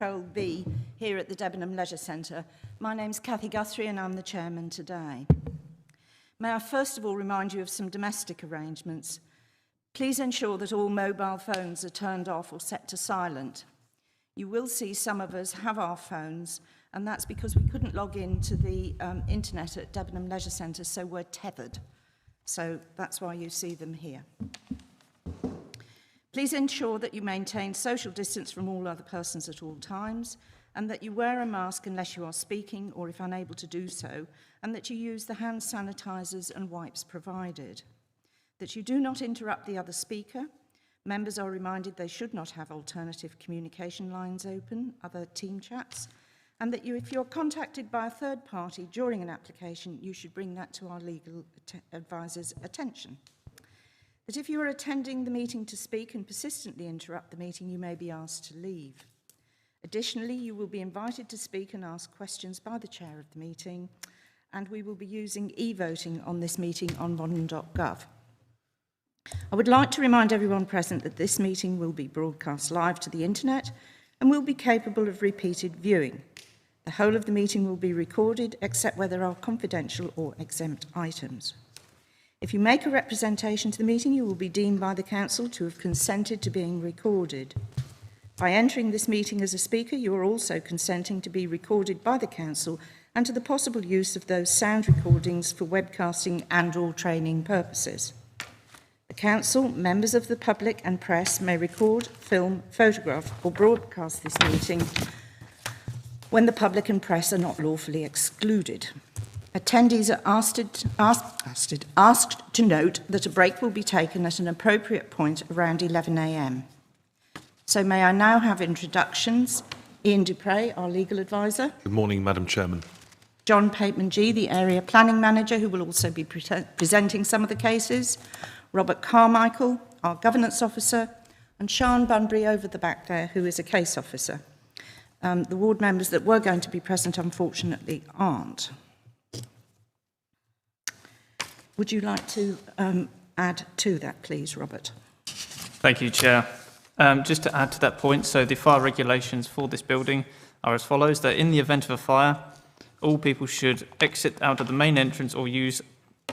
Control B here at the Debenham Leisure Centre. My name's Cathy Guthrie and I'm the chairman today. May I first of all remind you of some domestic arrangements. Please ensure that all mobile phones are turned off or set to silent. You will see some of us have our phones, and that's because we couldn't log into the internet at Debenham Leisure Centre, so we're tethered. So that's why you see them here. Please ensure that you maintain social distance from all other persons at all times, and that you wear a mask unless you are speaking or if unable to do so, and that you use the hand sanitisers and wipes provided. That you do not interrupt the other speaker. Members are reminded they should not have alternative communication lines open, other team chats, and that if you're contacted by a third party during an application, you should bring that to our legal advisor's attention. That if you are attending the meeting to speak and persistently interrupt the meeting, you may be asked to leave. Additionally, you will be invited to speak and ask questions by the chair of the meeting, and we will be using e-voting on this meeting on modern.gov. I would like to remind everyone present that this meeting will be broadcast live to the internet and will be capable of repeated viewing. The whole of the meeting will be recorded, except where there are confidential or exempt items. If you make a representation to the meeting, you will be deemed by the Council to have consented to being recorded. By entering this meeting as a speaker, you are also consenting to be recorded by the Council and to the possible use of those sound recordings for webcasting and/or training purposes. The Council, members of the public and press may record, film, photograph or broadcast this meeting when the public and press are not lawfully excluded. Attendees are asked to note that a break will be taken at an appropriate point around 11 a.m. So may I now have introductions. Ian Dupre, our legal advisor. Good morning, Madam Chairman. John Pateman-G, the area planning manager, who will also be presenting some of the cases. Robert Carmichael, our governance officer, and Sian Bunbury over the back there, who is a case officer. The ward members that were going to be present, unfortunately, aren't. Would you like to add to that, please, Robert? Thank you, Chair. Just to add to that point, so the fire regulations for this building are as follows, that in the event of a fire, all people should exit out of the main entrance or use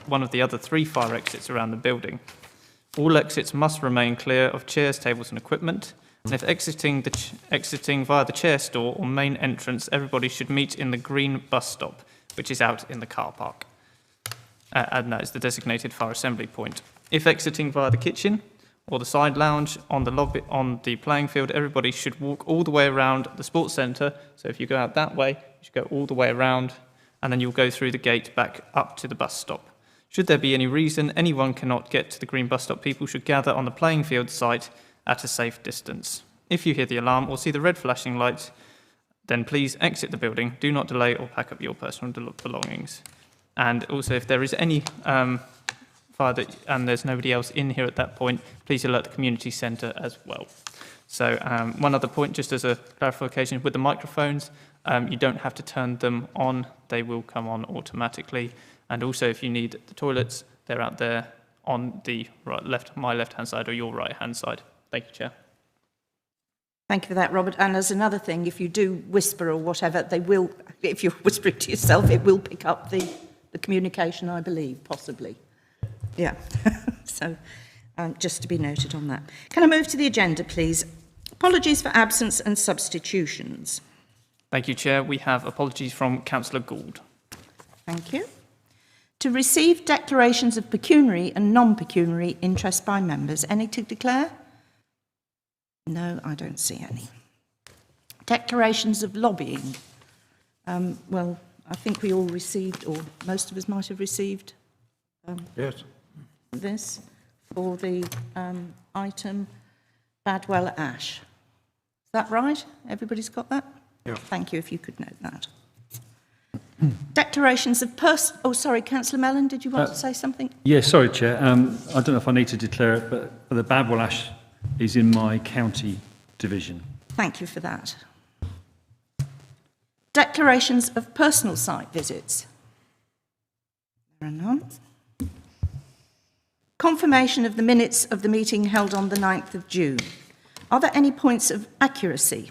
one of the other 3 fire exits around the building. All exits must remain clear of chairs, tables and equipment, and if exiting via the chair store or main entrance, everybody should meet in the green bus stop, which is out in the car park. And that is the designated fire assembly point. If exiting via the kitchen or the side lounge on the lobby on the playing field, everybody should walk all the way around the sports centre. So if you go out that way, you should go all the way around, and then you'll go through the gate back up to the bus stop. Should there be any reason anyone cannot get to the green bus stop, people should gather on the playing field site at a safe distance. If you hear the alarm or see the red flashing light, then please exit the building. Do not delay or pack up your personal belongings. And also, if there is any fire and there's nobody else in here at that point, please alert the community centre as well. So one other point, just as a clarification, with the microphones, you don't have to turn them on. They will come on automatically. And also, if you need the toilets, they're out there on the my left-hand side or your right-hand side. Thank you, Chair. Thank you for that, Robert. And as another thing, if you do whisper or whatever, they will, if you're whispering to yourself, it will pick up the communication, I believe, possibly. Yeah. So just to be noted on that. Can I move to the agenda, please? Apologies for absence and substitutions. Thank you, Chair. We have apologies from Councillor Gould. Thank you. To receive declarations of pecuniary and non-pecuniary interest by members. Any to declare? No, I don't see any. Declarations of lobbying. Well, I think we all received, or most of us might have received Yes. this for the item Badwell Ash. Is that right? Everybody's got that? Yeah. Thank you, if you could note that. Declarations of oh, sorry, Councillor Mellon, did you want to say something? Yeah, sorry, Chair. I don't know if I need to declare it, but the Badwell Ash is in my county division. Thank you for that. Declarations of personal site visits. There are none. Confirmation of the minutes of the meeting held on the 9th of June. Are there any points of accuracy?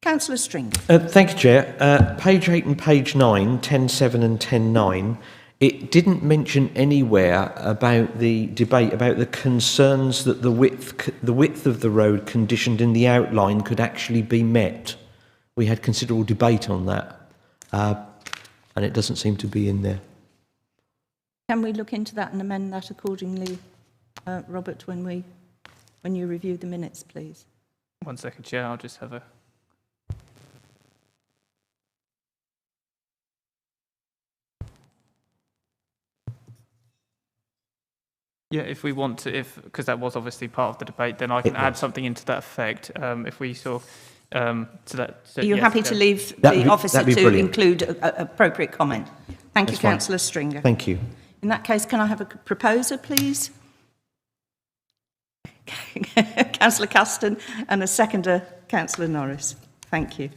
Councillor Stringer. Thank you, Chair. Page 8 and page 9, 10.7 and 10.9, it didn't mention anywhere about the debate about the concerns that the width of the road conditioned in the outline could actually be met. We had considerable debate on that, and it doesn't seem to be in there. Can we look into that and amend that accordingly, Robert, when you review the minutes, please? 1 second, Chair. I'll just have a... Yeah, if we want to, because that was obviously part of the debate, then I can add something into that effect. If we saw to that. Are you happy to leave the officer to brilliant. include appropriate comment? Thank you, That's fine. Councillor Stringer. Thank you. In that case, can I have a proposer, please? Councillor Caston, and a seconder, Councillor Norris. Thank you.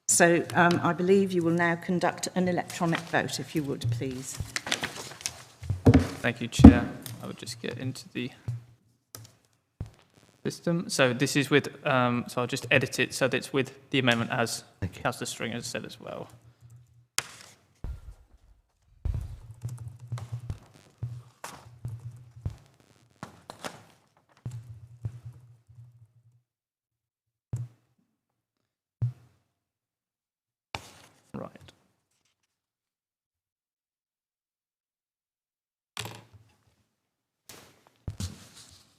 So I believe you will now conduct an electronic vote, if you would, please. Thank you, Chair. I would just get into the system. So this is with, so I'll just edit it so that it's with the amendment as Councillor Stringer said as well. Right.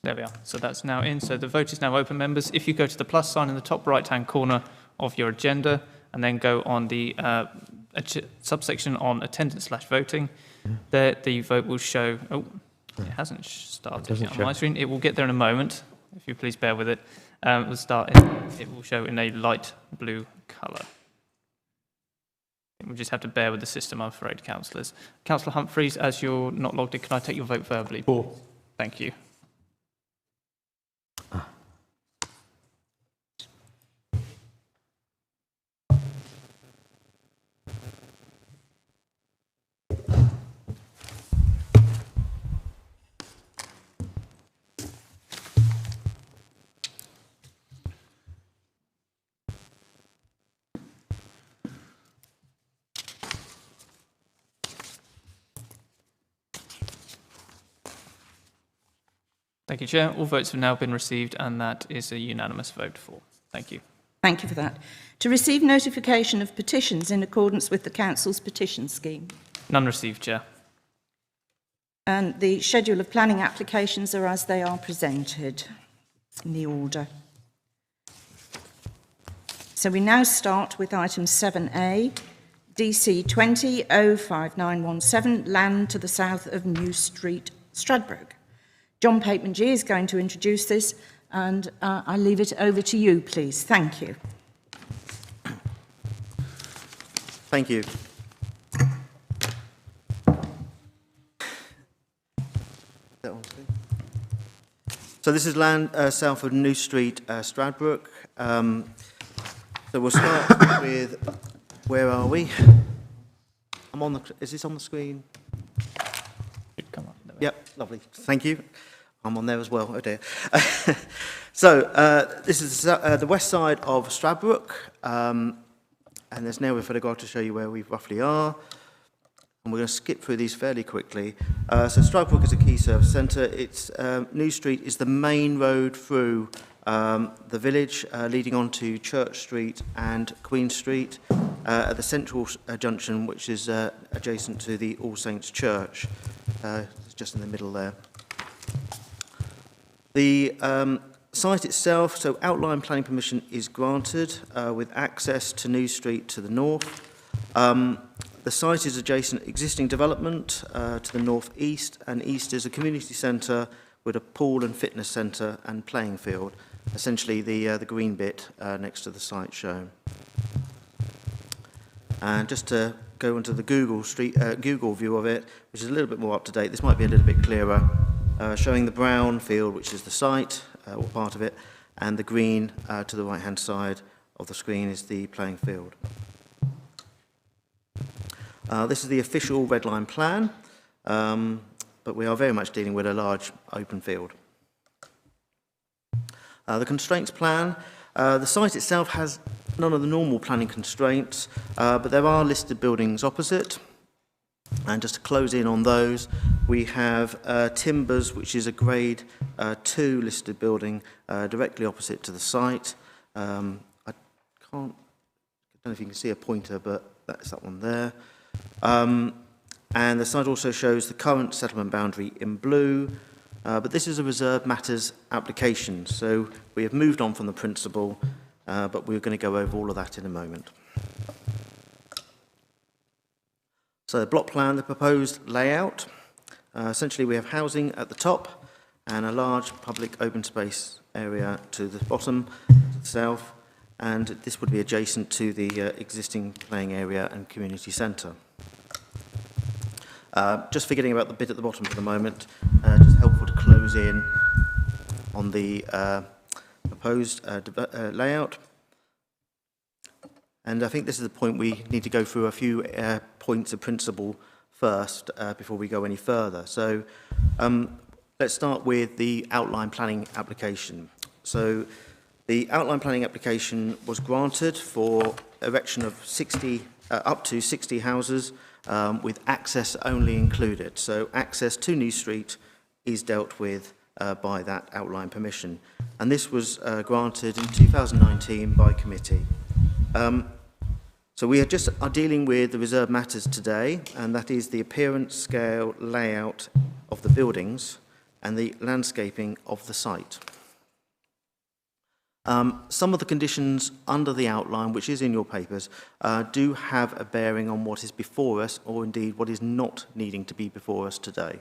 There we are. So that's now in. So the vote is now open, members. If you go to the plus sign in the top right-hand corner of your agenda and then go on the subsection on attendance/voting, there the vote will show... Oh, it hasn't started yet on my screen. It will get there in a moment, if you please bear with it. It will show in a light blue colour. We just have to bear with the system, I'm afraid, councillors. Councillor Humphreys, as you're not logged in, can I take your vote verbally? 4. Thank you. Thank you, Chair. All votes have now been received, and that is a unanimous vote for. Thank you. Thank you for that. To receive notification of petitions in accordance with the Council's petition scheme. None received, Chair. And the schedule of planning applications are as they are presented in the order. So we now start with item 7A, DC 20-05917, land to the south of New Street, Stradbroke. John Pateman-G is going to introduce this, and I leave it over to you, please. Thank you. Thank you. So this is land south of New Street, Stradbroke. So we'll start with, where are we? Is this on the screen? Come on. Yep, lovely. Thank you. I'm on there as well. Oh dear. So this is the west side of Stradbroke, and there's now a photograph to show you where we roughly are. And we're going to skip through these fairly quickly. So Stradbroke is a key service centre. It's New Street is the main road through the village, leading on to Church Street and Queen Street at the central junction, which is adjacent to the All Saints Church. It's just in the middle there. The site itself, so outline planning permission is granted with access to New Street to the north. The site is adjacent existing development to the north-east, and east is a community centre with a pool and fitness centre and playing field, essentially the green bit next to the site shown. And just to go into the Google view of it, which is a little bit more up to date, this might be a little bit clearer, showing the brown field, which is the site, or part of it, and the green to the right-hand side of the screen is the playing field. This is the official red line plan, but we are very much dealing with a large open field. The constraints plan, The site itself has none of the normal planning constraints, but there are listed buildings opposite. And just to close in on those, we have Timbers, which is a grade 2 listed building directly opposite to the site. I don't know if you can see a pointer, but that's that one there. And the site also shows the current settlement boundary in blue, but this is a reserved matters application, so we have moved on from the principle, but we're going to go over all of that in a moment. So the block plan, the proposed layout, essentially we have housing at the top and a large public open space area to the bottom, to the south, and this would be adjacent to the existing playing area and community centre. Just forgetting about the bit at the bottom for the moment, just helpful to close in on the proposed layout. And I think this is the point we need to go through a few points of principle first before we go any further. So let's start with the outline planning application. So the outline planning application was granted for erection of up to 60 houses with access only included. So access to New Street is dealt with by that outline permission. And this was granted in 2019 by committee. So we are dealing with the reserved matters today, and that is the appearance, scale, layout of the buildings and the landscaping of the site. Some of the conditions under the outline, which is in your papers, do have a bearing on what is before us, or indeed what is not needing to be before us today.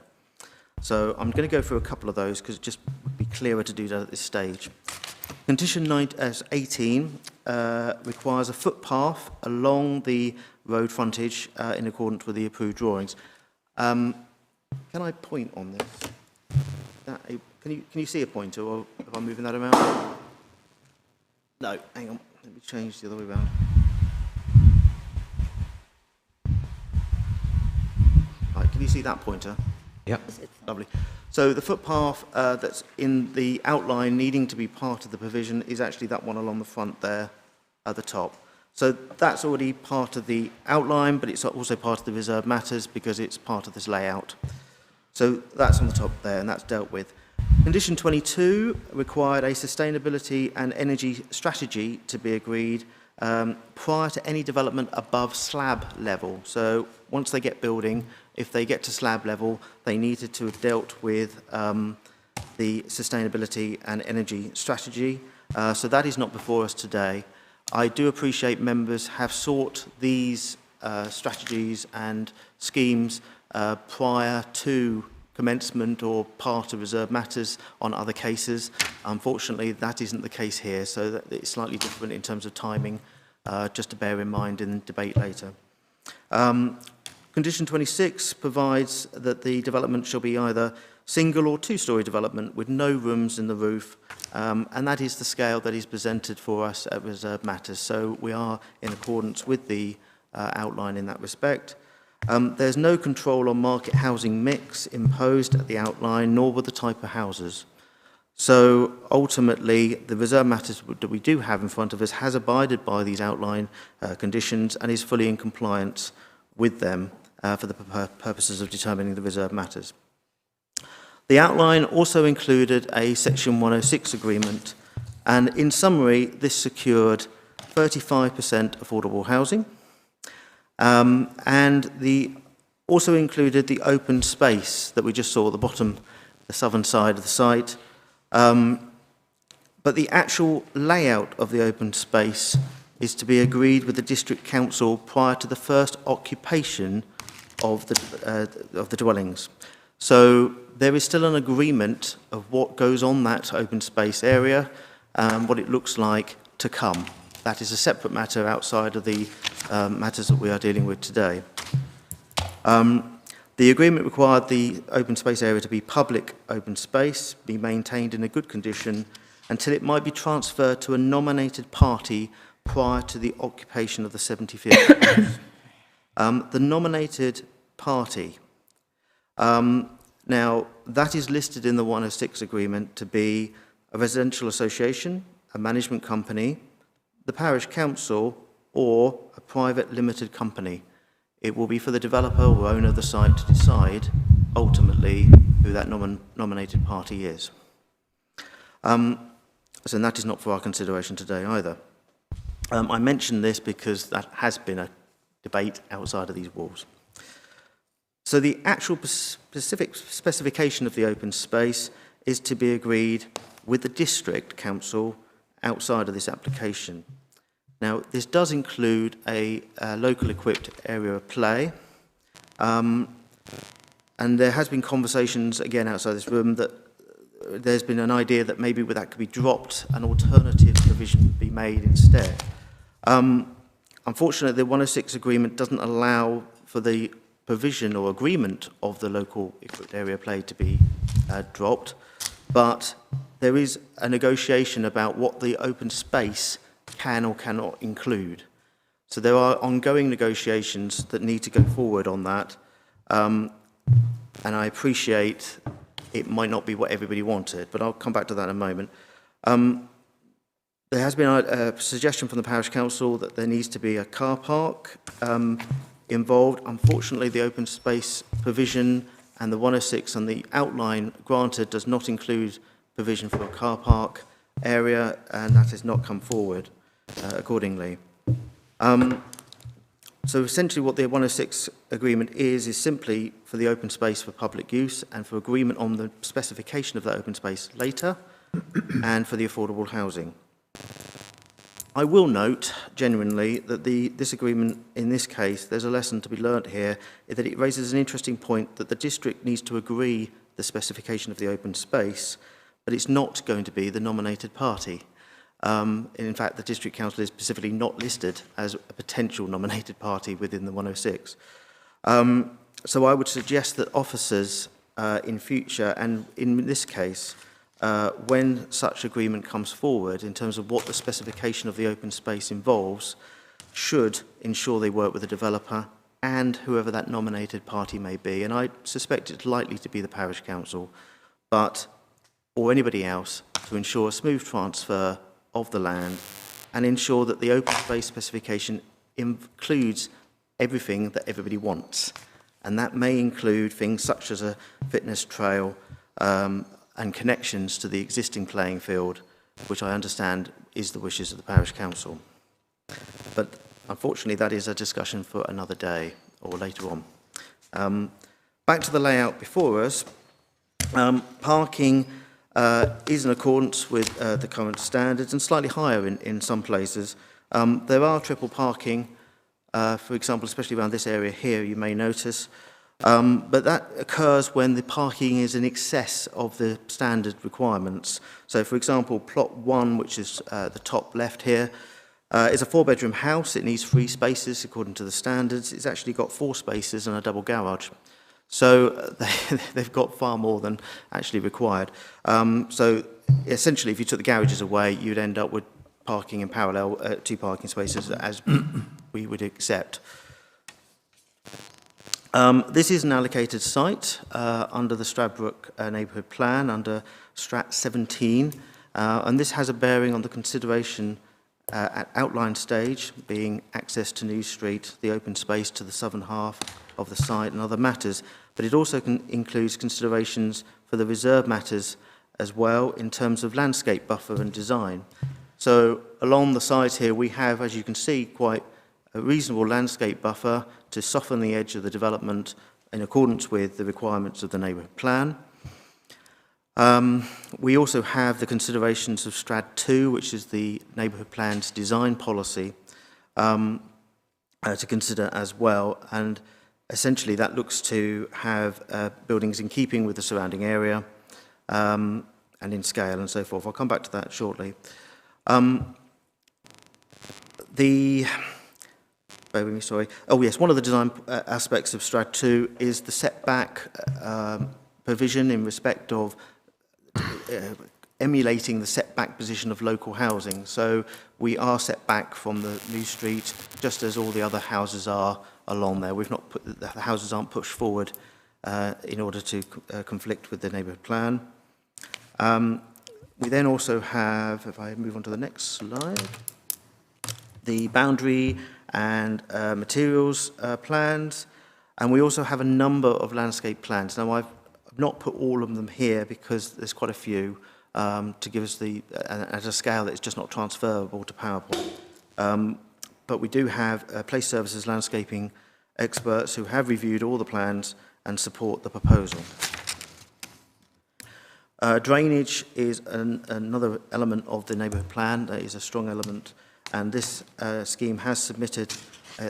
So I'm going to go through a couple of those because it just would be clearer to do that at this stage. Condition 18 requires a footpath along the road frontage in accordance with the approved drawings. Can I point on this? Can you see a pointer, or am I moving that around? No, hang on. Let me change the other way around. Right, can you see that pointer? Yep. Lovely. So the footpath that's in the outline needing to be part of the provision is actually that one along the front there at the top. So that's already part of the outline, but it's also part of the reserved matters because it's part of this layout. So that's on the top there, and that's dealt with. Condition 22 required a sustainability and energy strategy to be agreed prior to any development above slab level. So once they get building, if they get to slab level, they needed to have dealt with the sustainability and energy strategy. So that is not before us today. I do appreciate members have sought these strategies and schemes prior to commencement or part of reserved matters on other cases. Unfortunately, that isn't the case here, so that it's slightly different in terms of timing, just to bear in mind in the debate later. Condition 26 provides that the development shall be either single or two-storey development with no rooms in the roof, and that is the scale that is presented for us at reserved matters. So we are in accordance with the outline in that respect. There's no control on market housing mix imposed at the outline, nor with the type of houses. So ultimately, the reserved matters that we do have in front of us has abided by these outline conditions and is fully in compliance with them for the purposes of determining the reserved matters. The outline also included a Section 106 agreement, and in summary, this secured 35% affordable housing, and also included the open space that we just saw at the bottom, the southern side of the site. But the actual layout of the open space is to be agreed with the District Council prior to the first occupation of the dwellings. So there is still an agreement of what goes on that open space area, what it looks like to come. That is a separate matter outside of the matters that we are dealing with today. The agreement required the open space area to be public open space, be maintained in a good condition until it might be transferred to a nominated party prior to the occupation of the 75th house. The nominated party, now that is listed in the 106 agreement to be a residential association, a management company, the parish council, or a private limited company. It will be for the developer or owner of the site to decide, ultimately, who that nominated party is. So that is not for our consideration today either. I mention this because that has been a debate outside of these walls. So the actual specific specification of the open space is to be agreed with the district council outside of this application. Now, this does include a local equipped area of play, and there has been conversations, again, outside this room, that there's been an idea that maybe that could be dropped, an alternative provision be made instead. Unfortunately, the 106 agreement doesn't allow for the provision or agreement of the local equipped area of play to be dropped, but there is a negotiation about what the open space can or cannot include. So there are ongoing negotiations that need to go forward on that, and I appreciate it might not be what everybody wanted, but I'll come back to that in a moment. There has been a suggestion from the parish council that there needs to be a car park involved. Unfortunately, the open space provision and the 106 and the outline granted does not include provision for a car park area, and that has not come forward accordingly. So essentially what the 106 agreement is simply for the open space for public use and for agreement on the specification of that open space later and for the affordable housing. I will note, genuinely, that this agreement, in this case, there's a lesson to be learnt here, that it raises an interesting point that the district needs to agree the specification of the open space, but it's not going to be the nominated party. In fact, the district council is specifically not listed as a potential nominated party within the 106. So I would suggest that officers in future, and in this case, when such agreement comes forward in terms of what the specification of the open space involves, should ensure they work with the developer and whoever that nominated party may be. And I suspect it's likely to be the parish council, or anybody else, to ensure a smooth transfer of the land and ensure that the open space specification includes everything that everybody wants. And that may include things such as a fitness trail and connections to the existing playing field, which I understand is the wishes of the parish council. But unfortunately, that is a discussion for another day or later on. Back to the layout before us, parking is in accordance with the current standards and slightly higher in some places. There are triple parking, for example, especially around this area here, you may notice. But that occurs when the parking is in excess of the standard requirements. So, for example, plot 1, which is the top left here, is a 4-bedroom house. It needs 3 spaces according to the standards. It's actually got 4 spaces and a double garage. So they've got far more than actually required. So essentially, if you took the garages away, you'd end up with parking in parallel, 2 parking spaces as we would accept. This is an allocated site under the Stradbroke neighbourhood plan, under Strat 17, and this has a bearing on the consideration at outline stage, being access to New Street, the open space to the southern half of the site and other matters, but it also includes considerations for the reserve matters as well in terms of landscape buffer and design. So along the sides here we have, as you can see, quite a reasonable landscape buffer to soften the edge of the development in accordance with the requirements of the neighbourhood plan. We also have the considerations of Strad 2, which is the neighbourhood plan's design policy, to consider as well, and essentially that looks to have buildings in keeping with the surrounding area and in scale and so forth. I'll come back to that shortly. Bear with me, sorry. Oh yes, one of the design aspects of Strad 2 is the setback provision in respect of emulating the setback position of local housing. So we are set back from the New Street, just as all the other houses are along there. We've not put, the houses aren't pushed forward in order to conflict with the neighbourhood plan. We then also have, if I move on to the next slide, the boundary and materials plans, and we also have a number of landscape plans. Now, I've not put all of them here because there's quite a few to give us at a scale that is just not transferable to PowerPoint. But we do have Place Services landscaping experts who have reviewed all the plans and support the proposal. Drainage is another element of the neighbourhood plan. That is a strong element, and this scheme has submitted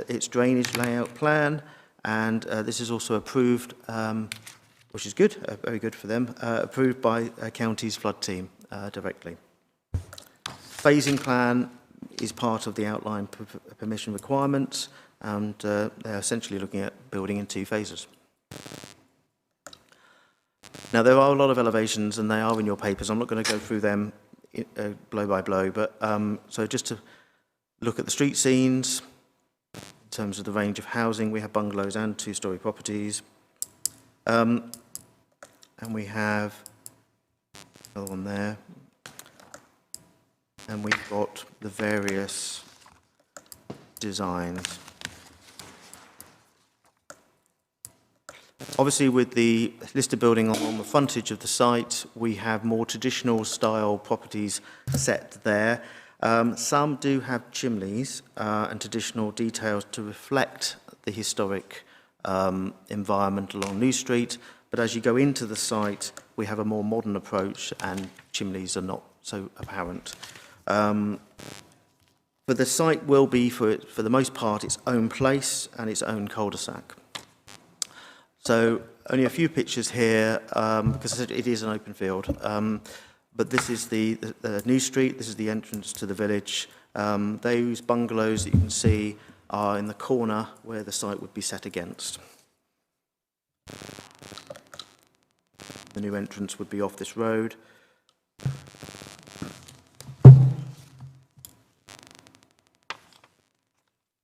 its drainage layout plan, and this is also approved, which is good, very good for them, approved by county's flood team directly. Phasing plan is part of the outline permission requirements, and they're essentially looking at building in 2 phases. Now, there are a lot of elevations, and they are in your papers. I'm not going to go through them blow by blow, but so just to look at the street scenes, in terms of the range of housing, we have bungalows and 2-storey properties. And we have another one there. And we've got the various designs. Obviously, with the listed building on the frontage of the site, we have more traditional style properties set there. Some do have chimneys and traditional details to reflect the historic environment along New Street, but as you go into the site, we have a more modern approach and chimneys are not so apparent. But the site will be, for the most part, its own place and its own cul-de-sac. So only a few pictures here, because it is an open field. But this is the New Street, this is the entrance to the village. Those bungalows that you can see are in the corner where the site would be set against. The new entrance would be off this road.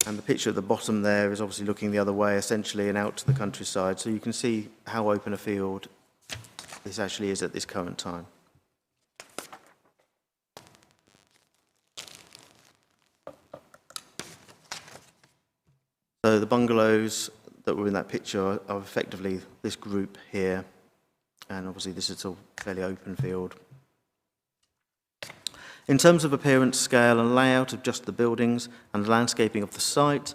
And the picture at the bottom there is obviously looking the other way, essentially, and out to the countryside. So you can see how open a field this actually is at this current time. So the bungalows that were in that picture are effectively this group here. And obviously this is a fairly open field. In terms of appearance, scale and layout of just the buildings and the landscaping of the site,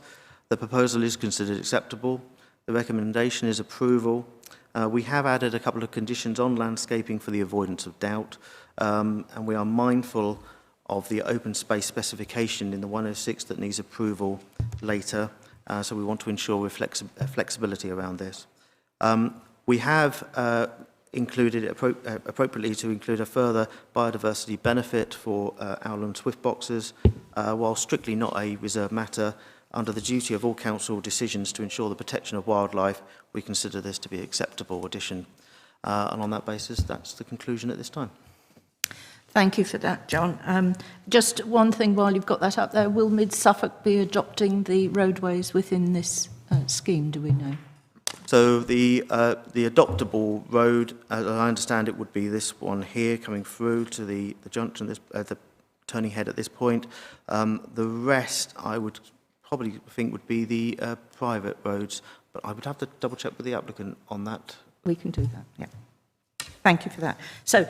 the proposal is considered acceptable. The recommendation is approval. We have added a couple of conditions on landscaping for the avoidance of doubt, and we are mindful of the open space specification in the 106 that needs approval later, so we want to ensure flexibility around this. We have included appropriately to include a further biodiversity benefit for owl and swift boxes, while strictly not a reserved matter. Under the duty of all council decisions to ensure the protection of wildlife, we consider this to be an acceptable addition. And on that basis, that's the conclusion at this time. Thank you for that, John. Just one thing while you've got that up there, will Mid-Suffolk be adopting the roadways within this scheme, do we know? So the adoptable road, as I understand it, would be this one here coming through to the junction, the turning head at this point. The rest, I would probably think, would be the private roads, but I would have to double check with the applicant on that. We can do that, yeah. Thank you for that. So,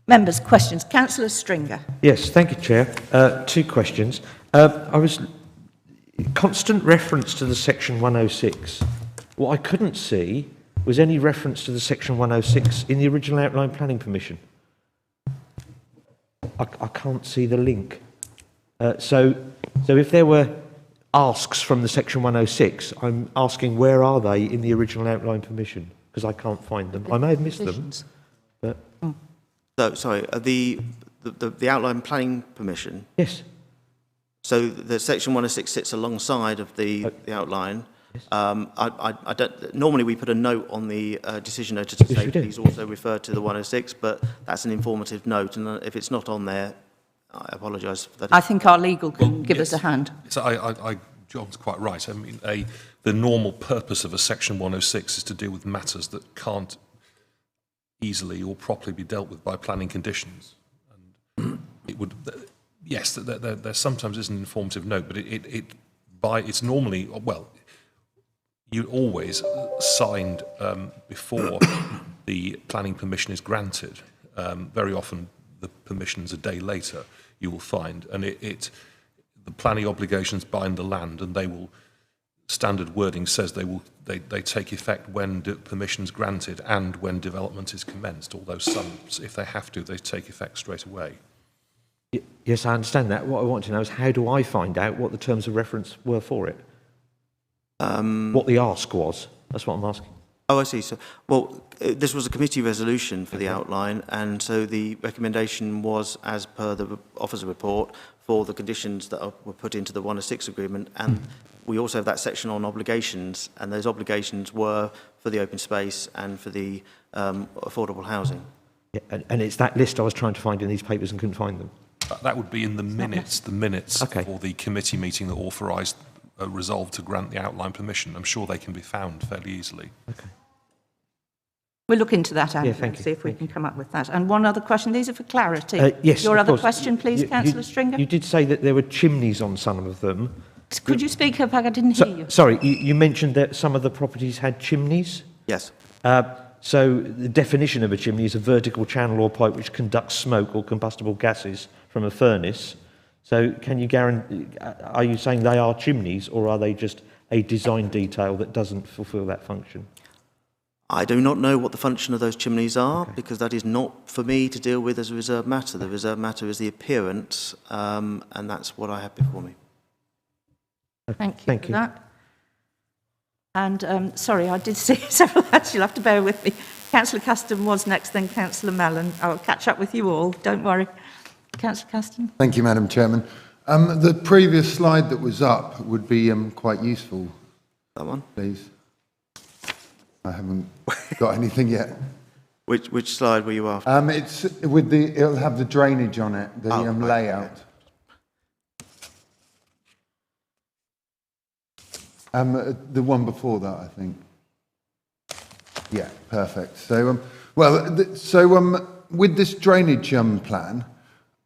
members, questions. Councillor Stringer. Yes, thank you, Chair. 2 questions. I was constant reference to the Section 106. What I couldn't see was any reference to the Section 106 in the original outline planning permission. I can't see the link. So if there were asks from the Section 106, I'm asking where are they in the original outline permission, because I can't find them. I may have missed them, but... So, sorry, the outline planning permission? Yes. So the Section 106 sits alongside of the outline. Yes. I don't, normally we put a note on the decision notice to say please also refer to the 106, but that's an informative note, and if it's not on there, I apologise for that. I think our legal can give us a hand. So John's quite right. I mean, the normal purpose of a Section 106 is to deal with matters that can't easily or properly be dealt with by planning conditions. it would, yes, there sometimes is an informative note, but it's normally, well, you always signed before the planning permission is granted. Very often the permission's a day later, you will find, and the planning obligations bind the land, and they will, standard wording says they take effect when permission's granted and when development is commenced, although some, if they have to, they take effect straight away. Yes, I understand that. What I want to know is how do I find out what the terms of reference were for it? What the ask was. That's what I'm asking. Oh, I see. So, well, this was a committee resolution for the outline, and so the recommendation was, as per the officer report, for the conditions that were put into the 106 agreement, and we also have that section on obligations, and those obligations were for the open space and for the affordable housing. Yeah, and it's that list I was trying to find in these papers and couldn't find them. That would be in the minutes Okay. for the committee meeting that authorised resolve to grant the outline permission. I'm sure they can be found fairly easily. Okay. We'll look into that, Andrew, thank and you. see if we can come up with that. And one other question, these are for clarity. Yes, Your of other course. question, please, Councillor Stringer. You did say that there were chimneys on some of them. Could you speak up? I didn't hear you. Sorry, you mentioned that some of the properties had chimneys. Yes. So the definition of a chimney is a vertical channel or pipe which conducts smoke or combustible gases from a furnace. So can you guarantee, are you saying they are chimneys, or are they just a design detail that doesn't fulfil that function? I do not know what the function of those chimneys are, because that is not for me to deal with as a reserved matter. The reserved matter is the appearance, and that's what I have before me. Thank you for that. And sorry, I did see several hands. You'll have to bear with me. Councillor Caston was next, then Councillor Mellon. I'll catch up with you all. Don't worry. Councillor Caston. Thank you, Madam Chairman. The previous slide that was up would be quite useful. That one? Please. I haven't got anything yet. Which slide were you after? It's with it'll have the drainage on it, the right, layout. Okay. The one before that, I think. Yeah, perfect. So, with this drainage plan,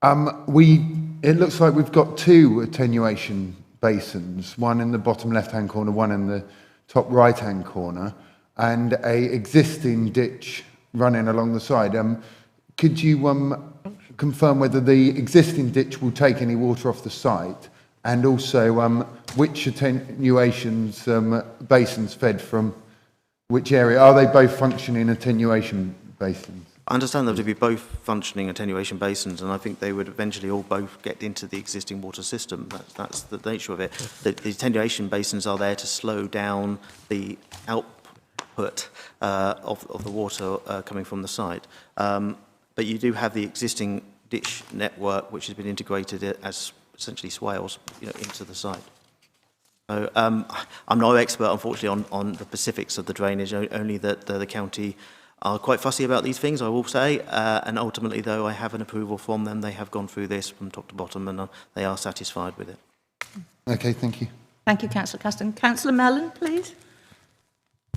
it looks like we've got two attenuation basins, one in the bottom left-hand corner, one in the top right-hand corner, and a existing ditch running along the side. Could you confirm whether the existing ditch will take any water off the site, and also which attenuations basins fed from which area? Are they both functioning attenuation basins? I understand them to be both functioning attenuation basins, and I think they would eventually all both get into the existing water system. That's the nature of it. The attenuation basins are there to slow down the output of the water coming from the site. But you do have the existing ditch network, which has been integrated as essentially swales, into the site. So, I'm no expert, unfortunately, on the specifics of the drainage, only that the county are quite fussy about these things, I will say, and ultimately, though, I have an approval from them. They have gone through this from top to bottom, and they are satisfied with it. Okay, thank you. Thank you, Councillor Caston. Councillor Mellon, please.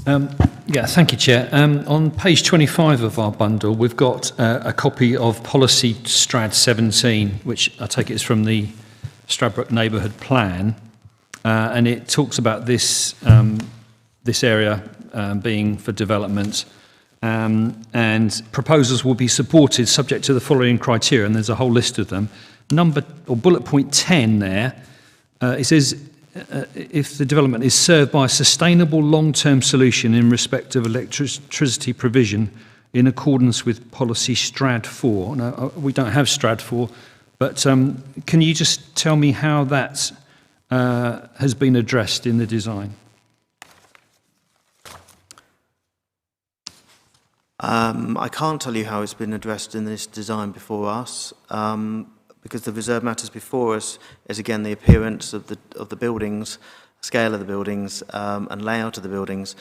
Yeah, thank you, Chair. On page 25 of our bundle, we've got a copy of Policy Strad 17, which I take it is from the Stradbroke Neighbourhood Plan, and it talks about this this area being for development, and proposals will be supported subject to the following criteria, and there's a whole list of them. Bullet point 10 there, it says if the development is served by a sustainable long-term solution in respect of electricity provision in accordance with Policy Strad 4. Now, we don't have Strad 4, but can you just tell me how that has been addressed in the design? I can't tell you how it's been addressed in this design before us, because the reserve matters before us is again the appearance of the buildings, scale of the buildings, and layout of the buildings.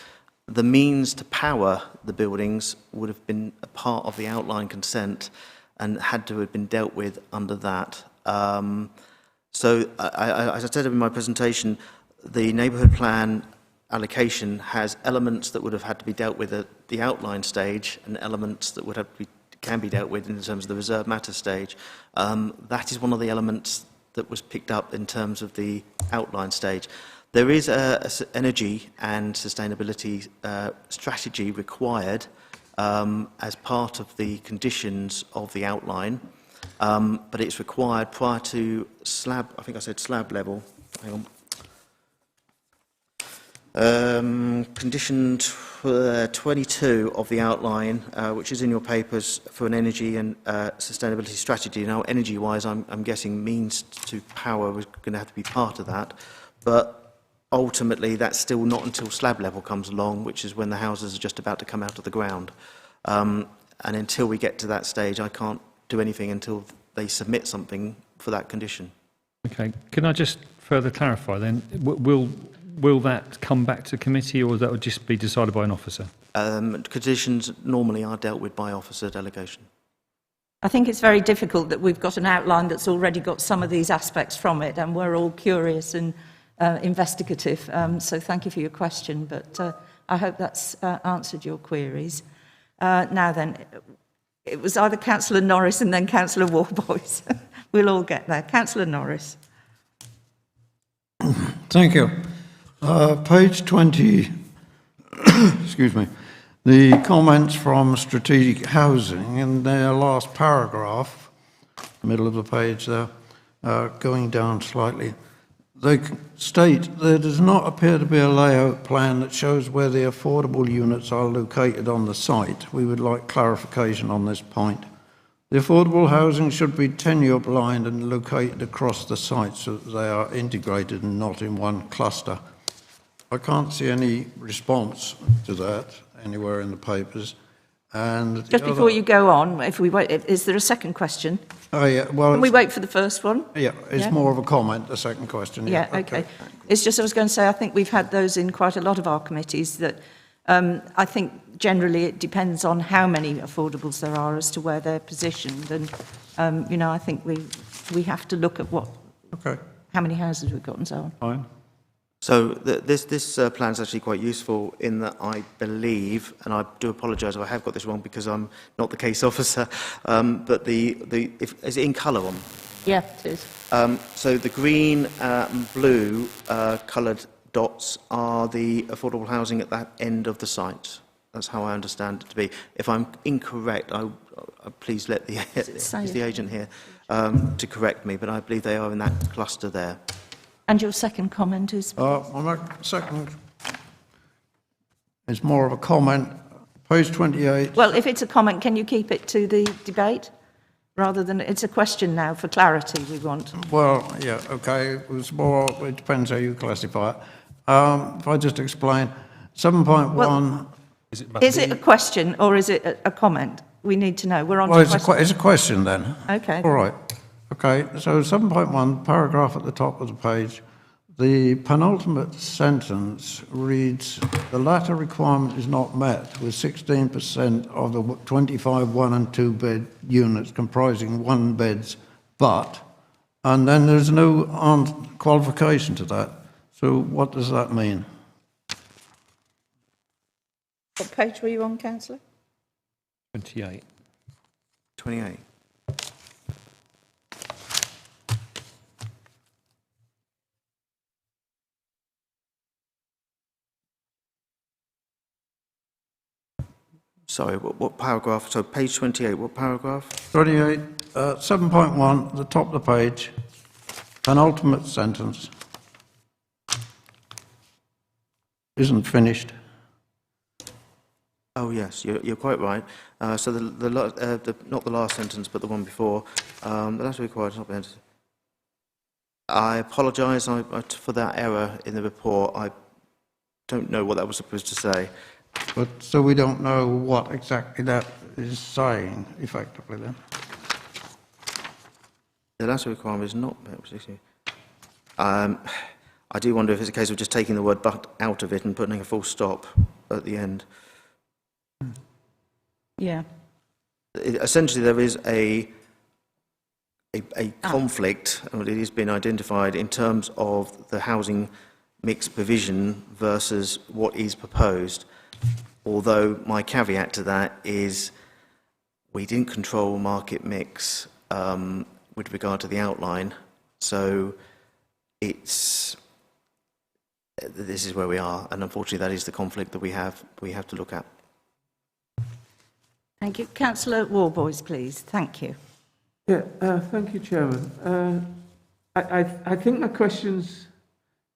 The means to power the buildings would have been a part of the outline consent and had to have been dealt with under that. So, as I said in my presentation, the neighbourhood plan allocation has elements that would have had to be dealt with at the outline stage and elements that would have to be can be dealt with in terms of the reserved matter stage. That is one of the elements that was picked up in terms of the outline stage. There is a energy and sustainability strategy required as part of the conditions of the outline, but it's required prior to slab, I think I said slab level, hang on. Condition 22 of the outline, which is in your papers for an energy and sustainability strategy. Now, energy-wise, I'm guessing means to power is going to have to be part of that, but ultimately that's still not until slab level comes along, which is when the houses are just about to come out of the ground. And until we get to that stage, I can't do anything until they submit something for that condition. Okay, can I just further clarify then? Will that come back to committee, or that would just be decided by an officer? Conditions normally are dealt with by officer delegation. I think it's very difficult that we've got an outline that's already got some of these aspects from it, and we're all curious and investigative. So thank you for your question, but I hope that's answered your queries. Now then, it was either Councillor Norris and then Councillor Warboys. We'll all get there. Councillor Norris. Thank you. Page 20, excuse me, the comments from Strategic Housing in their last paragraph, middle of the page there, going down slightly, they state there does not appear to be a layout plan that shows where the affordable units are located on the site. We would like clarification on this point. The affordable housing should be tenure blind and located across the site so that they are integrated and not in one cluster. I can't see any response to that anywhere in the papers. And just before you go on, if we wait, is there a second question? Oh yeah, well, can we wait for the first one? Yeah, it's more of a comment. The second question. Yeah, okay. It's just I was going to say I think we've had those in quite a lot of our committees. That I think generally it depends on how many affordables there are as to where they're positioned, and you know, I think we have to look at how many houses we've got and so on. Fine. So this plan is actually quite useful in that I believe, and I do apologise if I have got this wrong because I'm not the case officer, but is it in colour on? Yeah, it is. So the green and blue coloured dots are the affordable housing at that end of the site. That's how I understand it to be. If I'm incorrect, please let the agent here to correct me, but I believe they are in that cluster there. And your second comment is? My second is more of a comment. Page 28. Well, if it's a comment, can you keep it to the debate? Rather than, it's a question now for clarity we want. Well, yeah, okay. It was more, it depends how you classify it. If I just explain, 7.1... Well, is it a question or is it a comment? We need to know. We're on to it's a question then. Okay. All right. Okay, so 7.1, paragraph at the top of the page, the penultimate sentence reads, the latter requirement is not met with 16% of the 25 one and two bed units comprising one beds, but, and then there's no qualification to that. So what does that mean? What page were you on, Councillor? 28. 28. Sorry, what paragraph? So page 28, what paragraph? 28, 7.1, the top of the page, penultimate sentence. Isn't finished. Oh yes, you're quite right. So not the last sentence, but the one before. That's required. Not been. I apologise for that error in the report. I don't know what that was supposed to say. But so we don't know what exactly that is saying, effectively, then. The last requirement is not. I do wonder if it's a case of just taking the word "but" out of it and putting a full stop at the end. Yeah. Essentially, there is a conflict, and it has been identified in terms of the housing mix provision versus what is proposed. Although my caveat to that is we didn't control market mix with regard to the outline. So this is where we are, and unfortunately that is the conflict that we have to look at. Thank you. Councillor Warboys, please. Thank you. Yeah, thank you, Chairman. I think my question's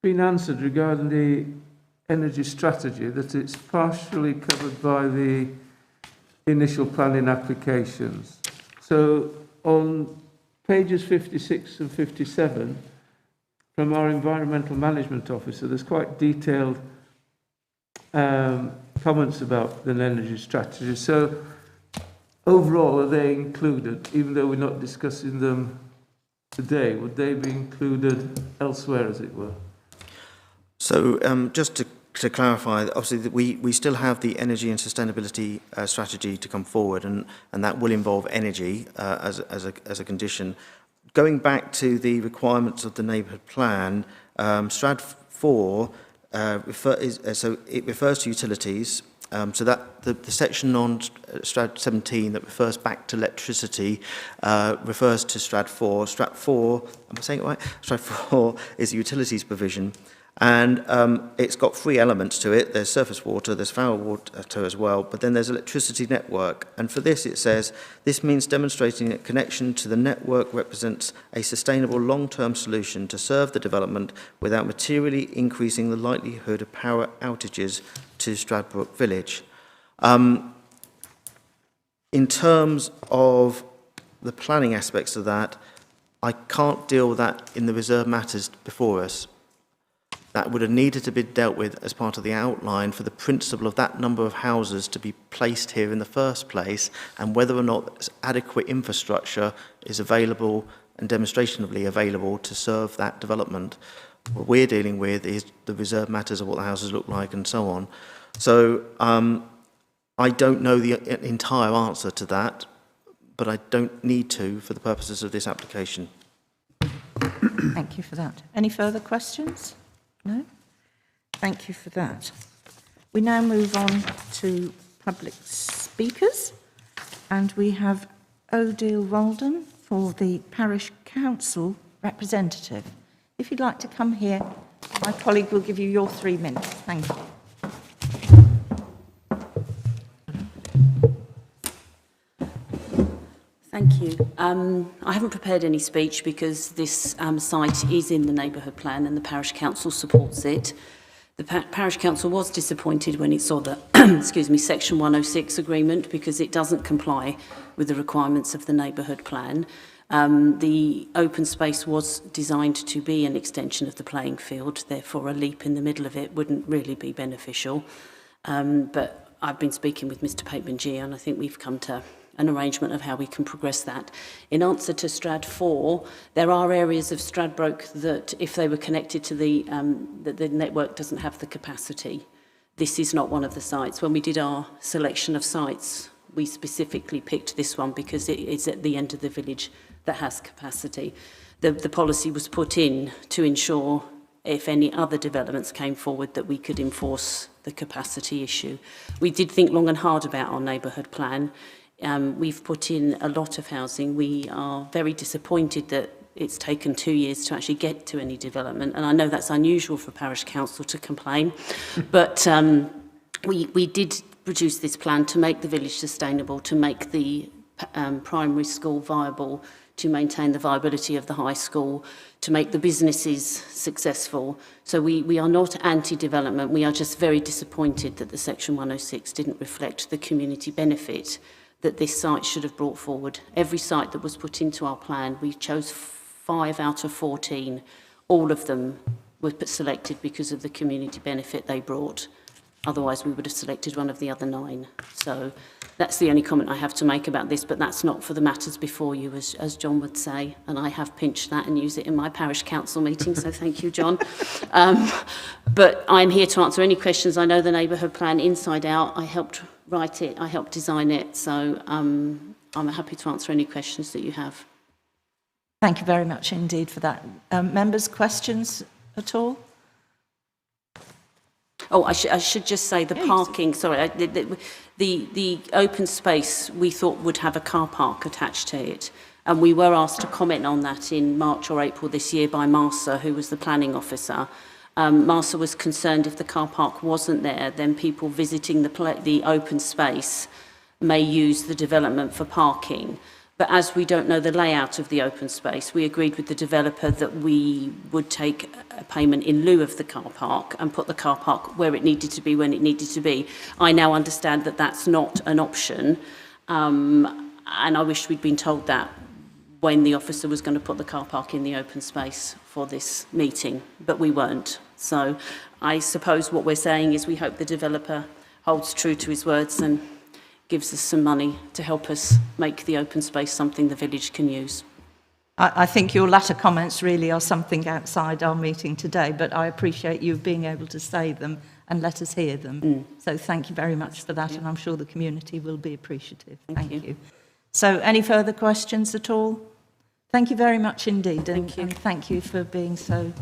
been answered regarding the energy strategy, that it's partially covered by the initial planning applications. So on pages 56 and 57, from our environmental management officer, there's quite detailed comments about the energy strategy. So overall, are they included, even though we're not discussing them today? Would they be included elsewhere, as it were? So just to clarify, obviously we still have the energy and sustainability strategy to come forward, and that will involve energy as a condition. Going back to the requirements of the neighbourhood plan, Strad 4 it refers to utilities. So that the section on Strad 17 that refers back to electricity refers to Strad 4. Strad 4, am I saying it right? Strad 4 is a utilities provision, and it's got three elements to it. There's surface water, there's foul water as well, but then there's electricity network. And for this it says, this means demonstrating that connection to the network represents a sustainable long-term solution to serve the development without materially increasing the likelihood of power outages to Stradbroke Village. In terms of the planning aspects of that, I can't deal with that in the reserved matters before us. That would have needed to be dealt with as part of the outline for the principle of that number of houses to be placed here in the first place, and whether or not adequate infrastructure is available and demonstrationally available to serve that development. What we're dealing with is the reserved matters of what the houses look like and so on. So I don't know the entire answer to that, but I don't need to for the purposes of this application. Thank you for that. Any further questions? No? Thank you for that. We now move on to public speakers, and we have Odile Walden for the Parish Council representative. If you'd like to come here, my colleague will give you your 3 minutes. Thank you. Thank you. I haven't prepared any speech because this site is in the neighbourhood plan and the Parish Council supports it. The Parish Council was disappointed when it saw the Section 106 agreement because it doesn't comply with the requirements of the neighbourhood plan. The open space was designed to be an extension of the playing field, therefore a leap in the middle of it wouldn't really be beneficial. But I've been speaking with Mr. Pateman-G, and I think we've come to an arrangement of how we can progress that. In answer to Strad 4, there are areas of Stradbroke that, if they were connected to the network, doesn't have the capacity. This is not one of the sites. When we did our selection of sites, we specifically picked this one because it is at the end of the village that has capacity. The policy was put in to ensure, if any other developments came forward, that we could enforce the capacity issue. We did think long and hard about our neighbourhood plan. We've put in a lot of housing. We are very disappointed that it's taken 2 years to actually get to any development, and I know that's unusual for Parish Council to complain, but we did produce this plan to make the village sustainable, to make the primary school viable, to maintain the viability of the high school, to make the businesses successful. So we are not anti-development. We are just very disappointed that the Section 106 didn't reflect the community benefit that this site should have brought forward. Every site that was put into our plan, we chose 5 out of 14. All of them were selected because of the community benefit they brought. Otherwise, we would have selected one of the other 9. So that's the only comment I have to make about this, but that's not for the matters before you, as John would say. And I have pinched that and use it in my parish council meeting, so thank you, John. But I'm here to answer any questions. I know the neighbourhood plan inside out. I helped write it, I helped design it, so I'm happy to answer any questions that you have. Thank you very much indeed for that. Members, questions at all? Oh, I should just say the parking, sorry, The open space we thought would have a car park attached to it. And we were asked to comment on that in March or April this year by Marsa, who was the planning officer. Marsa was concerned if the car park wasn't there, then people visiting the open space may use the development for parking. But as we don't know the layout of the open space, we agreed with the developer that we would take a payment in lieu of the car park and put the car park where it needed to be when it needed to be. I now understand that that's not an option, and I wish we'd been told that when the officer was going to put the car park in the open space for this meeting, but we weren't. So I suppose what we're saying is we hope the developer holds true to his words and gives us some money to help us make the open space something the village can use. I think your latter comments really are something outside our meeting today, but I appreciate you being able to say them and let us hear them. So thank you very much for that, and I'm sure the community will be appreciative. Thank you. So any further questions at all? Thank you very much indeed, and thank you for being so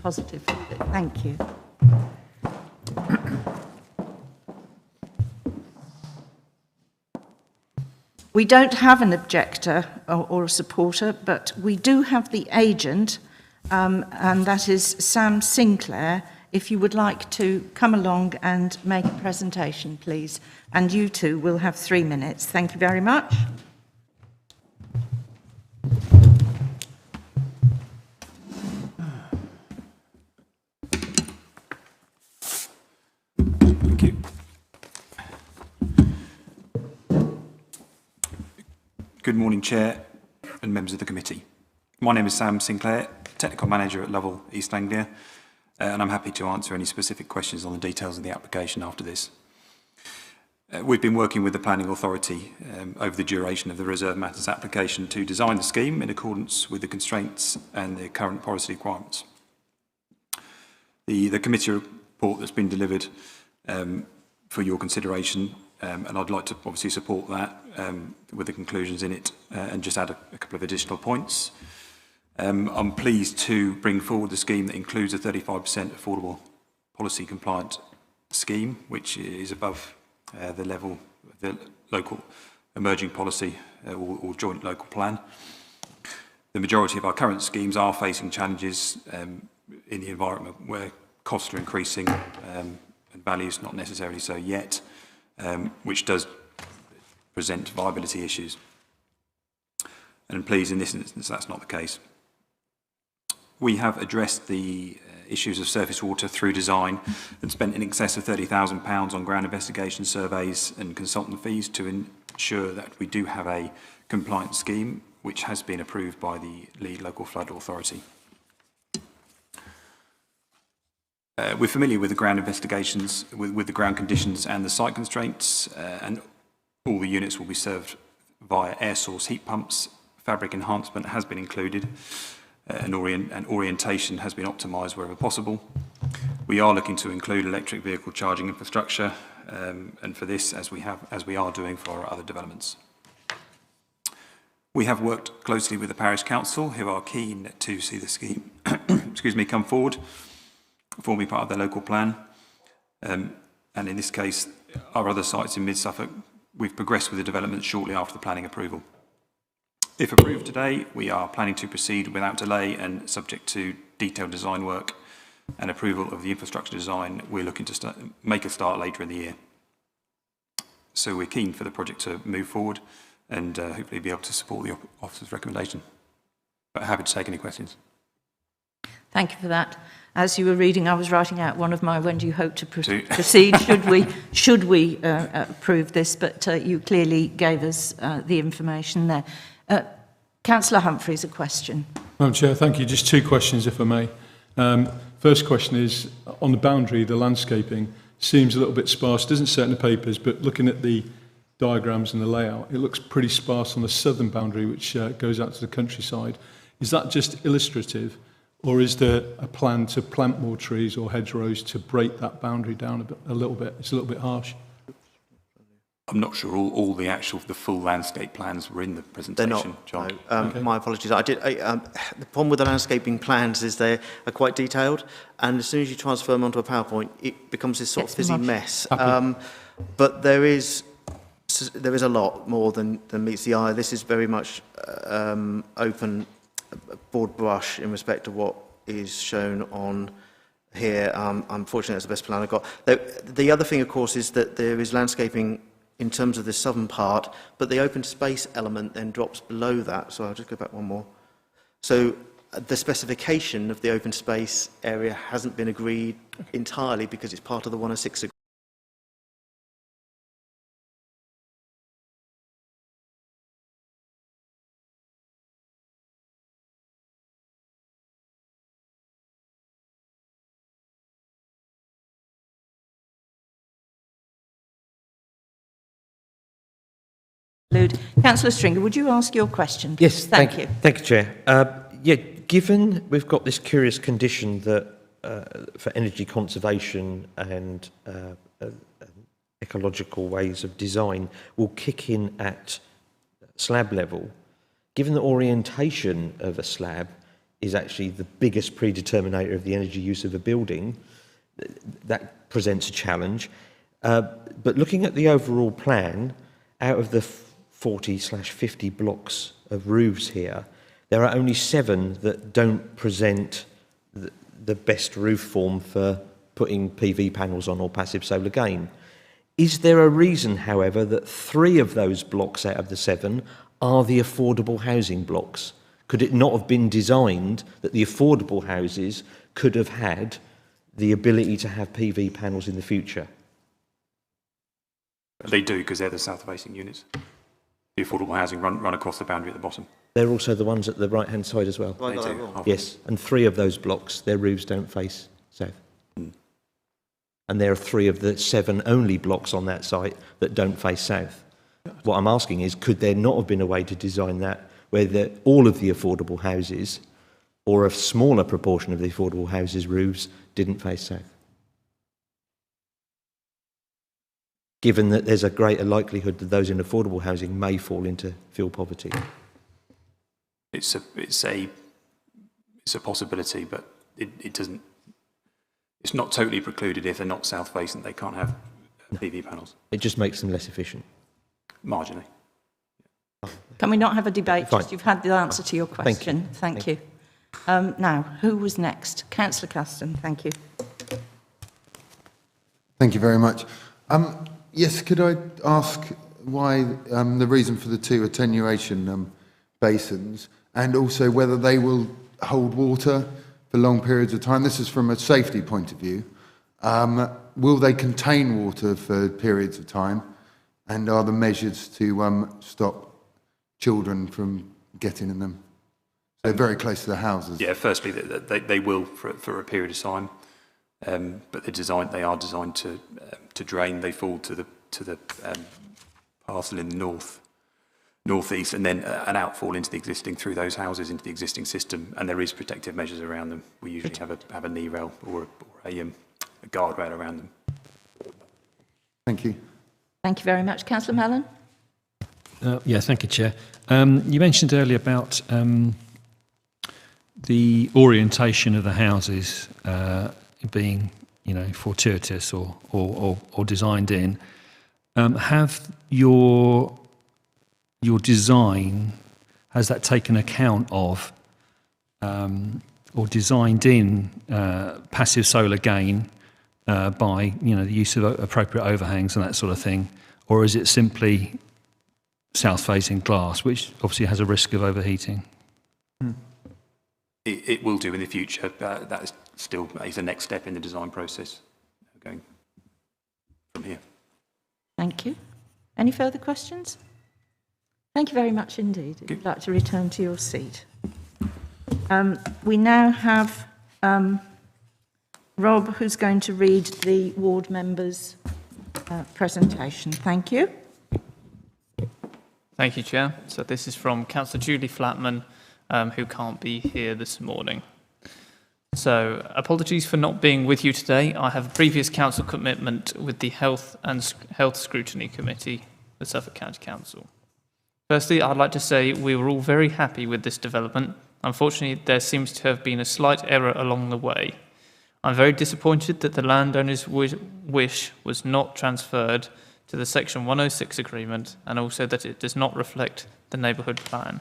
positive. Thank you. We don't have an objector or a supporter, but we do have the agent, and that is Sam Sinclair. If you would like to come along and make a presentation, please. And you too will have 3 minutes. Thank you very much. Thank you. Good morning, Chair and members of the committee. My name is Sam Sinclair, Technical Manager at Lovell, East Anglia, and I'm happy to answer any specific questions on the details of the application after this. We've been working with the Planning Authority over the duration of the Reserve Matters application to design the scheme in accordance with the constraints and the current policy requirements. The committee report that's been delivered for your consideration, and I'd like to obviously support that with the conclusions in it and just add a couple of additional points. I'm pleased to bring forward the scheme that includes a 35% affordable policy compliant scheme, which is above the level of the local emerging policy or joint local plan. The majority of our current schemes are facing challenges in the environment where costs are increasing and values not necessarily so yet, which does present viability issues. And please, in this instance, that's not the case. We have addressed the issues of surface water through design and spent in excess of £30,000 on ground investigation surveys and consultant fees to ensure that we do have a compliant scheme which has been approved by the Lead Local Flood Authority. We're familiar with the ground investigations, with the ground conditions and the site constraints, and all the units will be served via air source heat pumps. Fabric enhancement has been included, and orientation has been optimised wherever possible. We are looking to include electric vehicle charging infrastructure, and for this, as we are doing for our other developments. We have worked closely with the Parish Council, who are keen to see the scheme come forward, forming part of their local plan. And in this case, our other sites in Mid-Suffolk, we've progressed with the development shortly after the planning approval. If approved today, we are planning to proceed without delay and subject to detailed design work and approval of the infrastructure design. We're looking to make a start later in the year. So we're keen for the project to move forward and hopefully be able to support the officer's recommendation. But happy to take any questions. Thank you for that. As you were reading, I was writing out one of my when do you hope to proceed, should we approve this, but you clearly gave us the information there. Councillor Humphreys, a question. Madam Chair, thank you. Just two questions, if I may. First question is, on the boundary, the landscaping seems a little bit sparse. It doesn't say it in the papers, but looking at the diagrams and the layout, it looks pretty sparse on the southern boundary, which goes out to the countryside. Is that just illustrative? Or is there a plan to plant more trees or hedgerows to break that boundary down a little bit? It's a little bit harsh. I'm not sure all the full landscape plans were in the presentation, They're not, John. no. Okay. My apologies. The problem with the landscaping plans is they are quite detailed, and as soon as you transfer them onto a PowerPoint, it becomes this sort of fizzy mess. But there is a lot more than meets the eye. This is very much open, broad brush in respect to what is shown on here. Unfortunately, that's the best plan I've got. The other thing, of course, is that there is landscaping in terms of the southern part, but the open space element then drops below that. So I'll just go back one more. So the specification of the open space area hasn't been agreed entirely because it's part of the 106 agreement. Councillor Stringer, would you ask your question? Yes, Thank you. Thank you, Chair. Given we've got this curious condition that for energy conservation and ecological ways of design will kick in at slab level, given the orientation of a slab is actually the biggest predeterminator of the energy use of a building, that presents a challenge. But looking at the overall plan, out of the 40/50 blocks of roofs here, there are only 7 that don't present the best roof form for putting PV panels on or passive solar gain. Is there a reason, however, that 3 of those blocks out of the 7 are the affordable housing blocks? Could it not have been designed that the affordable houses could have had the ability to have PV panels in the future? They do, because they're the south-facing units. The affordable housing run across the boundary at the bottom. They're also the ones at the right-hand side as well? They do. Yes, and 3 of those blocks, their roofs don't face south. And there are 3 of the 7 only blocks on that site that don't face south. What I'm asking is, could there not have been a way to design that where all of the affordable houses, or a smaller proportion of the affordable houses' roofs, didn't face south? Given that there's a greater likelihood that those in affordable housing may fall into fuel poverty. It's a possibility, but it doesn't. It's not totally precluded if they're not south facing. They can't have PV panels. It just makes them less efficient. Marginally. Can we not have a debate? Fine. Just you've had the answer to your question. Thank you. Now, who was next? Councillor Caston, thank you. Thank you very much. Yes, could I ask why the reason for the 2 attenuation basins, and also whether they will hold water for long periods of time? This is from a safety point of view. Will they contain water for periods of time? And are the measures to stop children from getting in them? They're very close to the houses. Yeah, firstly, they will for a period of time. But they are designed to drain. They fall to the parcel in the northeast, and then an outfall into the existing through those houses into the existing system. And there is protective measures around them. We usually have a knee rail or a guardrail around them. Thank you. Thank you very much, Councillor Mellon. Yeah, thank you, Chair. You mentioned earlier about the orientation of the houses being, fortuitous or designed in. Have your design, has that taken account of or designed in passive solar gain by the use of appropriate overhangs and that sort of thing, or is it simply south-facing glass, which obviously has a risk of overheating? It will do in the future. That is still the next step in the design process, going from here. Thank you. Any further questions? Thank you very much indeed. If you'd like to return to your seat. We now have Rob, who's going to read the ward members' presentation. Thank you. Thank you, Chair. So this is from Councillor Julie Flatman, who can't be here this morning. So apologies for not being with you today. I have a previous council commitment with the Health Scrutiny Committee, the Suffolk County Council. Firstly, I'd like to say we were all very happy with this development. Unfortunately, there seems to have been a slight error along the way. I'm very disappointed that the landowner's wish was not transferred to the Section 106 agreement and also that it does not reflect the neighbourhood plan.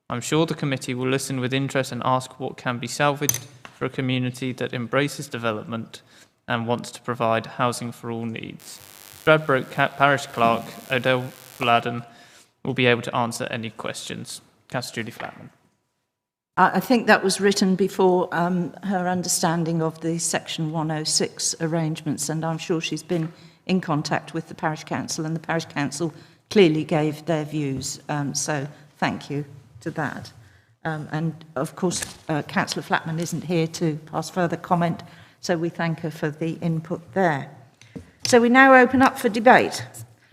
I'm sure the committee will listen with interest and ask what can be salvaged for a community that embraces development and wants to provide housing for all needs. Stradbroke Parish Clerk Odell Vladden will be able to answer any questions. Councillor Julie Flatman. I think that was written before her understanding of the Section 106 arrangements, and I'm sure she's been in contact with the Parish Council, and the Parish Council clearly gave their views. So thank you to that. And of course, Councillor Flatman isn't here to pass further comment, so we thank her for the input there. So we now open up for debate.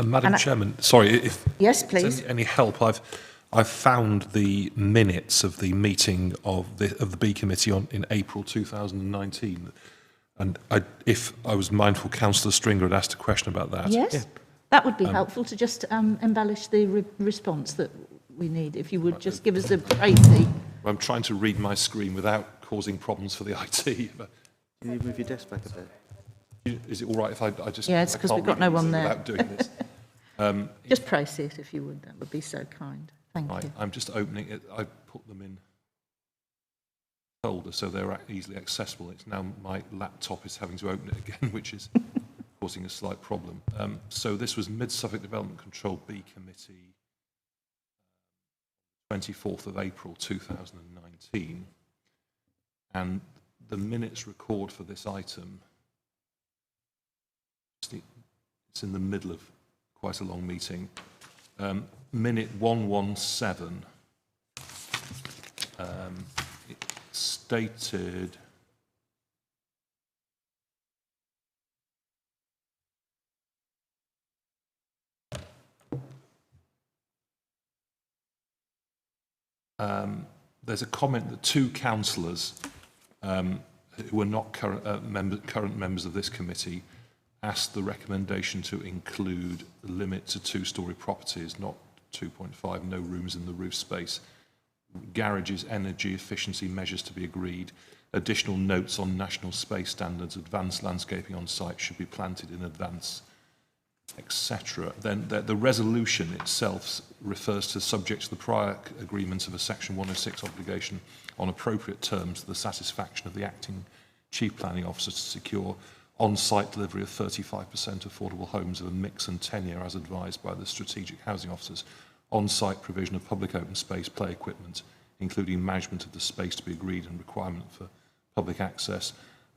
Madam Chairman, sorry, if yes, please. Any help? I've found the minutes of the meeting of the B committee in April 2019, and if I was mindful, Councillor Stringer had asked a question about that. Yes, that would be helpful to just embellish the response that we need. If you would just give us a briefly. I'm trying to read my screen without causing problems for the IT. But can you move your desk back a bit? Is it all right if I just... Yeah, it's because we've got no one there. Without doing this. Just press it if you would, that would be so kind. Thank you. I'm just opening it. I put them in folder so they're easily accessible. It's now my laptop is having to open it again, which is causing a slight problem. So this was Mid-Suffolk Development Control B Committee, 24th of April 2019. And the minutes record for this item, it's in the middle of quite a long meeting. Minute 117, it stated there's a comment that two councillors who are not current members of this committee asked the recommendation to include a limit to two-storey properties, not 2.5, no rooms in the roof space, garages, energy efficiency measures to be agreed, additional notes on national space standards, advanced landscaping on site should be planted in advance, etc. Then the resolution itself refers to subject to the prior agreement of a Section 106 obligation on appropriate terms to the satisfaction of the acting Chief Planning Officer to secure on-site delivery of 35% affordable homes of a mix and tenure as advised by the strategic housing officers, on-site provision of public open space play equipment, including management of the space to be agreed and requirement for public access,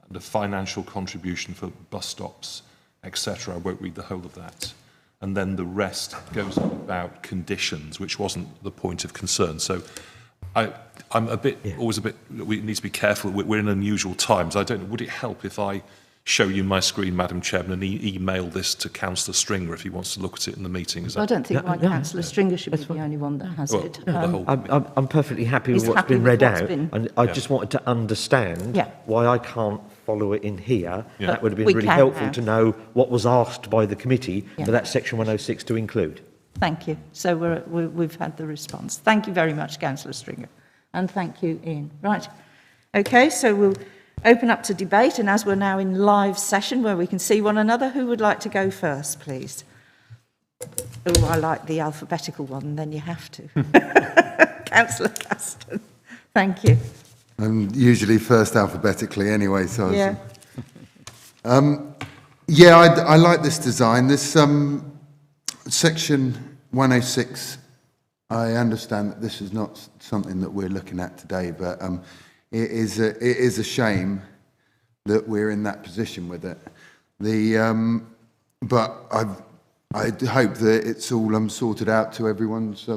and a financial contribution for bus stops, etc. I won't read the whole of that. And then the rest goes on about conditions, which wasn't the point of concern. So I'm always a bit, we need to be careful. We're in unusual times. I don't know, would it help if I show you my screen, Madam Chairman, and email this to Councillor Stringer if he wants to look at it in the meeting? I don't think Councillor Stringer should be the only one that has it. I'm perfectly happy with what's been read out, and I just wanted to understand why I can't follow it in here. That would have been really helpful to know what was asked by the committee for that Section 106 to include. Thank you. So we've had the response. Thank you very much, Councillor Stringer. And thank you, Ian. Right. Okay, so we'll open up to debate, and as we're now in live session where we can see one another, who would like to go first, please? Oh, I like the alphabetical one, then you have to. Councillor Caston. Thank you. I'm usually first alphabetically anyway, so... Yeah. I like this design. This Section 106, I understand that this is not something that we're looking at today, but it is a shame that we're in that position with it. But I hope that it's all sorted out to everyone's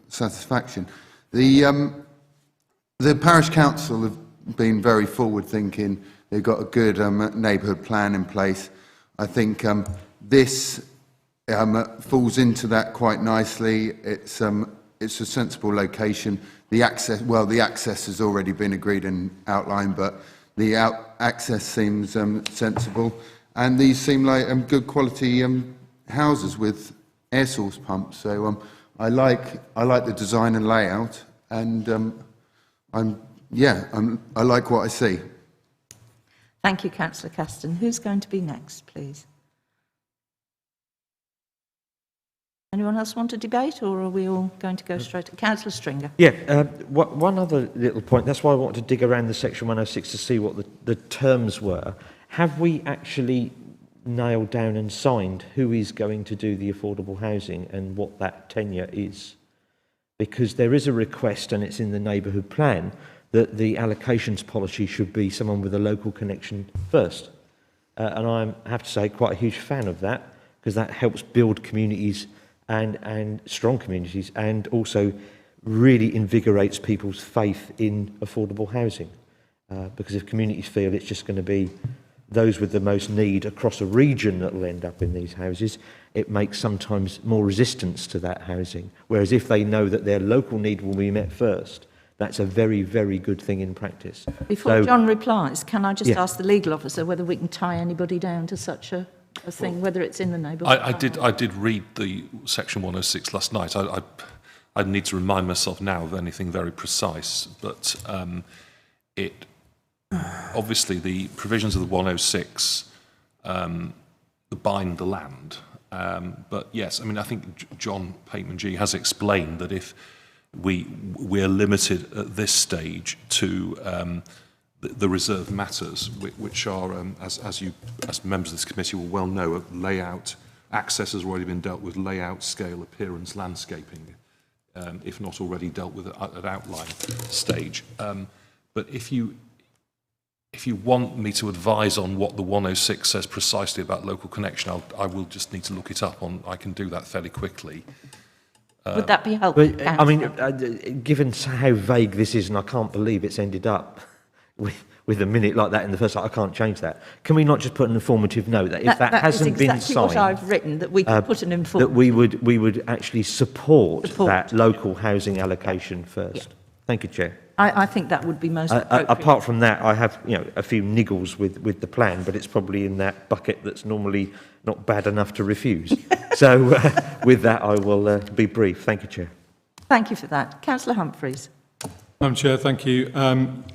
satisfaction. The parish council have been very forward-thinking. They've got a good neighbourhood plan in place. I think this falls into that quite nicely. It's a sensible location. The access has already been agreed and outlined, but the access seems sensible. And these seem like good quality houses with air source pumps. So I like the design and layout, and I like what I see. Thank you, Councillor Caston. Who's going to be next, please? Anyone else want to debate, or are we all going to go straight to Councillor Stringer? Yeah, one other little point. That's why I wanted to dig around the Section 106 to see what the terms were. Have we actually nailed down and signed who is going to do the affordable housing and what that tenure is? Because there is a request, and it's in the neighbourhood plan, that the allocations policy should be someone with a local connection first. And I have to say, quite a huge fan of that, because that helps build communities and strong communities, and also really invigorates people's faith in affordable housing. Because if communities feel it's just going to be those with the most need across a region that will end up in these houses, it makes sometimes more resistance to that housing. Whereas if they know that their local need will be met first, that's a very, very good thing in practice. Before John replies, can I just ask the legal officer whether we can tie anybody down to such a thing, whether it's in the neighbourhood? I did read the Section 106 last night. I need to remind myself now of anything very precise, but it obviously the provisions of the 106 bind the land. But yes, I mean, I think John Pateman-G has explained that if we're limited at this stage to the reserved matters, which are, as members of this committee will well know, layout, access has already been dealt with, layout, scale, appearance, landscaping, if not already dealt with at outline stage. But if you want me to advise on what the 106 says precisely about local connection, I will just need to look it up. I can do that fairly quickly. Would that be helpful? I mean, given how vague this is, and I can't believe it's ended up with a minute like that in the first, I can't change that. Can we not just put an informative note that if that hasn't been signed, that's exactly what I've written, that we could put an informative, that we would actually support that local housing allocation first. Yeah. Thank you, Chair. I think that would be most appropriate. Apart from that, I have a few niggles with the plan, but it's probably in that bucket that's normally not bad enough to refuse. So with that, I will be brief. Thank you, Chair. Thank you for that. Councillor Humphreys. Madam Chair, thank you.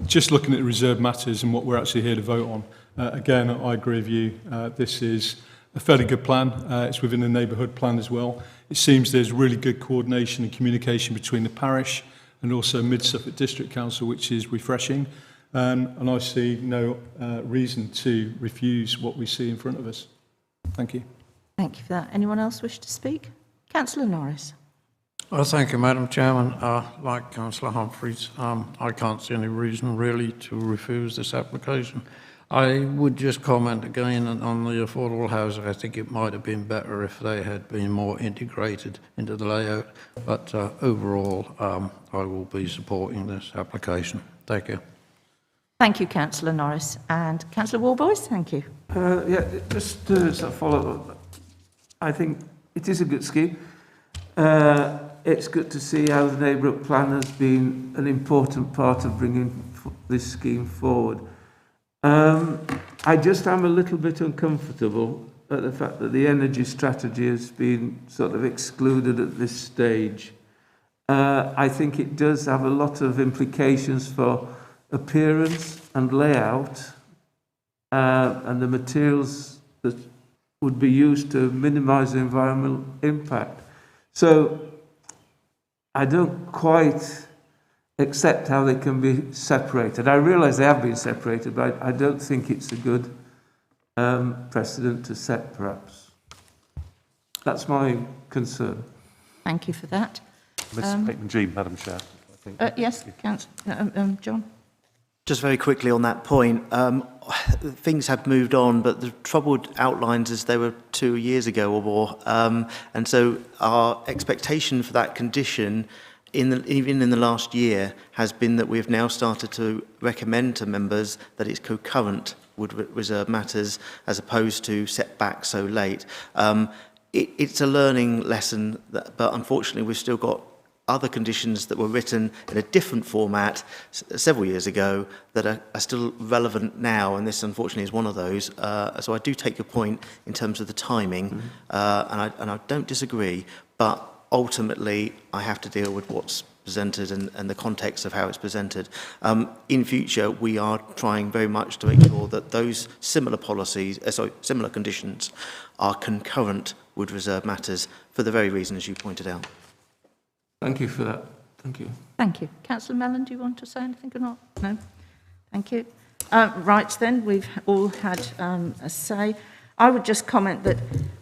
Just looking at the reserved matters and what we're actually here to vote on, again, I agree with you. This is a fairly good plan. It's within the neighbourhood plan as well. It seems there's really good coordination and communication between the parish and also Mid-Suffolk District Council, which is refreshing. And I see no reason to refuse what we see in front of us. Thank you. Thank you for that. Anyone else wish to speak? Councillor Norris. Well, thank you, Madam Chairman. Like Councillor Humphreys, I can't see any reason really to refuse this application. I would just comment again on the affordable housing. I think it might have been better if they had been more integrated into the layout, but overall, I will be supporting this application. Thank you. Thank you, Councillor Norris. And Councillor Warboys, thank you. Just to sort of follow up, I think it is a good scheme. It's good to see how the neighbourhood plan has been an important part of bringing this scheme forward. I just am a little bit uncomfortable at the fact that the energy strategy has been sort of excluded at this stage. I think it does have a lot of implications for appearance and layout and the materials that would be used to minimise the environmental impact. So I don't quite accept how they can be separated. I realise they have been separated, but I don't think it's a good precedent to set, perhaps. That's my concern. Thank you for that. Mr. Pateman-G, Madam Chair. I think. Yes, John. Just very quickly on that point, things have moved on, but the troubled outlines as they were 2 years ago or more. And so our expectation for that condition, even in the last year, has been that we have now started to recommend to members that it's concurrent with reserved matters as opposed to set back so late. It's a learning lesson, but unfortunately we've still got other conditions that were written in a different format several years ago that are still relevant now, and this unfortunately is one of those. So I do take your point in terms of the timing, and I don't disagree, but ultimately I have to deal with what's presented and the context of how it's presented. In future, we are trying very much to make sure that those similar policies, similar conditions are concurrent with reserve matters for the very reasons you pointed out. Thank you for that. Thank you. Thank you. Councillor Mellon, do you want to say anything or not? No? Thank you. Right then, we've all had a say. I would just comment that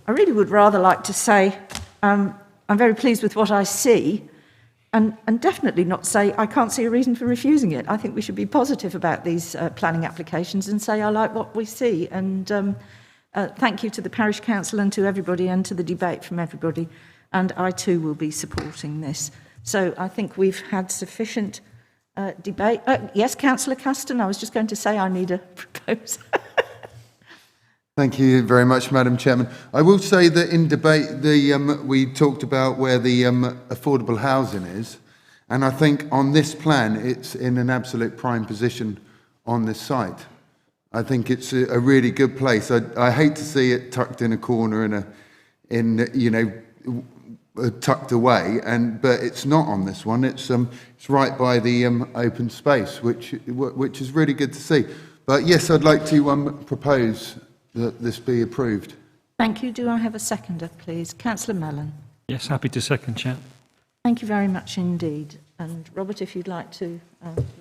I really would rather like to say I'm very pleased with what I see and definitely not say I can't see a reason for refusing it. I think we should be positive about these planning applications and say I like what we see. And thank you to the Parish Council and to everybody and to the debate from everybody. And I too will be supporting this. So I think we've had sufficient debate. Yes, Councillor Caston, I was just going to say I need a proposal. Thank you very much, Madam Chairman. I will say that in debate, we talked about where the affordable housing is, and I think on this plan, it's in an absolute prime position on this site. I think it's a really good place. I hate to see it tucked in a corner tucked away, but it's not on this one. It's right by the open space, which is really good to see. But yes, I'd like to propose that this be approved. Thank you. Do I have a seconder, please? Councillor Mellon. Yes, happy to second, Chair. Thank you very much indeed. And Robert, if you'd like to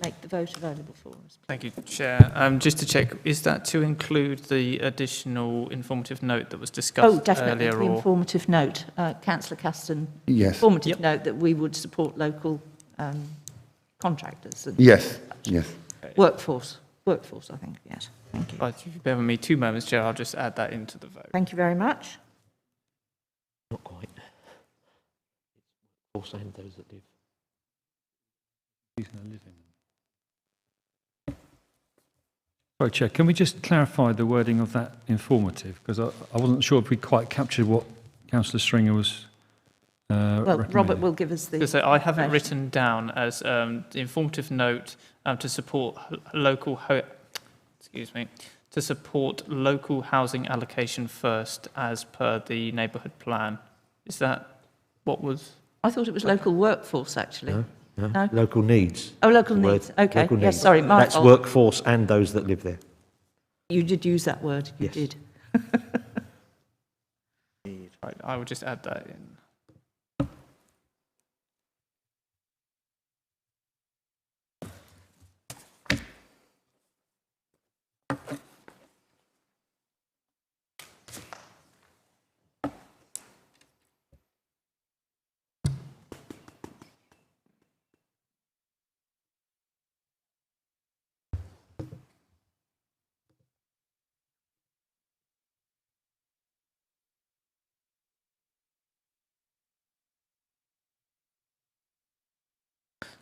make the vote available for us. Thank you, Chair. Just to check, is that to include the additional informative note that was discussed earlier? Oh, definitely, the informative note. Councillor Caston, yes. Informative note that we would support local contractors. And yes, yes. Workforce, I think, yes. Thank you. Right, if you bear with me 2 moments, Chair, I'll just add that into the vote. Thank you very much. Not quite. Or saying those that live. Sorry, Chair, can we just clarify the wording of that informative? Because I wasn't sure if we quite captured what Councillor Stringer was well, Robert will give us the... So I have it written down as the informative note to support to support local housing allocation first as per the neighbourhood plan. Is that what was... I thought it was local workforce, actually. No? Local needs. Oh, local needs. Okay. Local yes, needs. sorry. My That's fault. workforce and those that live there. You did use that word. You yes. did. Right, I will just add that in.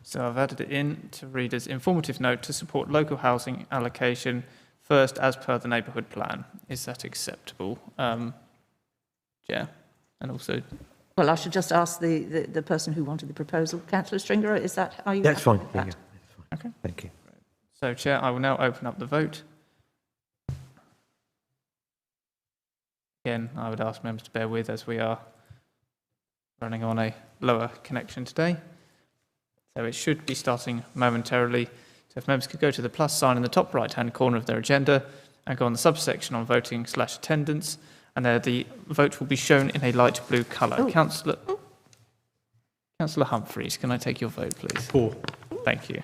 So I've added it in to read as informative note to support local housing allocation first as per the neighbourhood plan. Is that acceptable? Yeah, and also... Well, I should just ask the person who wanted the proposal. Councillor Stringer, is that how you... That's fine. That? Yeah, that's fine. Okay. Thank you. So, Chair, I will now open up the vote. Again, I would ask members to bear with as we are running on a lower connection today. So it should be starting momentarily. So if members could go to the plus sign in the top right-hand corner of their agenda and go on the subsection on voting/attendance, and there the vote will be shown in a light blue colour. Oh. Councillor Humphreys, can I take your vote, please? 4. Thank you.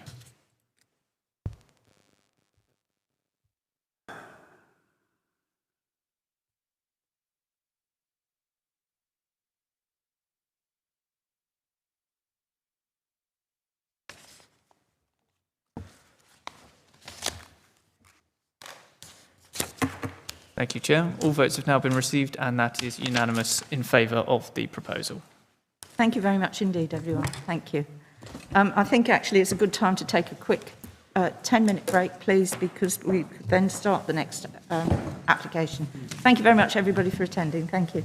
Thank you, Chair. All votes have now been received, and that is unanimous in favour of the proposal. Thank you very much indeed, everyone. Thank you. I think actually it's a good time to take a quick 10-minute break, please, because we then start the next application. Thank you very much, everybody, for attending. Thank you.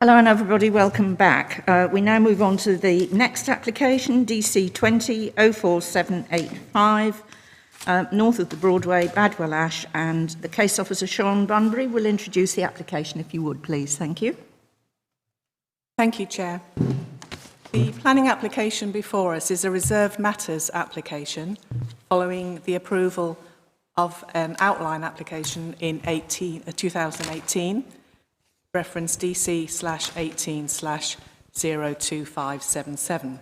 Hello and everybody, welcome back. We now move on to the next application, DC 20-04785, north of the Broadway, Badwell Ash, and the case officer Sean Bunbury will introduce the application if you would please. Thank you. Thank you, Chair. The planning application before us is a reserved matters application following the approval of an outline application in 2018, reference DC/18/02577.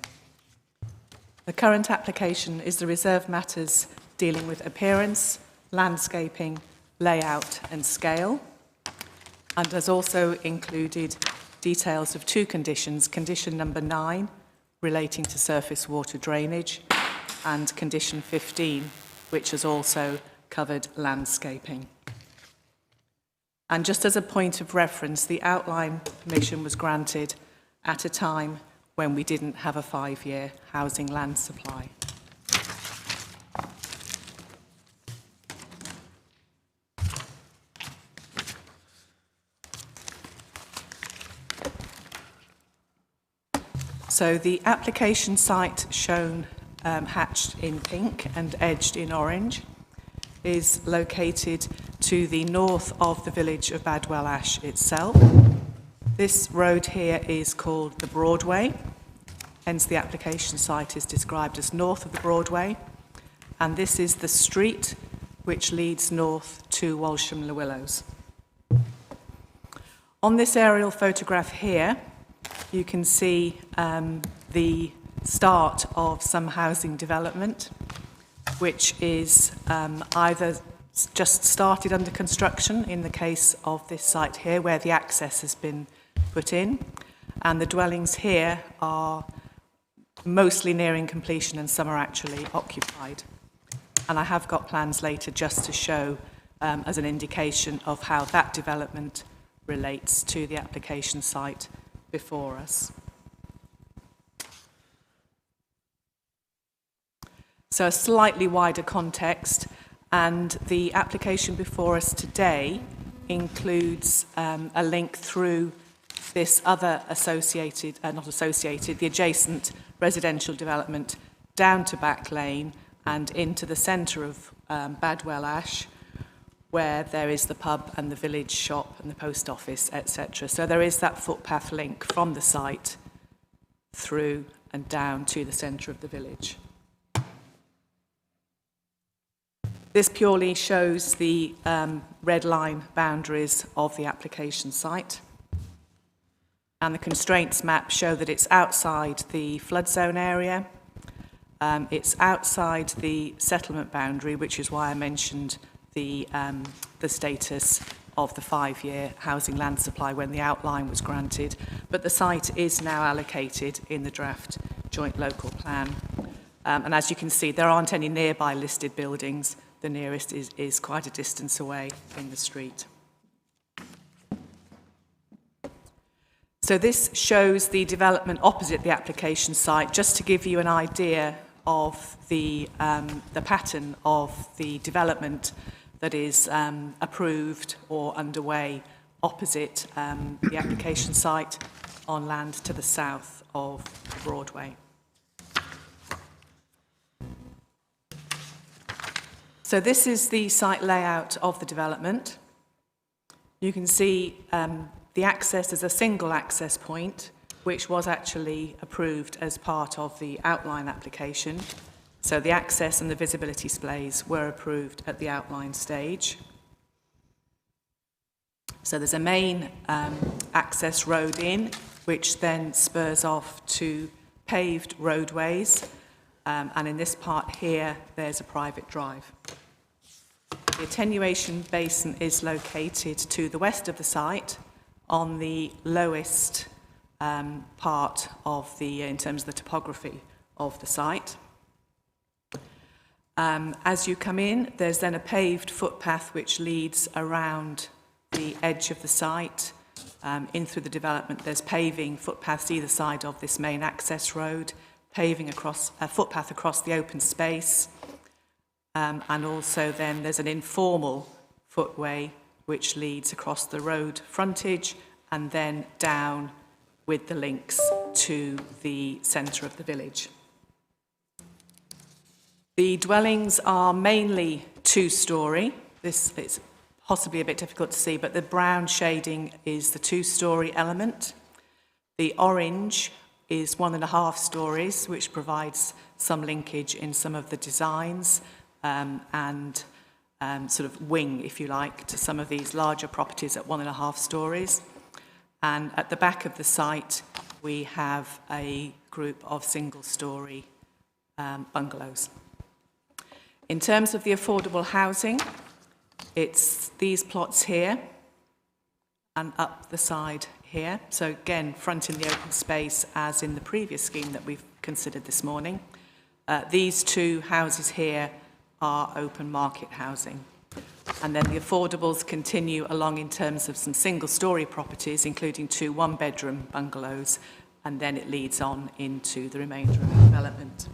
The current application is the reserved matters dealing with appearance, landscaping, layout and scale, and has also included details of two conditions, condition number 9 relating to surface water drainage and condition 15 which has also covered landscaping. And just as a point of reference, the outline permission was granted at a time when we didn't have a 5-year housing land supply. So the application site shown hatched in pink and edged in orange is located to the north of the village of Badwell Ash itself. This road here is called the Broadway, hence the application site is described as north of the Broadway, and this is the street which leads north to Walsham Le Willows. On this aerial photograph here, you can see the start of some housing development, which is either just started under construction in the case of this site here, where the access has been put in, and the dwellings here are mostly nearing completion and some are actually occupied. And I have got plans later just to show as an indication of how that development relates to the application site before us. So a slightly wider context, and the application before us today includes a link through this other associated, the adjacent residential development down to Back Lane and into the centre of Badwell Ash, where there is the pub and the village shop and the post office, etc. So there is that footpath link from the site through and down to the centre of the village. This purely shows the red line boundaries of the application site. And the constraints map show that it's outside the flood zone area. It's outside the settlement boundary, which is why I mentioned the status of the 5-year housing land supply when the outline was granted. But the site is now allocated in the draft joint local plan. And as you can see, there aren't any nearby listed buildings. The nearest is quite a distance away in the street. So this shows the development opposite the application site, just to give you an idea of the pattern of the development that is approved or underway opposite the application site on land to the south of Broadway. So this is the site layout of the development. You can see the access as a single access point, which was actually approved as part of the outline application. So the access and the visibility displays were approved at the outline stage. So there's a main access road in, which then spurs off to paved roadways. And in this part here, there's a private drive. The attenuation basin is located to the west of the site on the lowest part of in terms of the topography of the site. As you come in, there's then a paved footpath which leads around the edge of the site in through the development. There's paving footpaths either side of this main access road, paving across a footpath across the open space, and also then there's an informal footway which leads across the road frontage and then down with the links to the centre of the village. The dwellings are mainly two-storey. This is possibly a bit difficult to see, but the brown shading is the two-storey element. The orange is 1.5 stories, which provides some linkage in some of the designs and sort of wing, if you like, to some of these larger properties at 1.5 stories. And at the back of the site, we have a group of single-storey bungalows. In terms of the affordable housing, it's these plots here and up the side here. So again, fronting the open space as in the previous scheme that we've considered this morning. These two houses here are open market housing. And then the affordables continue along in terms of some single-storey properties, including 2 one-bedroom bungalows, and then it leads on into the remainder of the development.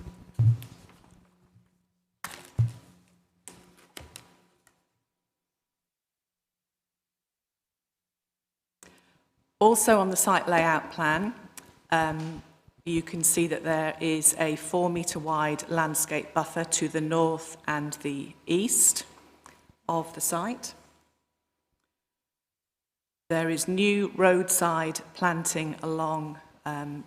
Also on the site layout plan, you can see that there is a 4-metre wide landscape buffer to the north and the east of the site. There is new roadside planting along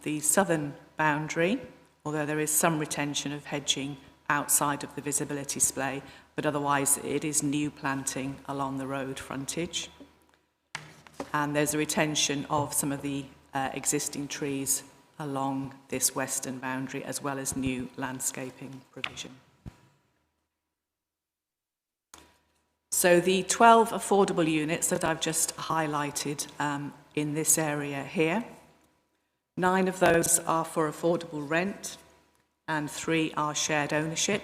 the southern boundary, although there is some retention of hedging outside of the visibility splay, but otherwise it is new planting along the road frontage. And there's a retention of some of the existing trees along this western boundary, as well as new landscaping provision. So the 12 affordable units that I've just highlighted in this area here, 9 of those are for affordable rent and 3 are shared ownership,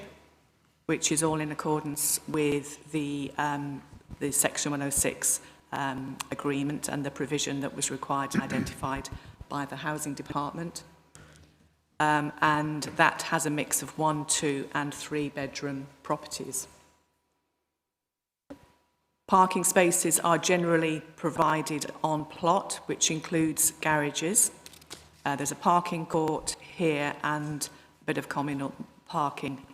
which is all in accordance with the Section 106 agreement and the provision that was required and identified by the Housing Department. And that has a mix of 1, 2 and 3 bedroom properties. Parking spaces are generally provided on plot, which includes garages. There's a parking court here and a bit of communal parking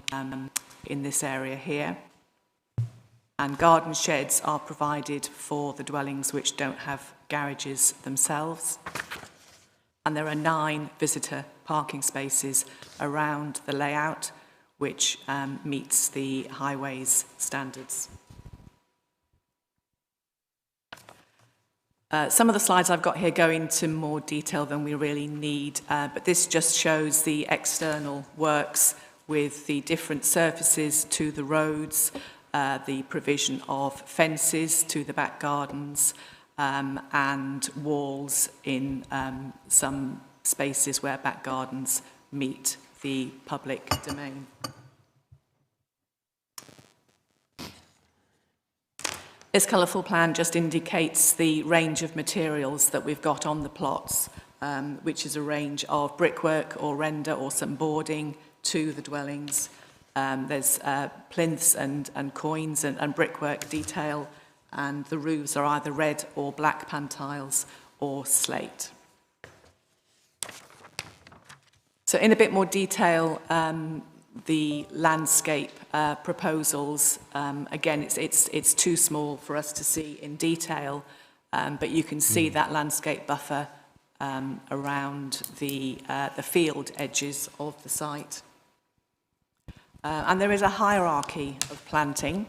in this area here. And garden sheds are provided for the dwellings which don't have garages themselves. And there are 9 visitor parking spaces around the layout, which meets the highways standards. Some of the slides I've got here go into more detail than we really need, but this just shows the external works with the different surfaces to the roads, the provision of fences to the back gardens, and walls in some spaces where back gardens meet the public domain. This colourful plan just indicates the range of materials that we've got on the plots, which is a range of brickwork or render or some boarding to the dwellings. There's plinths and coins and brickwork detail, and the roofs are either red or black pantiles or slate. So in a bit more detail, the landscape proposals, again, it's too small for us to see in detail, but you can see that landscape buffer around the field edges of the site. And there is a hierarchy of planting.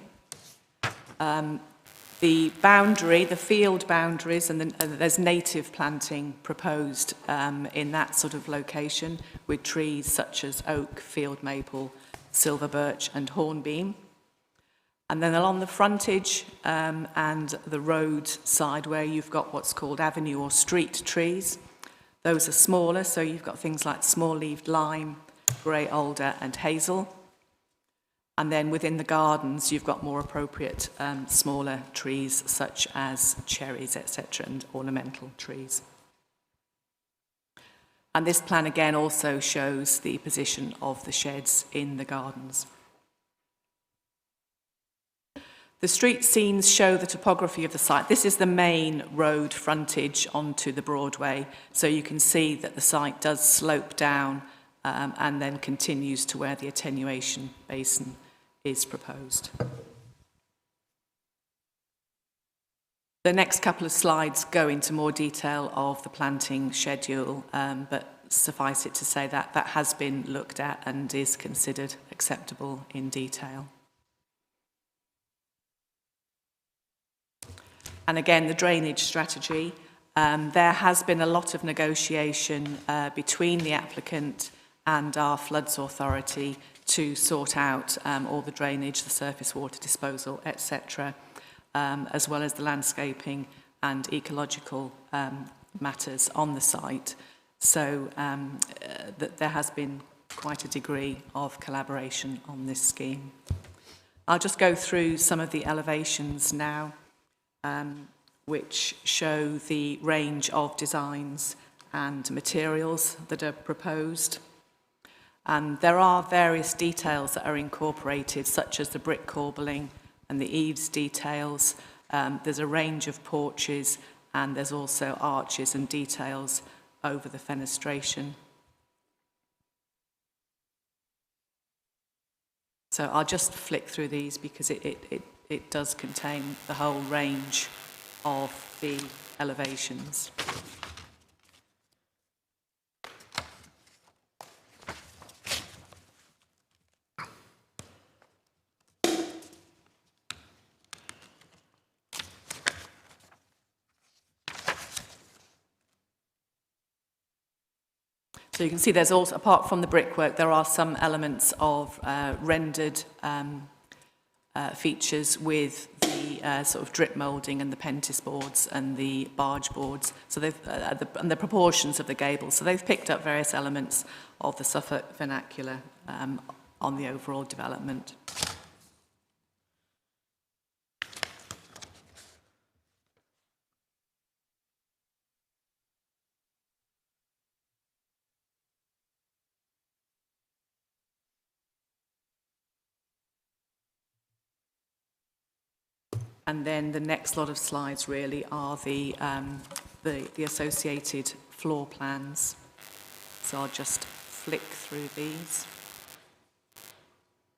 The boundary, the field boundaries, and there's native planting proposed in that sort of location with trees such as oak, field maple, silver birch and hornbeam. And then along the frontage and the road side where you've got what's called avenue or street trees, those are smaller, so you've got things like small-leaved lime, grey alder and hazel. And then within the gardens, you've got more appropriate smaller trees such as cherries, etc., and ornamental trees. And this plan again also shows the position of the sheds in the gardens. The street scenes show the topography of the site. This is the main road frontage onto the Broadway, so you can see that the site does slope down and then continues to where the attenuation basin is proposed. The next couple of slides go into more detail of the planting schedule, but suffice it to say that that has been looked at and is considered acceptable in detail. And again, the drainage strategy, there has been a lot of negotiation between the applicant and our floods authority to sort out all the drainage, the surface water disposal, etc., as well as the landscaping and ecological matters on the site. So that there has been quite a degree of collaboration on this scheme. I'll just go through some of the elevations now, which show the range of designs and materials that are proposed. And there are various details that are incorporated, such as the brick corbelling and the eaves details. There's a range of porches, and there's also arches and details over the fenestration. So I'll just flick through these because it does contain the whole range of the elevations. So you can see there's also, apart from the brickwork, there are some elements of rendered features with the sort of drip moulding and the pentis boards and the barge boards. So they've and the proportions of the gables. So they've picked up various elements of the Suffolk vernacular on the overall development. And then the next lot of slides really are the associated floor plans. So I'll just flick through these.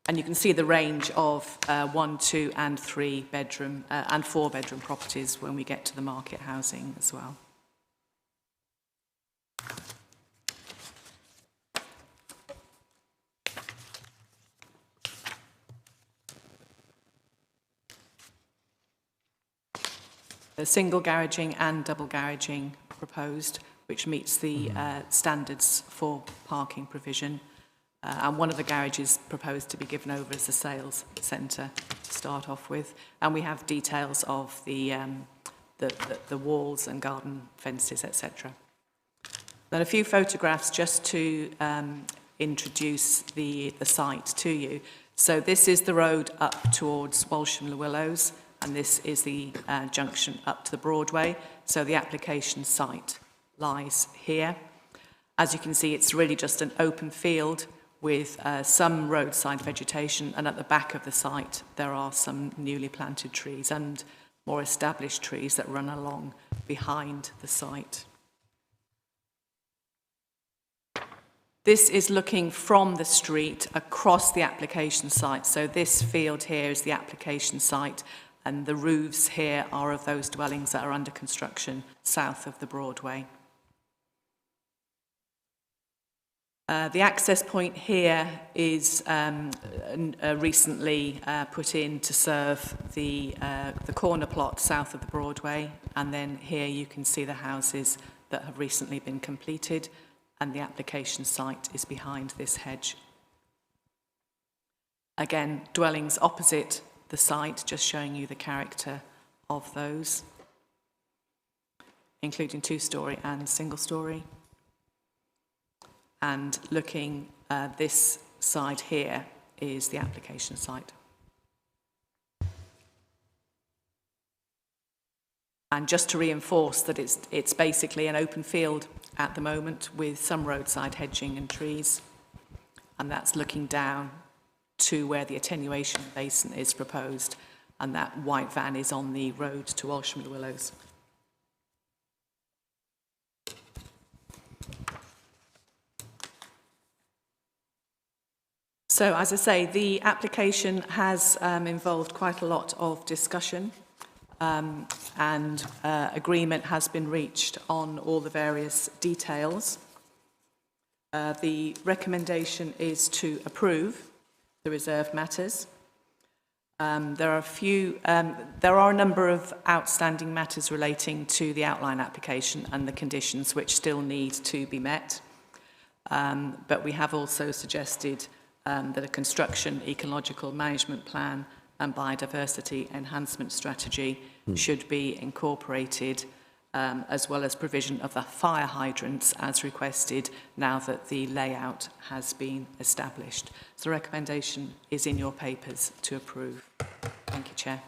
And you can see the range of 1, 2 and 3 bedroom and 4 bedroom properties when we get to the market housing as well. Single garaging and double garaging proposed, which meets the standards for parking provision. And one of the garages proposed to be given over as a sales centre to start off with. And we have details of the walls and garden fences, etc. Then a few photographs just to introduce the site to you. So this is the road up towards Walsham Le Willows, and this is the junction up to the Broadway. So the application site lies here. As you can see, it's really just an open field with some roadside vegetation, and at the back of the site there are some newly planted trees and more established trees that run along behind the site. This is looking from the street across the application site. So this field here is the application site, and the roofs here are of those dwellings that are under construction south of the Broadway. The access point here is recently put in to serve the corner plot south of the Broadway, and then here you can see the houses that have recently been completed, and the application site is behind this hedge. Again, dwellings opposite the site, just showing you the character of those, including two-storey and single-storey. And looking this side here is the application site. And just to reinforce that it's basically an open field at the moment with some roadside hedging and trees, and that's looking down to where the attenuation basin is proposed, and that white van is on the road to Walsham the Willows. So, as I say, the application has involved quite a lot of discussion, and agreement has been reached on all the various details. The recommendation is to approve the reserved matters. There are a number of outstanding matters relating to the outline application and the conditions which still need to be met. But we have also suggested that a construction ecological management plan and biodiversity enhancement strategy should be incorporated, as well as provision of the fire hydrants as requested now that the layout has been established. So the recommendation is in your papers to approve. Thank you, Chair.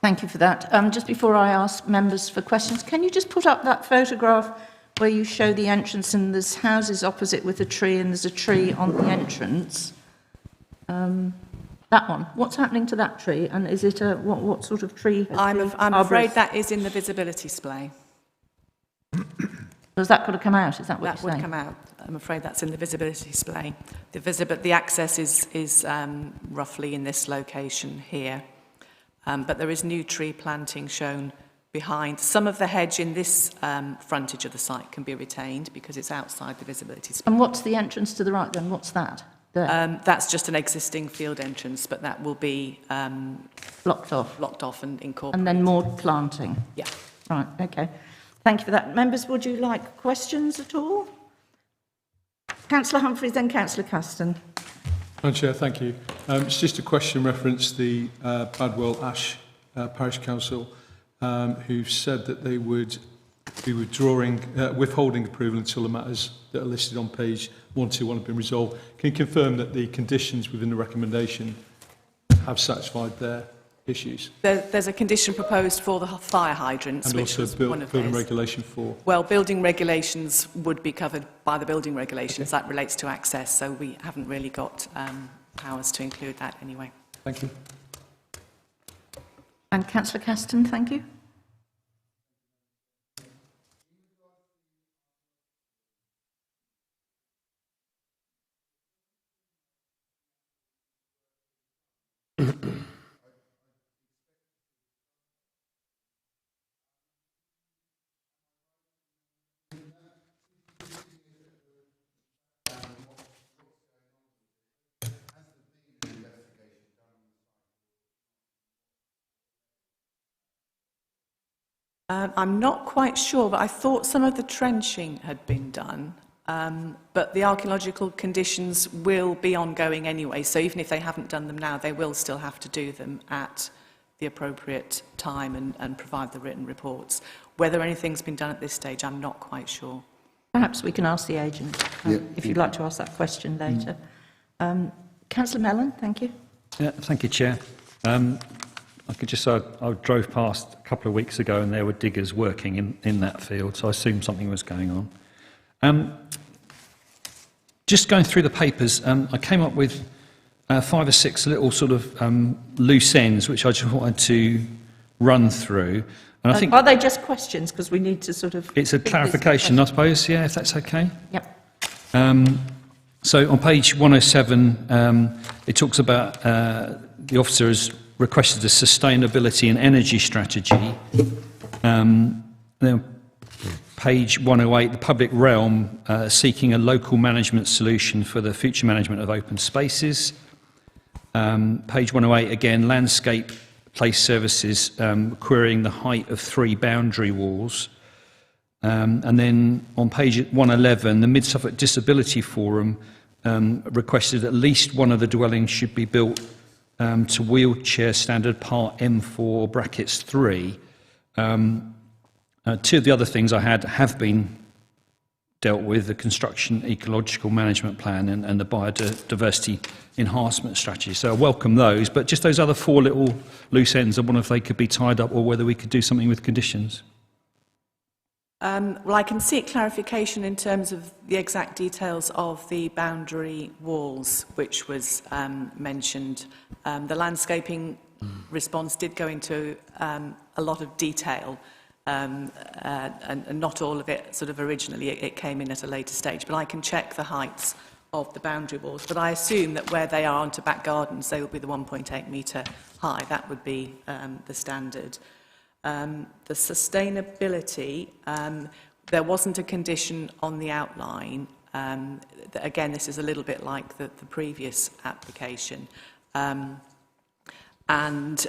Thank you for that. Just before I ask members for questions, can you just put up that photograph where you show the entrance and there's houses opposite with a tree and there's a tree on the entrance? That one. What's happening to that tree? And is it a what sort of tree? I'm afraid that is in the visibility display. Has that got to come out? Is that what that you're saying? That would come out. I'm afraid that's in the visibility display. The access is roughly in this location here, but there is new tree planting shown behind. Some of the hedge in this frontage of the site can be retained because it's outside the visibility display. And what's the entrance to the right then? What's that? There. That's just an existing field entrance, but that will be blocked off. Blocked off and incorporated. And then more planting. Yeah. Right. Okay. Thank you for that. Members, would you like questions at all? Councillor Humphreys, then Councillor Caston. Madam Chair, thank you. It's just a question reference the Badwell Ash Parish Council, who said that they would be withholding approval until the matters that are listed on page 121 have been resolved. Can you confirm that the conditions within the recommendation have satisfied their issues? There's a condition proposed for the fire hydrants, and which also was one of building theirs. regulation 4. Well, building regulations would be covered by the building regulations. Okay. That relates to access, so we haven't really got powers to include that anyway. Thank you. And Councillor Caston, thank you. I'm not quite sure, but I thought some of the trenching had been done. But the archaeological conditions will be ongoing anyway, so even if they haven't done them now, they will still have to do them at the appropriate time and provide the written reports. Whether anything's been done at this stage, I'm not quite sure. Perhaps we can ask the agent, if you'd like to ask that question later. Councillor Mellon, thank you. Yeah, thank you, Chair. I could just say I drove past a couple of weeks ago and there were diggers working in that field, so I assumed something was going on. Just going through the papers, I came up with 5 or 6 little sort of loose ends, which I just wanted to run through. And I think are they just questions? Because we need to sort of... It's a clarification, I suppose, yeah, if that's okay. Yep. So on page 107, it talks about the officer has requested a sustainability and energy strategy. Then page 108, the public realm seeking a local management solution for the future management of open spaces. Page 108, again, landscape place services querying the height of 3 boundary walls. And then on page 111, the Mid-Suffolk Disability Forum requested at least one of the dwellings should be built to wheelchair standard part M4 brackets 3. 2 of the other things I had have been dealt with, the construction ecological management plan and the biodiversity enhancement strategy. So I welcome those, but just those other 4 little loose ends, I wonder if they could be tied up or whether we could do something with conditions. Well, I can seek clarification in terms of the exact details of the boundary walls, which was mentioned. The landscaping response did go into a lot of detail, and not all of it sort of originally, it came in at a later stage, but I can check the heights of the boundary walls, but I assume that where they are onto back gardens, they will be the 1.8 metre high. That would be the standard. The sustainability, there wasn't a condition on the outline. Again, this is a little bit like the previous application. And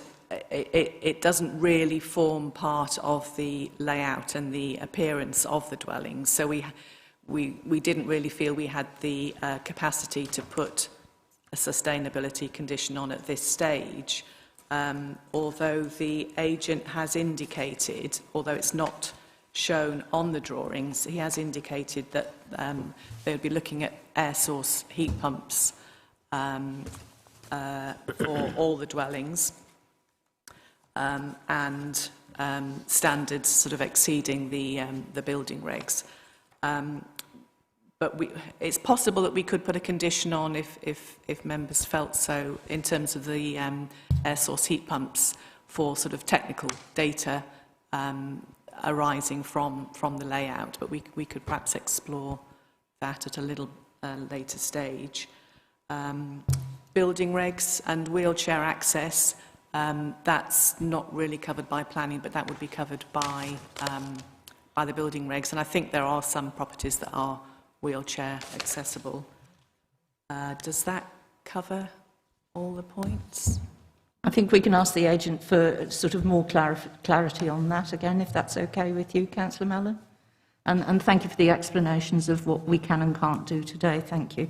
it doesn't really form part of the layout and the appearance of the dwellings. So we didn't really feel we had the capacity to put a sustainability condition on at this stage. Although the agent has indicated, although it's not shown on the drawings, he has indicated that they'll be looking at air source heat pumps for all the dwellings, and standards sort of exceeding the building regs. But it's possible that we could put a condition on if members felt so, in terms of the air source heat pumps, for sort of technical data arising from the layout. But we could perhaps explore that at a little later stage. Building regs and wheelchair access, that's not really covered by planning, but that would be covered by the building regs. And I think there are some properties that are wheelchair accessible. Does that cover all the points? I think we can ask the agent for sort of more clarity on that again, if that's okay with you, Councillor Mellon. And thank you for the explanations of what we can and can't do today. Thank you.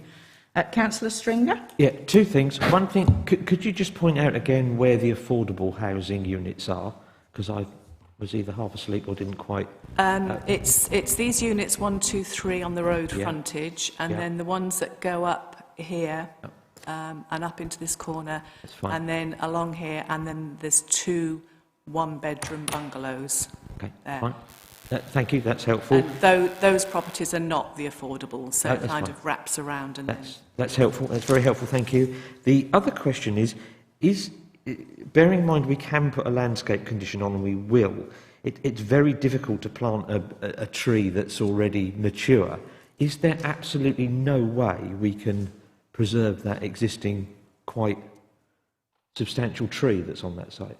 Councillor Stringer? Yeah, two things. One thing, could you just point out again where the affordable housing units are? Because I was either half asleep or didn't quite... It's these units 1, 2, 3 on the road frontage, and then the ones that go up here and up into this corner, and then along here, and then there's 2 one-bedroom bungalows. Okay, there. fine. Thank you, that's helpful. Those properties are not the affordable, so it kind of wraps around. And that's helpful, that's very helpful, thank you. The other question is, bearing in mind we can put a landscape condition on, and we will, it's very difficult to plant a tree that's already mature. Is there absolutely no way we can preserve that existing quite substantial tree that's on that site?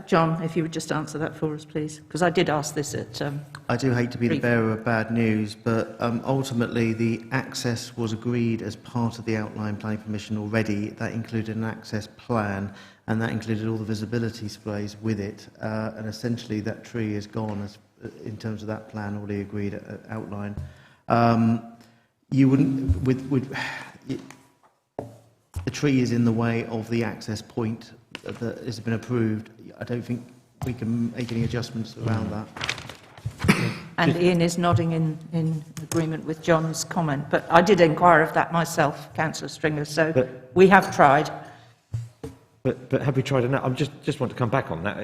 John, if you would just answer that for us, please, because I did ask this at... I do hate to be the bearer of bad news, but ultimately the access was agreed as part of the outline planning permission already. That included an access plan, and that included all the visibility sprays with it, and essentially that tree is gone in terms of that plan already agreed outline. You wouldn't... the tree is in the way of the access point that has been approved. I don't think we can make any adjustments around that. And Ian is nodding in agreement with John's comment, but I did inquire of that myself, Councillor Stringer, so we have tried. But have we tried enough? I just want to come back on that.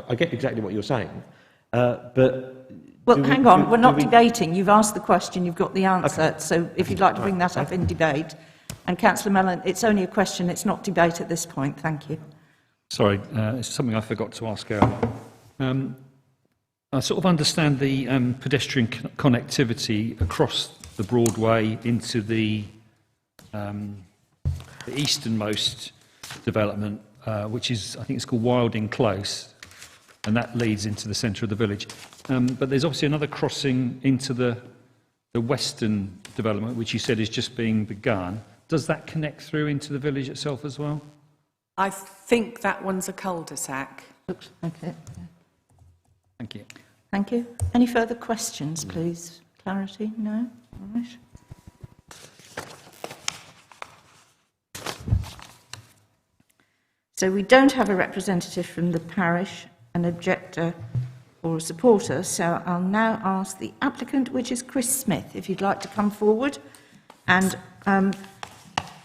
I get exactly what you're saying, but... Well, hang on, we're not debating. You've asked the question, you've got the answer, okay. So if you'd like to bring that up in debate. And Councillor Mellon, it's only a question, it's not debate at this point. Thank you. Sorry, it's something I forgot to ask earlier. I sort of understand the pedestrian connectivity across the Broadway into the easternmost development, which is, I think it's called Wilding Close, and that leads into the centre of the village. But there's obviously another crossing into the western development, which you said is just being begun. Does that connect through into the village itself as well? I think that one's a cul-de-sac. Looks like it. Thank you. Thank you. Any further questions, please? Clarity? No? All right. So we don't have a representative from the parish, an objector or a supporter, so I'll now ask the applicant, which is Chris Smith, if you'd like to come forward. And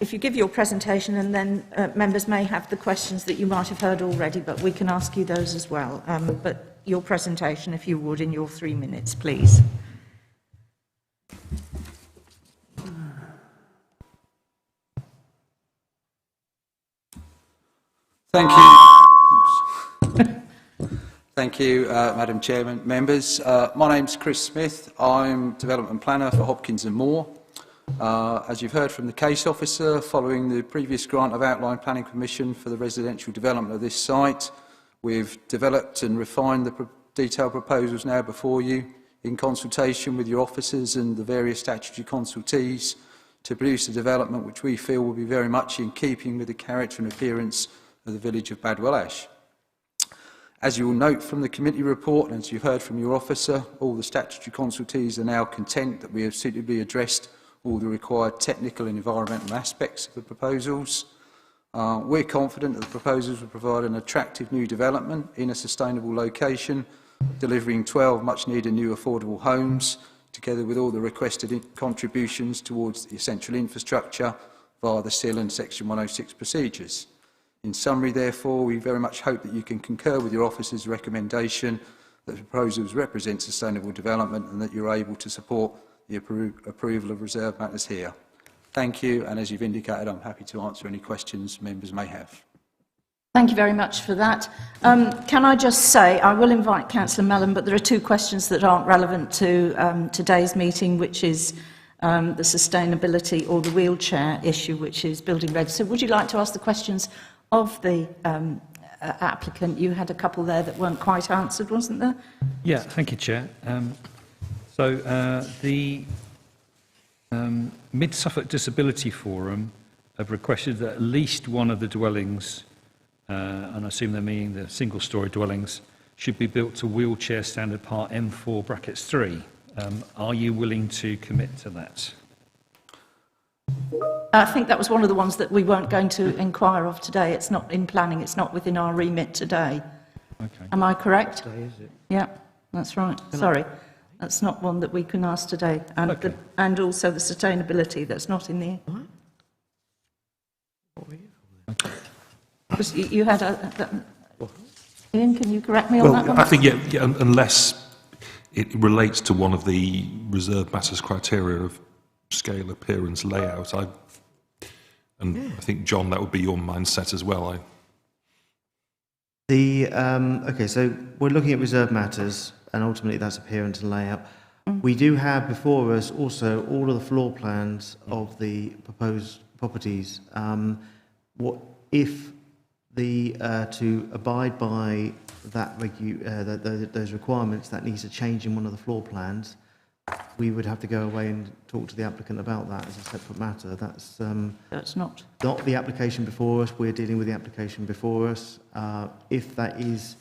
if you give your presentation, and then members may have the questions that you might have heard already, but we can ask you those as well. But your presentation, if you would, in your 3 minutes, please. Thank you. Thank you, Madam Chairman, members. My name's Chris Smith. I'm Development Planner for Hopkins and Moore. As you've heard from the case officer, following the previous grant of outline planning permission for the residential development of this site, we've developed and refined the detailed proposals now before you in consultation with your officers and the various statutory consultees to produce a development which we feel will be very much in keeping with the character and appearance of the village of Badwell Ash. As you will note from the committee report, and as you heard from your officer, all the statutory consultees are now content that we have suitably addressed all the required technical and environmental aspects of the proposals. We're confident that the proposals will provide an attractive new development in a sustainable location, delivering 12 much-needed new affordable homes, together with all the requested contributions towards the essential infrastructure via the SIL and Section 106 procedures. In summary, therefore, we very much hope that you can concur with your officer's recommendation that the proposals represent sustainable development and that you're able to support the approval of reserve matters here. Thank you, and as you've indicated, I'm happy to answer any questions members may have. Thank you very much for that. Can I just say, I will invite Councillor Mellon, but there are two questions that aren't relevant to today's meeting, which is the sustainability or the wheelchair issue, which is building ready. So would you like to ask the questions of the applicant? You had a couple there that weren't quite answered, wasn't there? Yeah, thank you, Chair. The Mid-Suffolk Disability Forum have requested that at least one of the dwellings, and I assume they're meaning the single-storey dwellings, should be built to wheelchair standard part M4 brackets 3. Are you willing to commit to that? I think that was one of the ones that we weren't going to inquire of today. It's not in planning, it's not within our remit today. Okay. Am I correct? Today, is it? Yeah, that's right. Sorry. That's not one that we can ask today. And, okay. And also the sustainability, that's not in there. What were you? Because you had Ian, can you correct me on that one? I think, yeah, unless it relates to one of the reserve matters criteria of scale, appearance, layout, I think, John, that would be your mindset as well. Okay, so we're looking at reserve matters, and ultimately that's appearance and layout. We do have before us also all of the floor plans of the proposed properties. What if to abide by that those requirements, that needs a change in one of the floor plans, we would have to go away and talk to the applicant about that as a separate matter. That's not the application before us. We're dealing with the application before us. If that is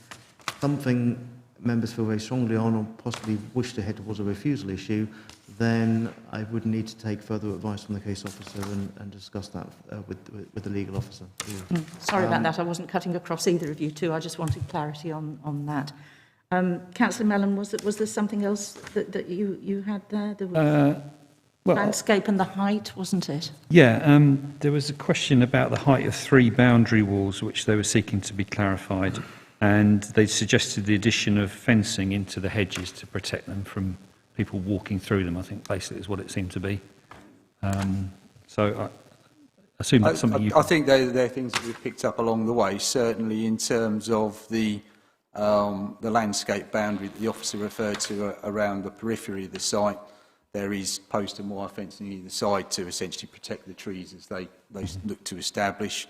something members feel very strongly on or possibly wish to head towards a refusal issue, then I would need to take further advice from the case officer and discuss that with the legal officer. Sorry about that. I wasn't cutting across either of you two. I just wanted clarity on that. Councillor Mellon, was there something else that you had there? There was landscape and the height, wasn't it? Yeah, there was a question about the height of 3 boundary walls, which they were seeking to be clarified, and they suggested the addition of fencing into the hedges to protect them from people walking through them, I think basically is what it seemed to be. So I assume that's something I think they're things that we've picked up along the way, certainly in terms of the landscape boundary that the officer referred to around the periphery of the site. There is post and wire fencing either side to essentially protect the trees as they look to establish.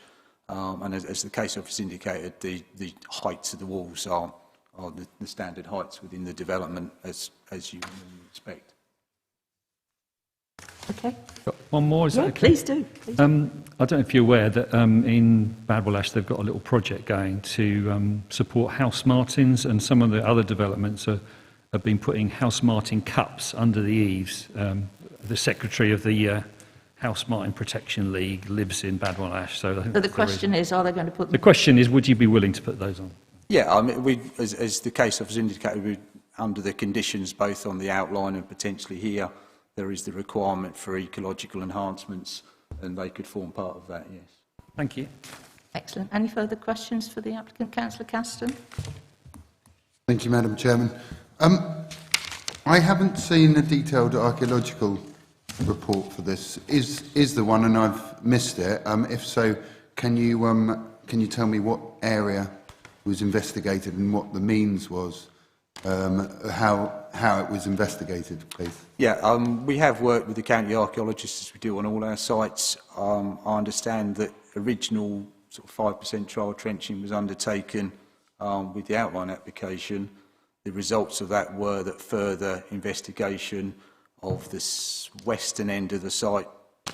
And as the case officer indicated, the heights of the walls are the standard heights within the development as you expect. Okay. Got one more, is that okay? Please do. Please. I don't know if you're aware that in Badwell Ash they've got a little project going to support house martins, and some of the other developments have been putting house martin cups under the eaves. The secretary of the House Martin Protection League lives in Badwell Ash, so I think the question is, are they going to put them? The question is, would you be willing to put those on? Yeah, I mean, as the case officer indicated, under the conditions both on the outline and potentially here, there is the requirement for ecological enhancements, and they could form part of that, yes. Thank you. Excellent. Any further questions for the applicant? Councillor Caston? Thank you, Madam Chairman. I haven't seen a detailed archaeological report for this. Is there one, and I've missed it? If so, can you can you tell me what area was investigated and what the means was, how it was investigated, please? Yeah, we have worked with the county archaeologists as we do on all our sites. I understand that original sort of 5% trial trenching was undertaken with the outline application. The results of that were that further investigation of this western end of the site,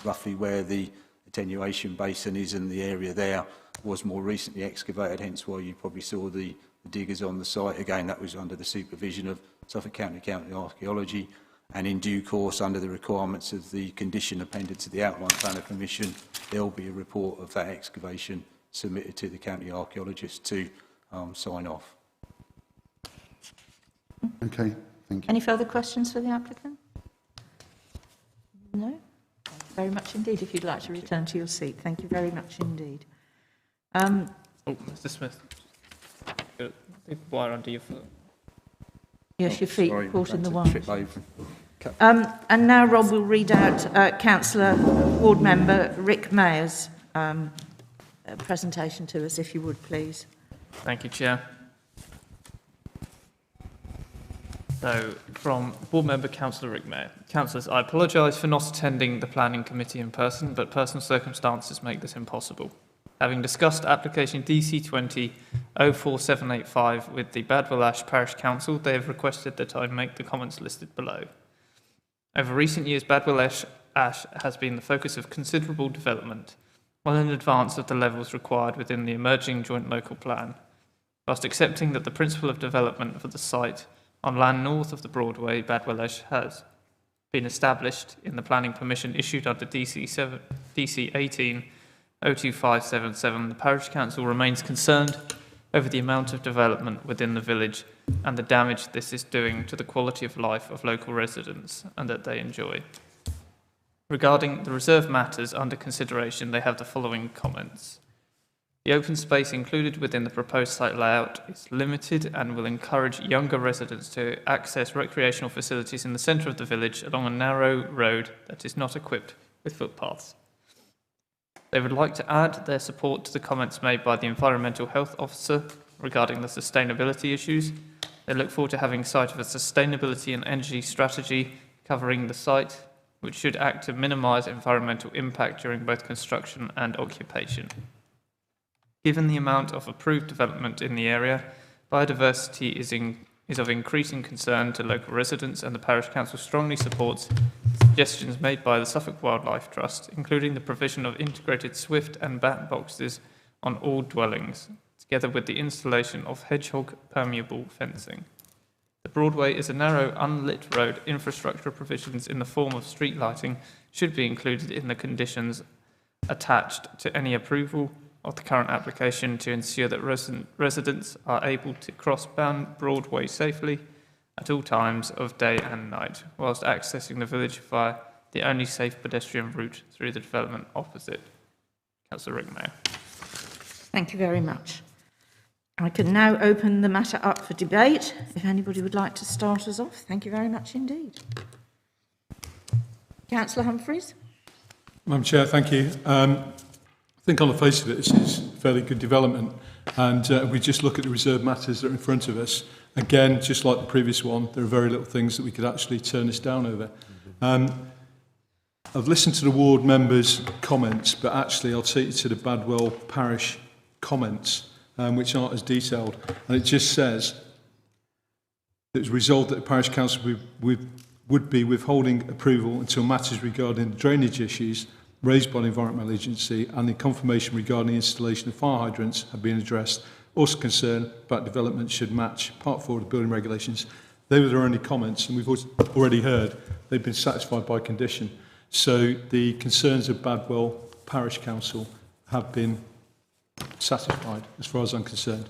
roughly where the attenuation basin is in the area there, was more recently excavated, hence why you probably saw the diggers on the site. Again, that was under the supervision of Suffolk County Archaeology, and in due course, under the requirements of the condition appended to the outline plan of permission, there will be a report of that excavation submitted to the county archaeologist to sign off. Okay, thank you. Any further questions for the applicant? No? Thank you very much indeed. If you'd like to return to your seat. Thank you very much indeed. Oh, Mr. Smith. The wire under your foot. Yes, your feet Sorry, caught in the had to trip wire. over. And now Rob will read out Councillor Ward Member Rick Mayer's presentation to us, if you would, please. Thank you, Chair. So, from Board Member Councillor Rick Mayer. Councillors, I apologise for not attending the Planning Committee in person, but personal circumstances make this impossible. Having discussed application DC 20-04785 with the Badwell Ash Parish Council, they have requested that I make the comments listed below. Over recent years, Badwell Ash has been the focus of considerable development, well in advance of the levels required within the emerging joint local plan. Whilst accepting that the principle of development for the site on land north of the Broadway, Badwell Ash, has been established in the planning permission issued under DC 18-02577, the Parish Council remains concerned over the amount of development within the village and the damage this is doing to the quality of life of local residents and that they enjoy. Regarding the reserve matters under consideration, they have the following comments. The open space included within the proposed site layout is limited and will encourage younger residents to access recreational facilities in the centre of the village along a narrow road that is not equipped with footpaths. They would like to add their support to the comments made by the Environmental Health Officer regarding the sustainability issues. They look forward to having sight of a sustainability and energy strategy covering the site, which should act to minimise environmental impact during both construction and occupation. Given the amount of approved development in the area, biodiversity is of increasing concern to local residents, and the Parish Council strongly supports suggestions made by the Suffolk Wildlife Trust, including the provision of integrated swift and bat boxes on all dwellings, together with the installation of hedgehog permeable fencing. The Broadway is a narrow, unlit road. Infrastructure provisions in the form of street lighting should be included in the conditions attached to any approval of the current application to ensure that residents are able to cross Broadway safely at all times of day and night, whilst accessing the village via the only safe pedestrian route through the development opposite. Councillor Rick Mayer. Thank you very much. I can now open the matter up for debate. If anybody would like to start us off, thank you very much indeed. Councillor Humphreys. Madam Chair, thank you. I think on the face of it, this is fairly good development. And we just look at the reserve matters that are in front of us. Again, just like the previous one, there are very little things that we could actually turn this down over. I've listened to the ward members' comments, but actually I'll take you to the Badwell Parish comments, which aren't as detailed. And it just says that it's resolved that the Parish Council would be withholding approval until matters regarding the drainage issues raised by the Environmental Agency and the confirmation regarding the installation of fire hydrants have been addressed. Also concerned about development should match Part 4 of the building regulations. They were their only comments, and we've already heard they've been satisfied by condition. So the concerns of Badwell Parish Council have been satisfied, as far as I'm concerned.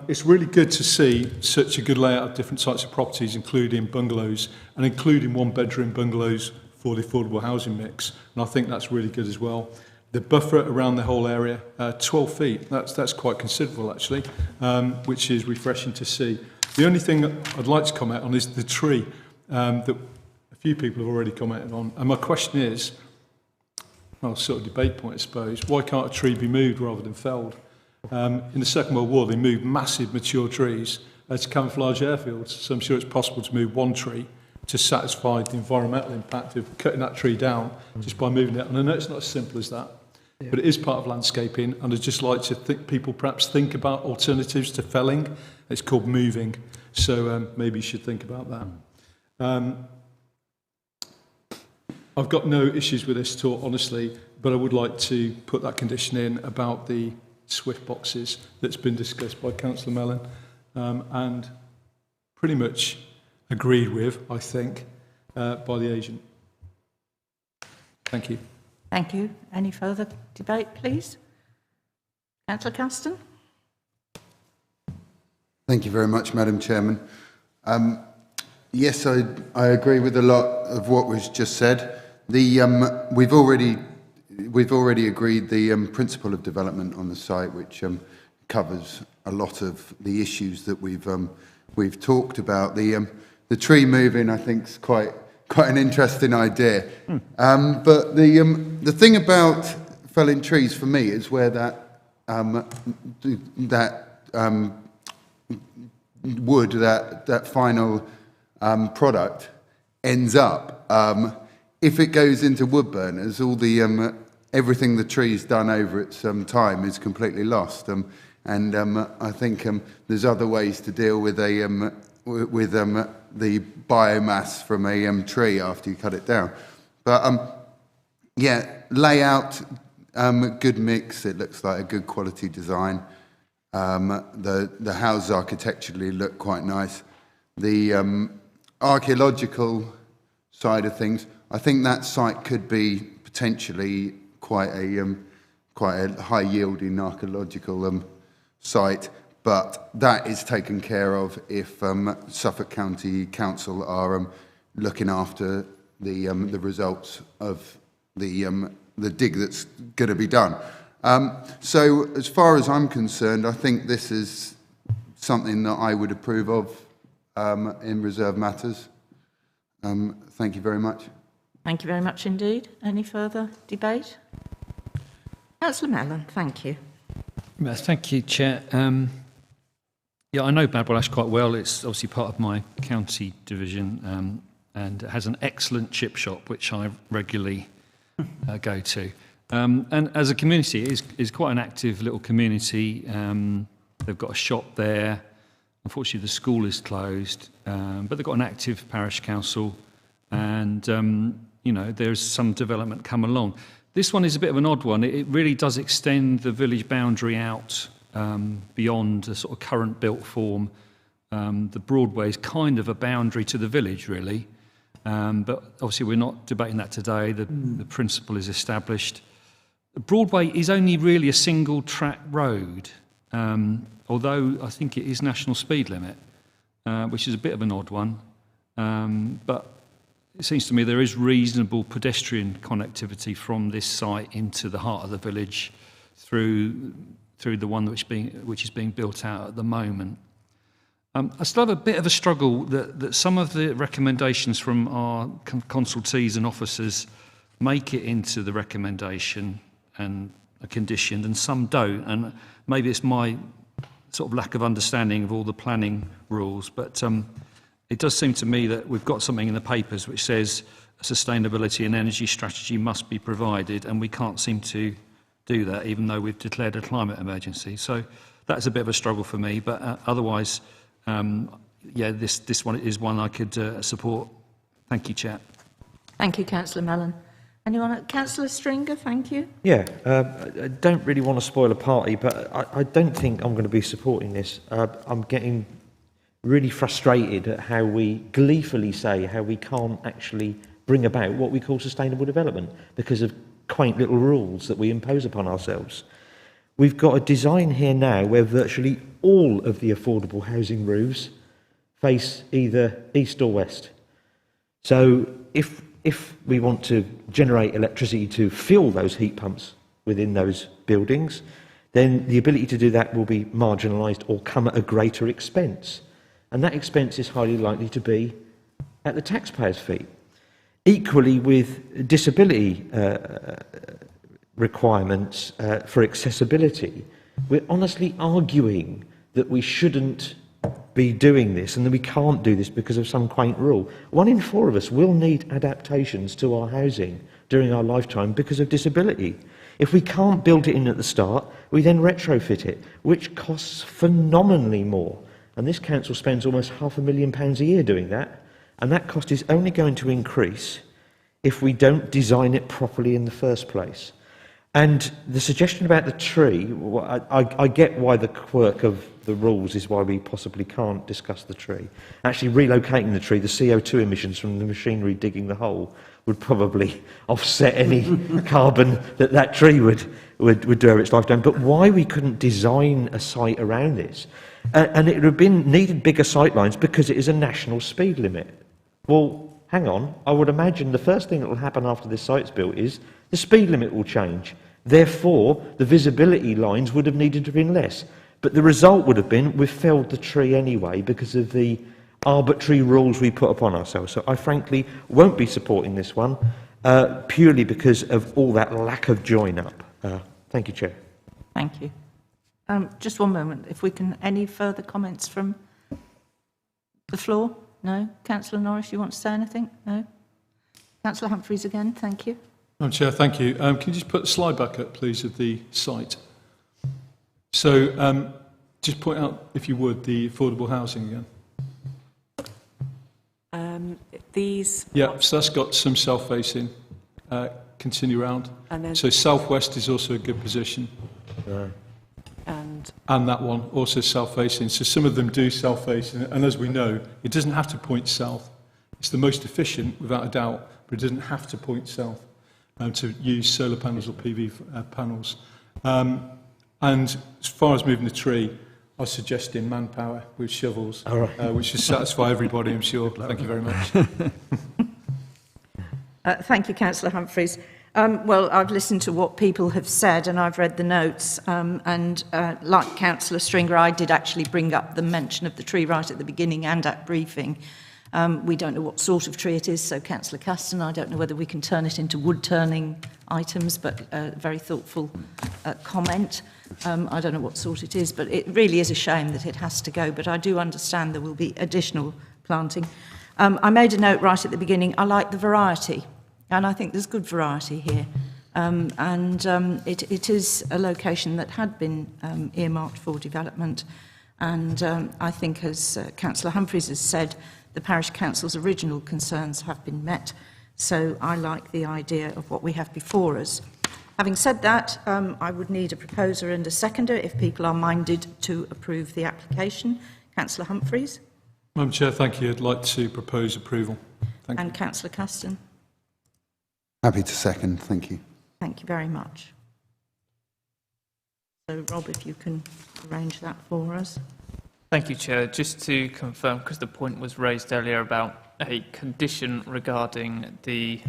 It's really good to see such a good layout of different types of properties, including bungalows and including one-bedroom bungalows for the affordable housing mix, and I think that's really good as well. The buffer around the whole area, 12 feet, that's quite considerable actually, which is refreshing to see. The only thing I'd like to comment on is the tree that a few people have already commented on, and my question is, well, sort of debate point, I suppose. Why can't a tree be moved rather than felled? In the Second World War, they moved massive mature trees to camouflage airfields. So I'm sure it's possible to move one tree to satisfy the environmental impact of cutting that tree down just by moving it. And I know it's not as simple as that, but it is part of landscaping. And I'd just like to think people perhaps think about alternatives to felling. It's called moving. So maybe you should think about that. I've got no issues with this at all, honestly, but I would like to put that condition in about the Swift boxes that's been discussed by Councillor Mellon and pretty much agreed with, I think, by the agent. Thank you. Thank you. Any further debate, please? Councillor Caston? Thank you very much, Madam Chairman. Yes, I agree with a lot of what was just said. We've already agreed the principle of development on the site, which covers a lot of the issues that we've talked about. The tree moving, I think, is quite an interesting idea. But the thing about felling trees for me is where that wood, that final product ends up. If it goes into wood burners, all the everything the tree's done over its time is completely lost. I think there's other ways to deal with the biomass from a tree after you cut it down. But yeah, layout, good mix. It looks like a good quality design. The houses architecturally look quite nice. The archaeological side of things, I think that site could be potentially quite a high yielding archaeological site, but that is taken care of if Suffolk County Council are looking after the results of the dig that's going to be done. So as far as I'm concerned, I think this is something that I would approve of in reserve matters. Thank you very much. Thank you very much indeed. Any further debate? Councillor Mellon, thank you. Yes, thank you, Chair. Yeah, I know Badwell Ash quite well. It's obviously part of my county division and it has an excellent chip shop, which I regularly go to. And as a community, it is quite an active little community. They've got a shop there. Unfortunately, the school is closed, but they've got an active parish council and, you know, there's some development come along. This one is a bit of an odd one. It really does extend the village boundary out beyond the sort of current built form. The Broadway is kind of a boundary to the village, really. But obviously, we're not debating that today. The principle is established. Broadway is only really a single track road, although I think it is national speed limit, which is a bit of an odd one. But it seems to me there is reasonable pedestrian connectivity from this site into the heart of the village through the one which is being built out at the moment. I still have a bit of a struggle that some of the recommendations from our consultees and officers make it into the recommendation and a condition, and some don't. And maybe it's my sort of lack of understanding of all the planning rules, but it does seem to me that we've got something in the papers which says a sustainability and energy strategy must be provided, and we can't seem to do that, even though we've declared a climate emergency. So that's a bit of a struggle for me, but otherwise, yeah, this one is one I could support. Thank you, Chair. Thank you, Councillor Mellon. Anyone? Councillor Stringer, thank you. Yeah, I don't really want to spoil a party, but I don't think I'm going to be supporting this. I'm getting really frustrated at how we gleefully say how we can't actually bring about what we call sustainable development because of quaint little rules that we impose upon ourselves. We've got a design here now where virtually all of the affordable housing roofs face either east or west. So if we want to generate electricity to fuel those heat pumps within those buildings, then the ability to do that will be marginalised or come at a greater expense. And that expense is highly likely to be at the taxpayer's feet. Equally with disability requirements for accessibility, we're honestly arguing that we shouldn't be doing this and that we can't do this because of some quaint rule. 1 in 4 of us will need adaptations to our housing during our lifetime because of disability. If we can't build it in at the start, we then retrofit it, which costs phenomenally more. And this council spends almost £500,000 a year doing that. And that cost is only going to increase if we don't design it properly in the first place. And the suggestion about the tree, I get why the quirk of the rules is why we possibly can't discuss the tree. Actually, relocating the tree, the CO2 emissions from the machinery digging the hole would probably offset any carbon that tree would do over its lifetime. But why we couldn't design a site around this? And it would have needed bigger sightlines because it is a national speed limit. Well, hang on, I would imagine the first thing that will happen after this site's built is the speed limit will change. Therefore, the visibility lines would have needed to have been less. But the result would have been we've felled the tree anyway because of the arbitrary rules we put upon ourselves. So I frankly won't be supporting this one purely because of all that lack of join-up. Thank you, Chair. Thank you. Just one moment. If we can, any further comments from the floor? No? Councillor Norris, you want to say anything? No? Councillor Humphreys again, thank you. Madam Chair, thank you. Can you just put the slide back up, please, of the site? So just point out, if you would, the affordable housing again. These... Yeah, so that's got some south-facing. Continue round. So south-west is also a good position. And that one, also south-facing. So some of them do south-facing, and as we know, it doesn't have to point south. It's the most efficient, without a doubt, but it doesn't have to point south to use solar panels or PV panels. And as far as moving the tree, I was suggesting manpower with shovels, which should satisfy everybody, I'm sure. Thank you very much. Thank you, Councillor Humphreys. Well, I've listened to what people have said and I've read the notes and like Councillor Stringer, I did actually bring up the mention of the tree right at the beginning and at briefing. We don't know what sort of tree it is, so Councillor Caston, I don't know whether we can turn it into wood-turning items, but a very thoughtful comment. I don't know what sort it is, but it really is a shame that it has to go, but I do understand there will be additional planting. I made a note right at the beginning, I like the variety, and I think there's good variety here. It is a location that had been earmarked for development, and I think, as Councillor Humphreys has said, the Parish Council's original concerns have been met, so I like the idea of what we have before us. Having said that, I would need a proposer and a seconder if people are minded to approve the application. Councillor Humphreys. Madam Chair, thank you. I'd like to propose approval. Thank and you. Councillor Caston. Happy to second, thank you. Thank you very much. So, Rob, if you can arrange that for us. Thank you, Chair. Just to confirm, because the point was raised earlier about a condition regarding the,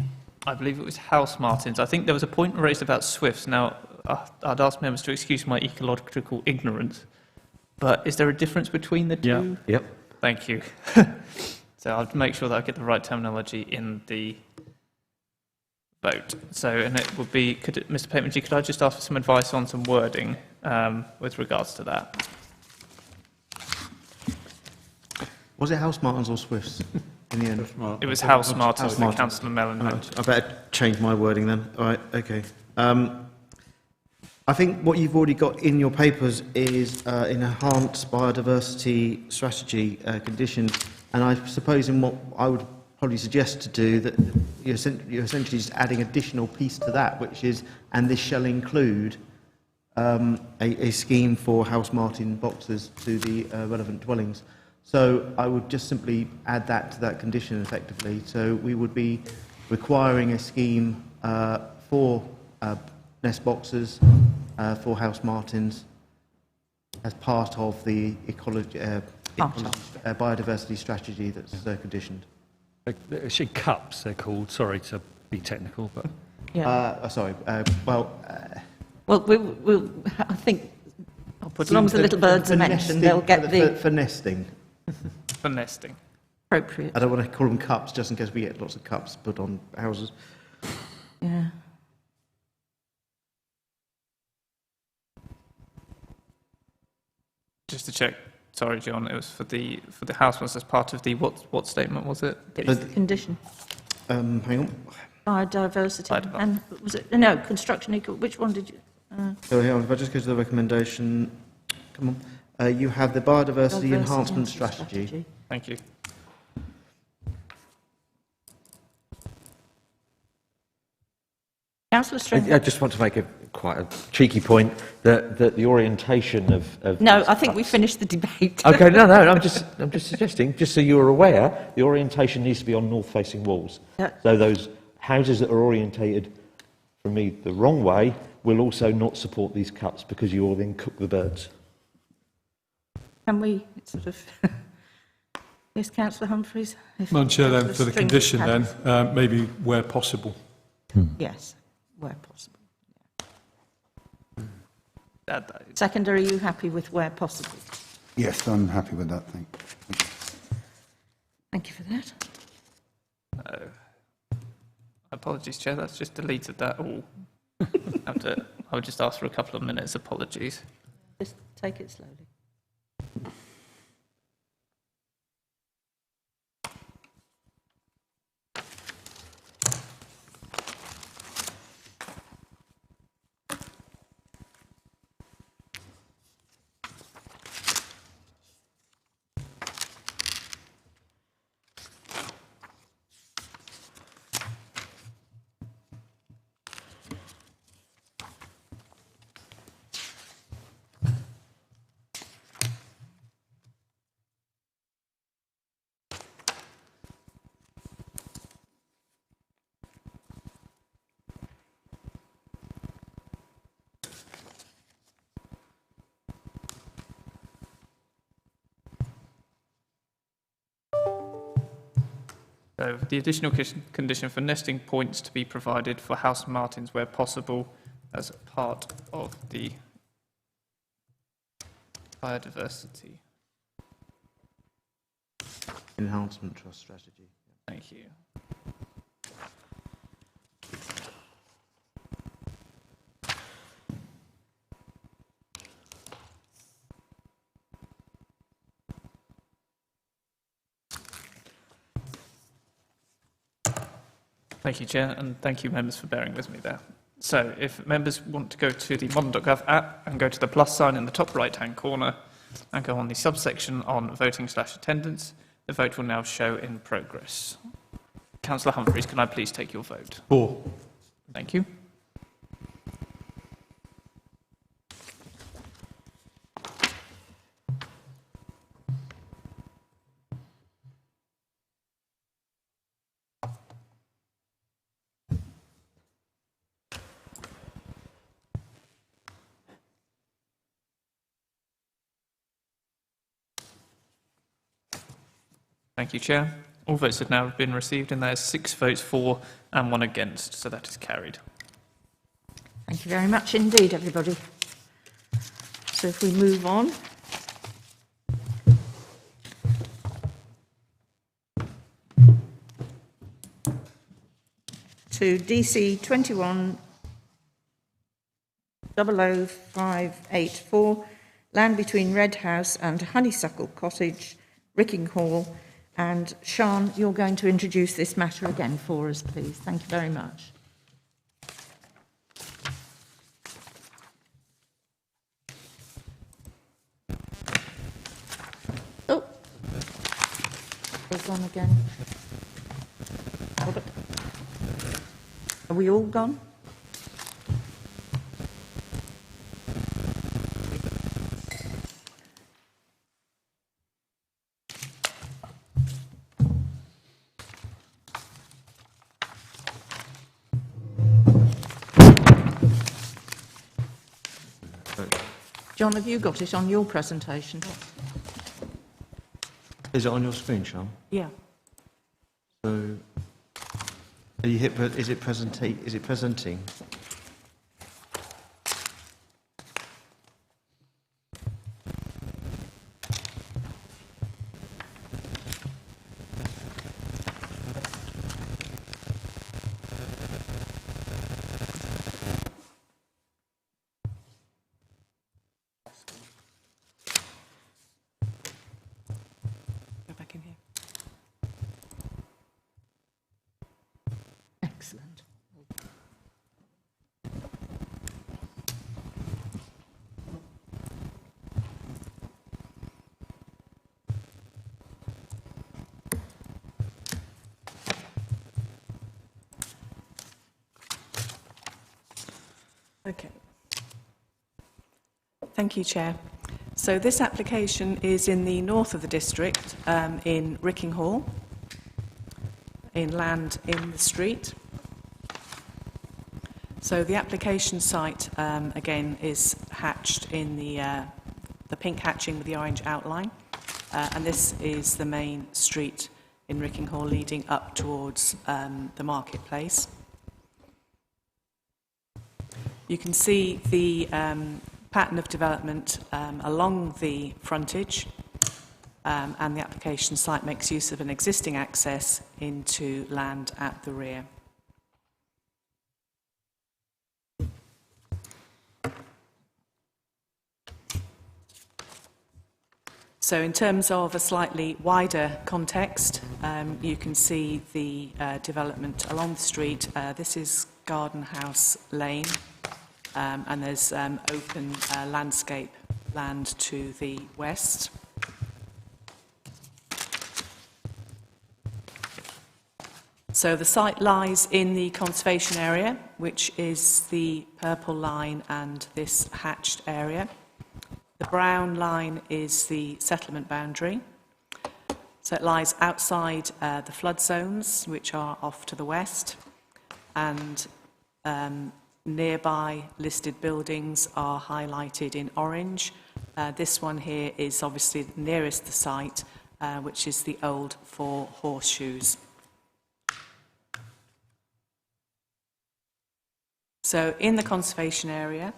I believe it was house martins. I think there was a point raised about swifts. Now, I'd ask members to excuse my ecological ignorance, but is there a difference between the two? Yeah. Yep. Thank you. So I'll make sure that I get the right terminology in the vote. So, and it would be, Mr. Pateman, could I just ask for some advice on some wording with regards to that? Was it house martins or swifts in the end? It was house martins that Councillor Mellon mentioned. I better change my wording then. All right, okay. I think what you've already got in your papers is enhanced biodiversity strategy conditions, and I suppose in what I would probably suggest to do that you're essentially just adding additional piece to that, which is, and this shall include a scheme for house martin boxes to the relevant dwellings. So I would just simply add that to that condition effectively. So we would be requiring a scheme for nest boxes for house martins as part of the biodiversity strategy that's conditioned. Actually, cups, they're called. Sorry to be technical, but... Yeah. Well, I think as long as the little birds are mentioned, they'll get for nesting. For nesting. appropriate. I don't want to call them cups, just in case we get lots of cups put on houses. Yeah. Just to check, sorry, John, it was for the house ones as part of the what statement was it? It was the condition. Hang on. Biodiversity. And was it, no, construction, which one did you? So hang on, if I just go to the recommendation, come on. You have the biodiversity enhancement strategy. Thank you. Councillor Stradbroke. I just want to make quite a cheeky point that the orientation of No, I think we finished the debate. Okay, no, I'm just suggesting, just so you're aware, the orientation needs to be on north-facing walls. Yeah. So those houses that are orientated from me the wrong way will also not support these cuts because you will then cook the birds. Can we sort of... Yes, Councillor Humphreys? Madam Chair, then, for the condition then, maybe where possible. Yes, where possible. Yeah. Second, are you happy with where possible? Yes, I'm happy with that, thank you. Thank you for that. Apologies, Chair, that's just deleted that all. I would just ask for a couple of minutes. Apologies. Just take it slowly. So the additional condition for nesting points to be provided for house martins where possible as part of the biodiversity Enhancement Trust strategy. Thank you. Thank you, Chair, and thank you, members, for bearing with me there. So, if members want to go to the modern.gov app and go to the plus sign in the top right-hand corner and go on the subsection on voting/attendance, the vote will now show in progress. Councillor Humphreys, can I please take your vote? For. Thank you. Thank you, Chair. All votes have now been received, and there's 6 votes for and 1 against, so that is carried. Thank you very much indeed, everybody. So if we move on. To DC 21-00584, land between Red House and Honeysuckle Cottage, Rickinghall. And Sean, you're going to introduce this matter again for us, please. Thank you very much. Oh, they've gone again. Robert, are we all gone? John, have you got it on your presentation? Is it on your screen, Sean? Yeah. So, are you hit? Is it presenting? Is it presenting? Excellent. Okay. Thank you, Chair. So this application is in the north of the district, in Rickinghall, in land in the street. So the application site, again, is hatched in the pink hatching with the orange outline, and this is the main street in Rickinghall leading up towards the marketplace. You can see the pattern of development along the frontage, and the application site makes use of an existing access into land at the rear. So in terms of a slightly wider context, you can see the development along the street. This is Garden House Lane, and there's open landscape land to the west. So the site lies in the conservation area, which is the purple line and this hatched area. The brown line is the settlement boundary. So it lies outside the flood zones, which are off to the west, and nearby listed buildings are highlighted in orange. This one here is obviously nearest the site, which is the old Four Horseshoes. So in the conservation area,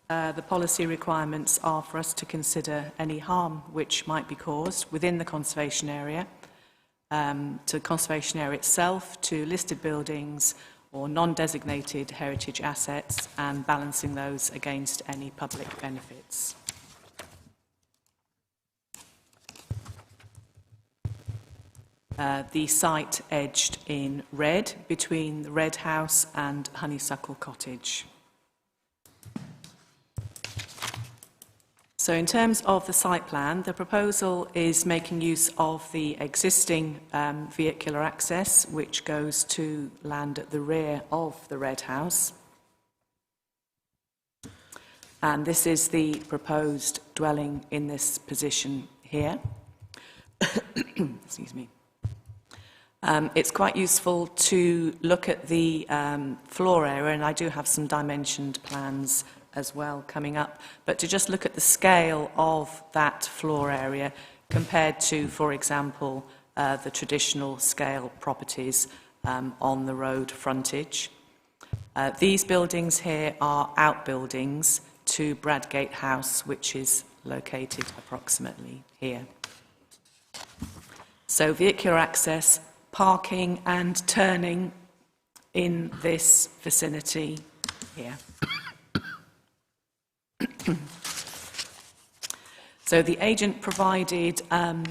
the policy requirements are for us to consider any harm which might be caused within the conservation area, to the conservation area itself, to listed buildings or non-designated heritage assets, and balancing those against any public benefits. The site edged in red between the Red House and Honeysuckle Cottage. So in terms of the site plan, the proposal is making use of the existing vehicular access, which goes to land at the rear of the Red House. And this is the proposed dwelling in this position here. Excuse me. It's quite useful to look at the floor area, and I do have some dimensioned plans as well coming up, but to just look at the scale of that floor area compared to, for example, the traditional scale properties on the road frontage. These buildings here are outbuildings to Bradgate House, which is located approximately here. So vehicular access, parking and turning in this vicinity here. So the agent provided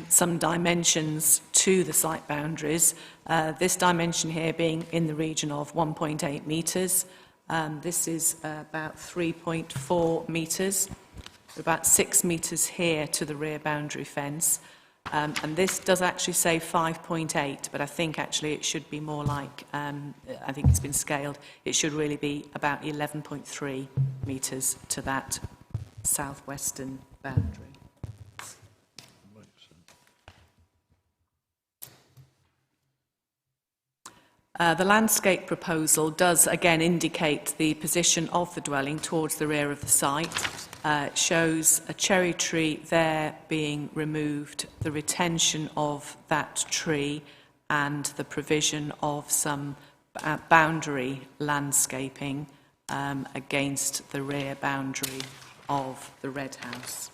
some dimensions to the site boundaries, this dimension here being in the region of 1.8 metres. This is about 3.4 metres, about 6 metres here to the rear boundary fence. And this does actually say 5.8, but I think actually it should be more like, I think it's been scaled, it should really be about 11.3 metres to that southwestern boundary. The landscape proposal does again indicate the position of the dwelling towards the rear of the site. It shows a cherry tree there being removed, the retention of that tree, and the provision of some boundary landscaping against the rear boundary of the Red House.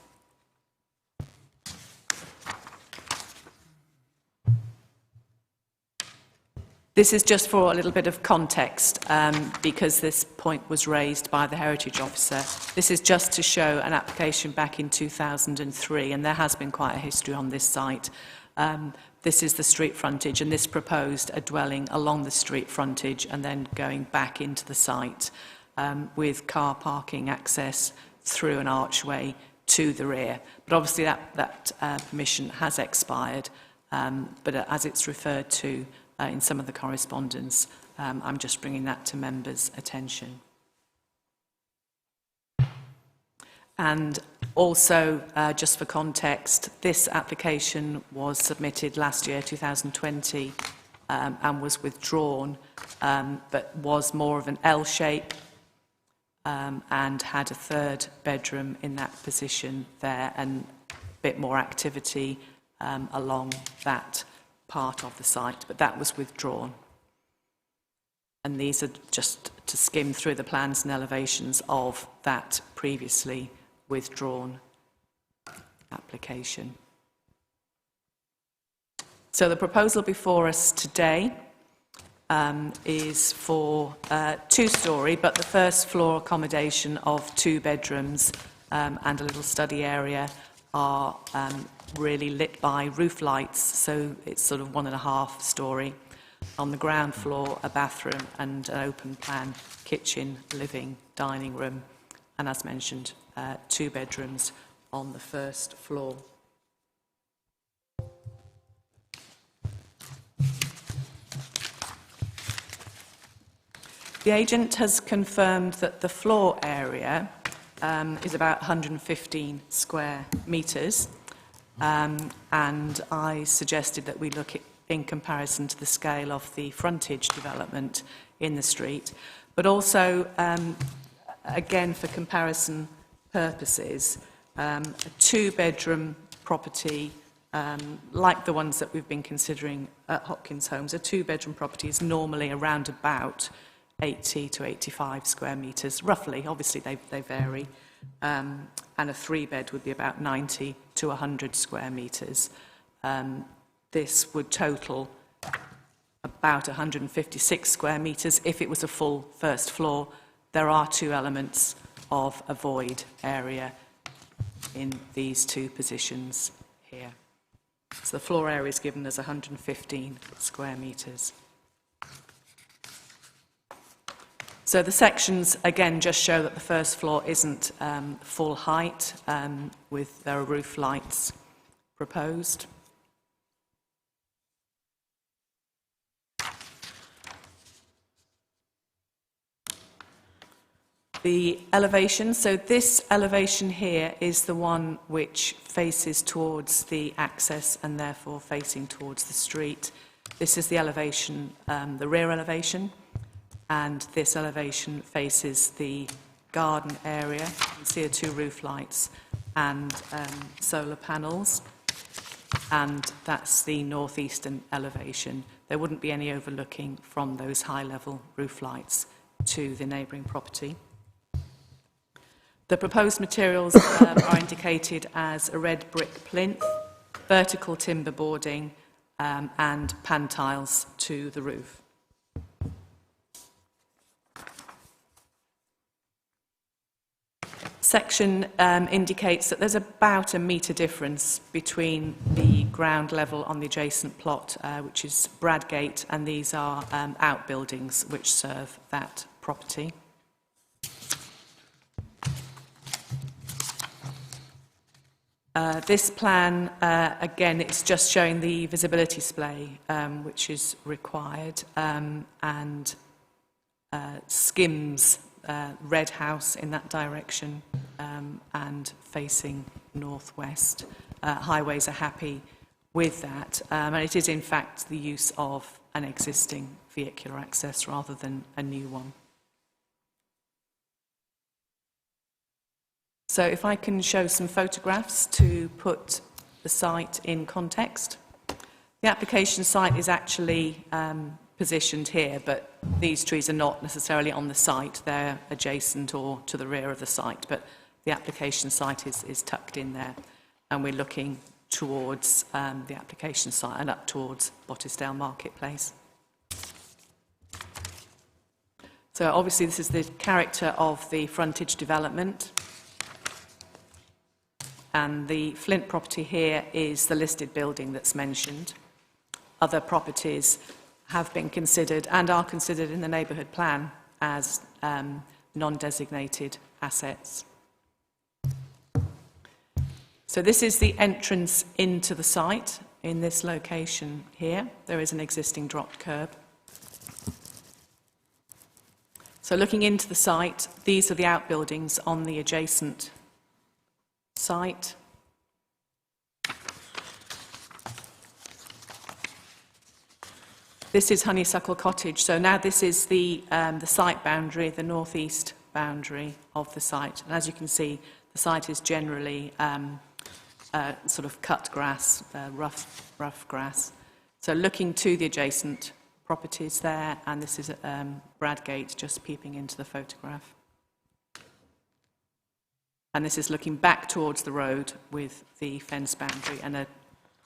This is just for a little bit of context, because this point was raised by the Heritage Officer. This is just to show an application back in 2003, and there has been quite a history on this site. this is the street frontage, and this proposed a dwelling along the street frontage and then going back into the site with car parking access through an archway to the rear. But obviously that permission has expired, but as it's referred to in some of the correspondence, I'm just bringing that to members' attention. And also, just for context, this application was submitted last year, 2020, and was withdrawn, but was more of an L shape and had a third bedroom in that position there and a bit more activity along that part of the site, but that was withdrawn. And these are just to skim through the plans and elevations of that previously withdrawn application. So the proposal before us today is for two-storey, but the first floor accommodation of 2 bedrooms and a little study area are really lit by roof lights, so it's sort of 1.5 storey. On the ground floor, a bathroom and an open plan kitchen, living, dining room, and as mentioned, 2 bedrooms on the first floor. The agent has confirmed that the floor area is about 115 square metres, and I suggested that we look at in comparison to the scale of the frontage development in the street, but also, again, for comparison purposes, a 2-bedroom property, like the ones that we've been considering at Hopkins Homes, a 2-bedroom property is normally around about 80 to 85 square metres, roughly. Obviously, they vary. And a 3-bed would be about 90 to 100 square metres. This would total about 156 square metres if it was a full first floor. There are 2 elements of a void area in these 2 positions here. So the floor area is given as 115 square metres. So the sections, again, just show that the first floor isn't full height, there are roof lights proposed. The elevation, so this elevation here is the one which faces towards the access and therefore facing towards the street. This is the elevation, the rear elevation, and this elevation faces the garden area. You can see the 2 roof lights and solar panels, and that's the northeastern elevation. There wouldn't be any overlooking from those high-level roof lights to the neighbouring property. The proposed materials are indicated as a red brick plinth, vertical timber boarding, and pan tiles to the roof. Section indicates that there's about a metre difference between the ground level on the adjacent plot, which is Bradgate, and these are outbuildings which serve that property. This plan, again, it's just showing the visibility display, which is required, and skims Red House in that direction and facing northwest. Highways are happy with that, and it is in fact the use of an existing vehicular access rather than a new one. So if I can show some photographs to put the site in context. The application site is actually positioned here, but these trees are not necessarily on the site. They're adjacent or to the rear of the site, but the application site is tucked in there, and we're looking towards the application site and up towards Bottisdale Marketplace. So obviously this is the character of the frontage development. And the Flint property here is the listed building that's mentioned. other properties have been considered and are considered in the neighbourhood plan as non-designated assets. So this is the entrance into the site in this location here. There is an existing dropped curb. So looking into the site, these are the outbuildings on the adjacent site. This is Honeysuckle Cottage. So now this is the site boundary, the northeast boundary of the site. And as you can see, the site is generally sort of cut grass, rough grass. So looking to the adjacent properties there, and this is Bradgate just peeping into the photograph. And this is looking back towards the road with the fence boundary and a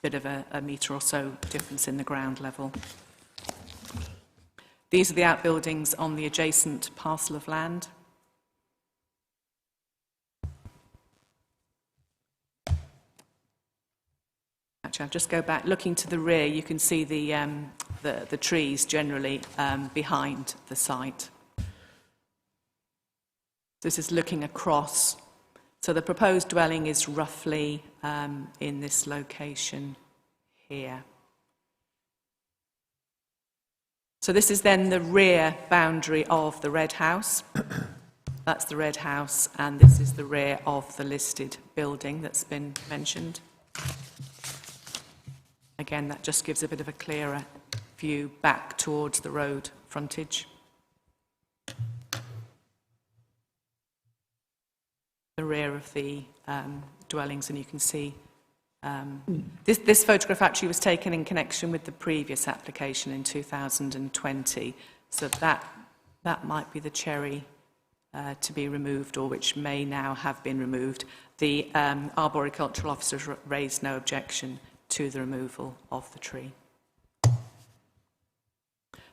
bit of a metre or so difference in the ground level. These are the outbuildings on the adjacent parcel of land. Actually, I'll just go back. Looking to the rear, you can see the trees generally behind the site. This is looking across. So the proposed dwelling is roughly in this location here. So this is then the rear boundary of the red house. That's the red house, and this is the rear of the listed building that's been mentioned. Again, that just gives a bit of a clearer view back towards the road frontage. The rear of the dwellings, and you can see this photograph actually was taken in connection with the previous application in 2020, so that might be the cherry to be removed, or which may now have been removed. The arboricultural officers raised no objection to the removal of the tree.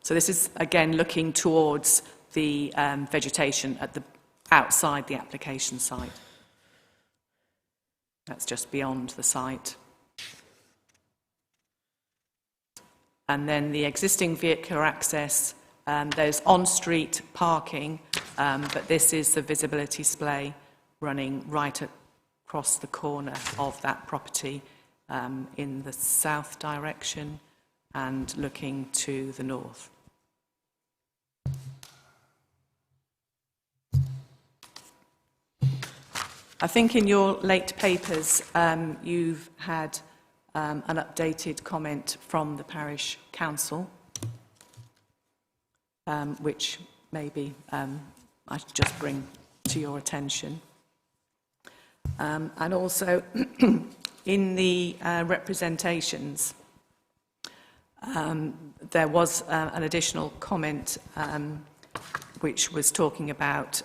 So this is again looking towards the vegetation at the outside the application site. That's just beyond the site. And then the existing vehicular access, there's on-street parking, but this is the visibility display running right across the corner of that property in the south direction and looking to the north. I think in your late papers you've had an updated comment from the parish council, which maybe I should just bring to your attention. And also in the representations, there was an additional comment which was talking about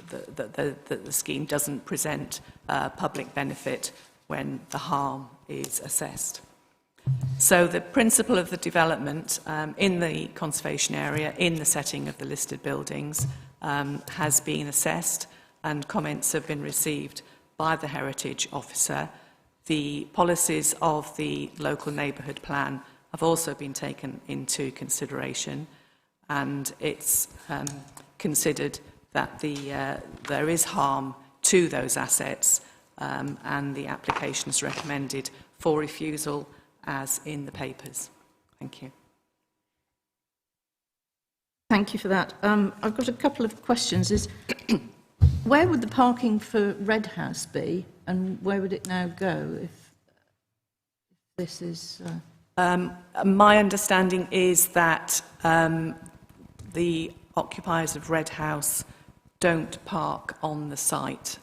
that the scheme doesn't present public benefit when the harm is assessed. So the principle of the development in the conservation area, in the setting of the listed buildings, has been assessed, and comments have been received by the Heritage Officer. The policies of the local neighbourhood plan have also been taken into consideration, and it's considered that there is harm to those assets, and the application is recommended for refusal as in the papers. Thank you. Thank you for that. I've got a couple of questions. Where would the parking for Red House be, and where would it now go if this is... My understanding is that the occupiers of Red House don't park on the site.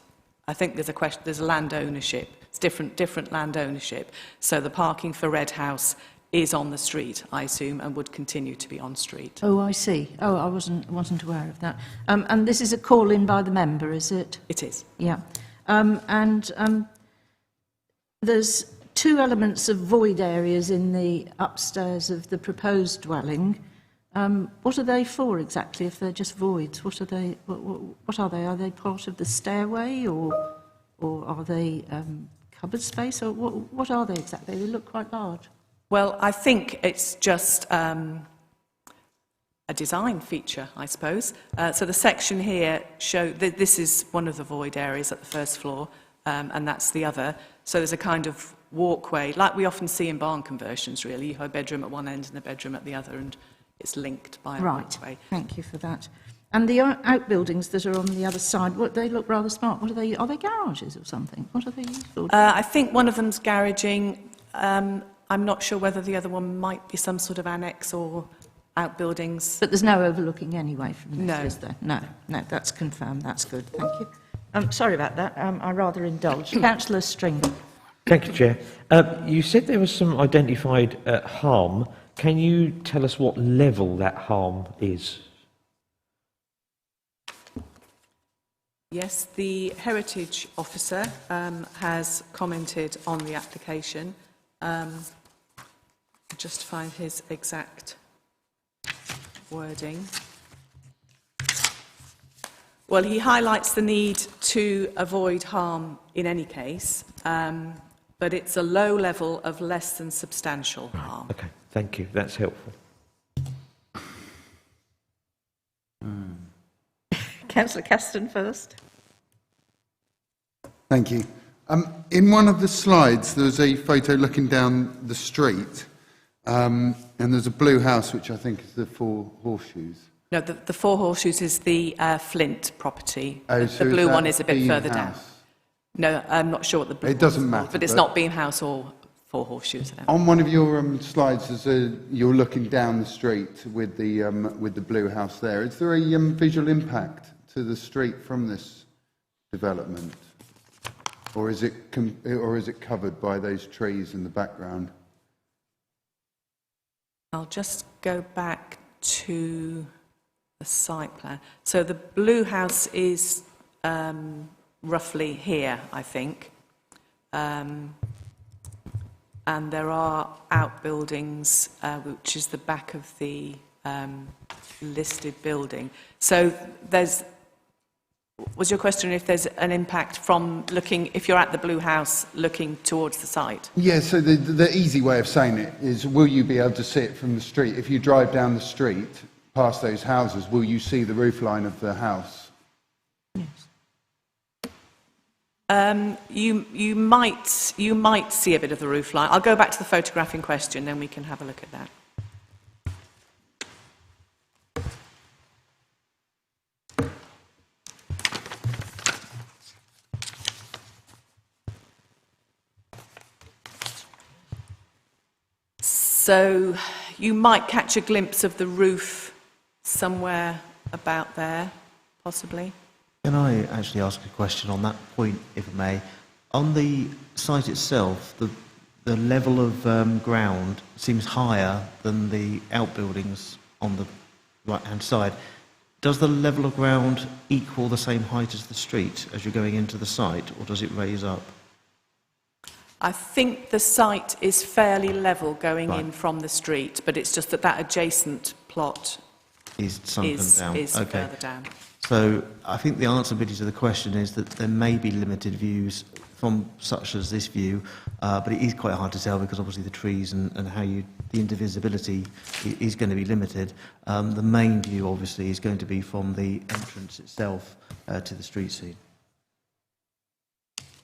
I think there's a question, there's a land ownership. It's different land ownership. So the parking for Red House is on the street, I assume, and would continue to be on street. Oh, I see. Oh, I wasn't aware of that. And this is a call in by the member, is it? It is. Yeah. There's two elements of void areas in the upstairs of the proposed dwelling. What are they for exactly? If they're just voids, what are they? What are they? Are they part of the stairway, or are they cupboard space, or what are they exactly? They look quite large. Well, I think it's just a design feature, I suppose. So the section here this is one of the void areas at the first floor, and that's the other. So there's a kind of walkway, like we often see in barn conversions, really. You have a bedroom at one end and a bedroom at the other, and it's linked by a walkway. Thank you for that. And the outbuildings that are on the other side, they look rather smart. What are they? Are they garages or something? What are they used for? I think one of them's garaging. I'm not sure whether the other one might be some sort of annex or outbuildings. But there's no overlooking anyway from this, No. is there? No, that's confirmed. That's good. Thank you. Sorry about that. I rather indulged. Councillor Stringer. Thank you, Chair. You said there was some identified harm. Can you tell us what level that harm is? Yes, the Heritage Officer has commented on the application. Just to find his exact wording. Well, he highlights the need to avoid harm in any case, but it's a low level of less than substantial harm. Okay, thank you. That's helpful. Councillor Caston first. Thank you. In one of the slides, there's a photo looking down the street, and there's a blue house, which I think is the Four Horseshoes. No, the Four Horseshoes is the Flint property. Oh, The blue one is a bit Bean further down. House? No, I'm not sure what the blue It doesn't one is matter, called, but it's but- not Beam House or Four Horseshoes. I don't On one of your slides, you're looking down the street with the blue house there. Is there a visual impact to the street from this development, or is it covered by those trees in the background? I'll just go back to the site plan. So the blue house is roughly here, I think. And there are outbuildings, which is the back of the listed building. So was your question if there's an impact from looking, if you're at the blue house looking towards the site? Yeah, so the easy way of saying it is, will you be able to see it from the street? If you drive down the street past those houses, will you see the roofline of the house? You might see a bit of the roof line. I'll go back to the photograph in question, then we can have a look at that. So you might catch a glimpse of the roof somewhere about there, possibly. Can I actually ask a question on that point, if I may? On the site itself, the level of ground seems higher than the outbuildings on the right-hand side. Does the level of ground equal the same height as the street as you're going into the site, or does it raise up? I think the site is fairly level going Right. in from the street, but it's just that adjacent plot Is sunken down? is Okay. further down. So I think the answer really to the question is that there may be limited views from such as this view, but it is quite hard to tell because obviously the trees and how the indivisibility is going to be limited. The main view obviously is going to be from the entrance itself to the street scene.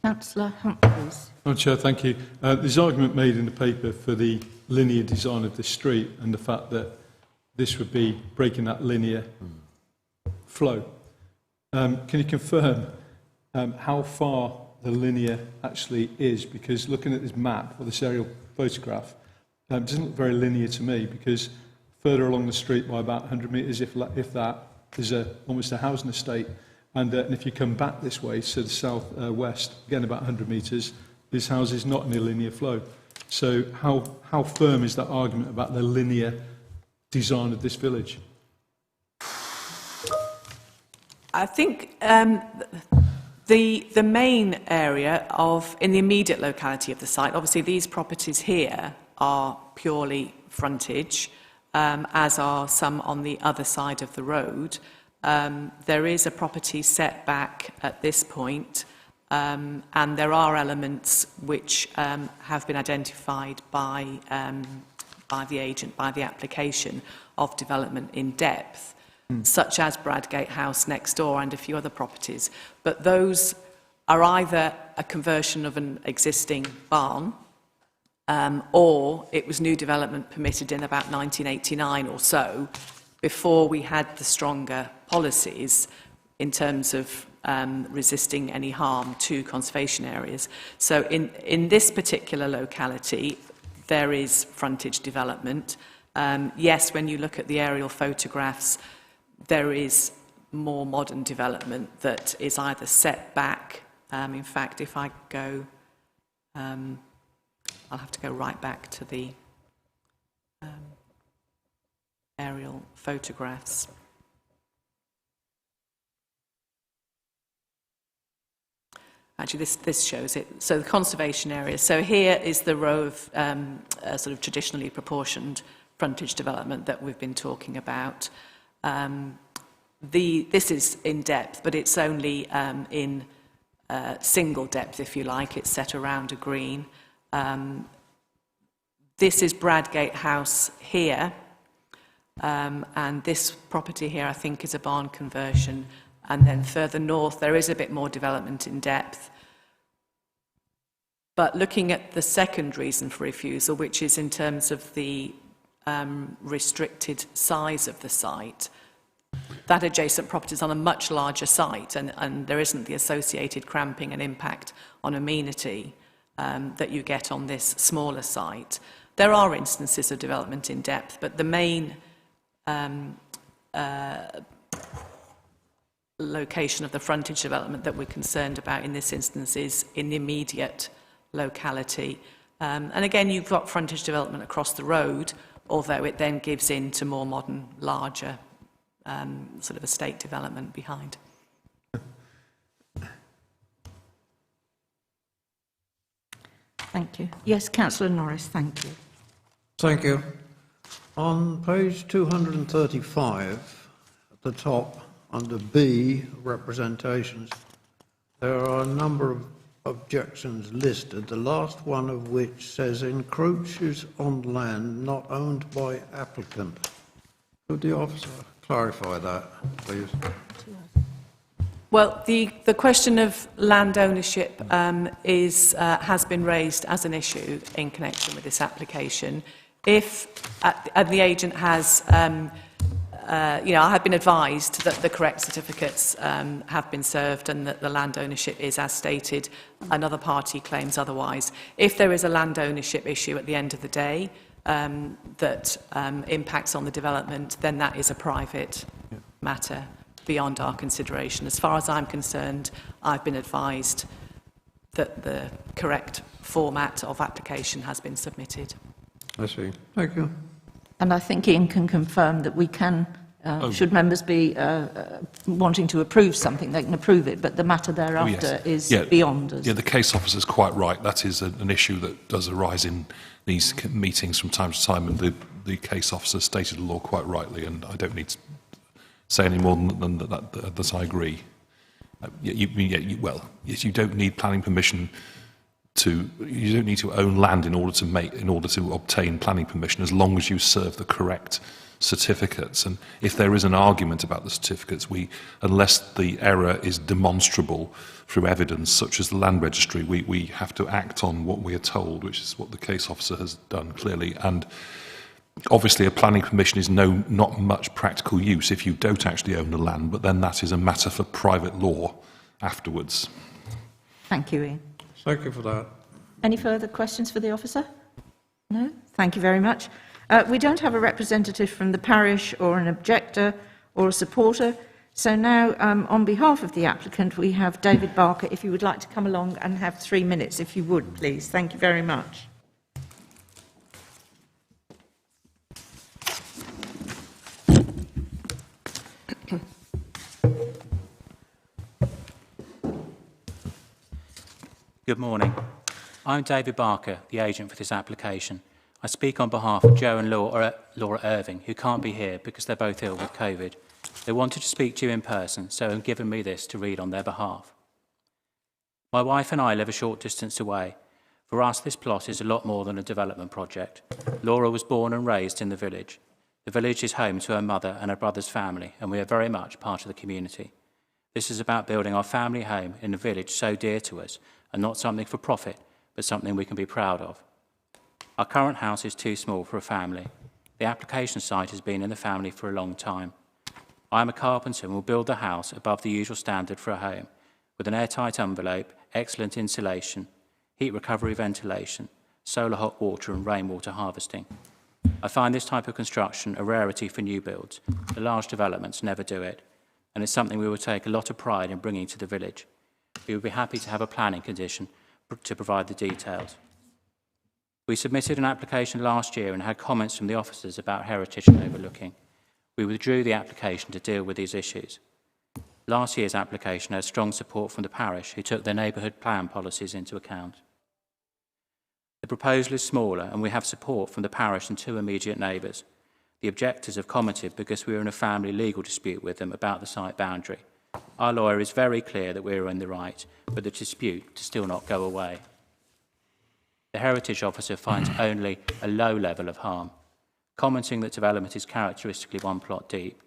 Councillor Humphreys. Oh, Chair, thank you. There's argument made in the paper for the linear design of the street and the fact that this would be breaking that linear flow. Can you confirm how far the linear actually is? Because looking at this map or this aerial photograph, it doesn't look very linear to me, because further along the street by about 100 metres, if that, there's almost a housing estate. And if you come back this way to the south-west, again about 100 metres, this house is not in a linear flow. So how firm is that argument about the linear design of this village? I think the main area in the immediate locality of the site, obviously these properties here are purely frontage, as are some on the other side of the road. There is a property setback at this point, and there are elements which have been identified by the agent, by the application of development in depth, such as Bradgate House next door and a few other properties. But those are either a conversion of an existing barn, or it was new development permitted in about 1989 or so, before we had the stronger policies in terms of resisting any harm to conservation areas. So in this particular locality, there is frontage development. Yes, when you look at the aerial photographs, there is more modern development that is either set back. In fact, if I go, I'll have to go right back to the aerial photographs. Actually, this shows it. So the conservation area. So here is the row of sort of traditionally proportioned frontage development that we've been talking about. This is in depth, but it's only in single depth, if you like. It's set around a green. This is Bradgate House here, and this property here, I think, is a barn conversion. And then further north, there is a bit more development in depth. But looking at the second reason for refusal, which is in terms of the restricted size of the site, that adjacent property is on a much larger site, and there isn't the associated cramping and impact on amenity that you get on this smaller site. There are instances of development in depth, but the main location of the frontage development that we're concerned about in this instance is in the immediate locality. And again, you've got frontage development across the road, although it then gives in to more modern, larger sort of estate development behind. Thank you. Yes, Councillor Norris, thank you. Thank you. On page 235, at the top, under B, representations, there are a number of objections listed, the last one of which says encroaches on land not owned by applicant. Could the officer clarify that, please? Well, the question of land ownership has been raised as an issue in connection with this application. If the agent has, I have been advised that the correct certificates have been served and that the land ownership is as stated. Another party claims otherwise. If there is a land ownership issue at the end of the day that impacts on the development, then that is a private matter beyond our consideration. As far as I'm concerned, I've been advised that the correct format of application has been submitted. I see. Thank you. And I think Ian can confirm that we can, should members be wanting to approve something, they can approve it, but the matter thereafter is beyond us. Yeah, the case officer is quite right. That is an issue that does arise in these meetings from time to time, and the case officer stated the law quite rightly, and I don't need to say any more than that I agree. Yes, you don't need planning permission you don't need to own land in order to obtain planning permission, as long as you serve the correct certificates. And if there is an argument about the certificates, unless the error is demonstrable through evidence, such as the land registry, we have to act on what we are told, which is what the case officer has done clearly. And obviously, a planning permission is not much practical use if you don't actually own the land, but then that is a matter for private law afterwards. Thank you, Ian. Thank you for that. Any further questions for the officer? No? Thank you very much. We don't have a representative from the parish or an objector or a supporter. So now, on behalf of the applicant, we have David Barker. If you would like to come along and have 3 minutes, if you would, please. Thank you very much. Good morning. I'm David Barker, the agent for this application. I speak on behalf of Joe and Laura Irving, who can't be here because they're both ill with COVID. They wanted to speak to you in person, so have given me this to read on their behalf. My wife and I live a short distance away. For us, this plot is a lot more than a development project. Laura was born and raised in the village. The village is home to her mother and her brother's family, and we are very much part of the community. This is about building our family home in a village so dear to us, and not something for profit, but something we can be proud of. Our current house is too small for a family. The application site has been in the family for a long time. I am a carpenter and will build the house above the usual standard for a home, with an airtight envelope, excellent insulation, heat recovery ventilation, solar hot water and rainwater harvesting. I find this type of construction a rarity for new builds. The large developments never do it, and it's something we will take a lot of pride in bringing to the village. We would be happy to have a planning condition to provide the details. We submitted an application last year and had comments from the officers about heritage and overlooking. We withdrew the application to deal with these issues. Last year's application had strong support from the parish, who took their neighbourhood plan policies into account. The proposal is smaller, and we have support from the parish and 2 immediate neighbours. The objectors have commented because we are in a family legal dispute with them about the site boundary. Our lawyer is very clear that we are in the right, but the dispute does still not go away. The heritage officer finds only a low level of harm, commenting that development is characteristically one plot deep.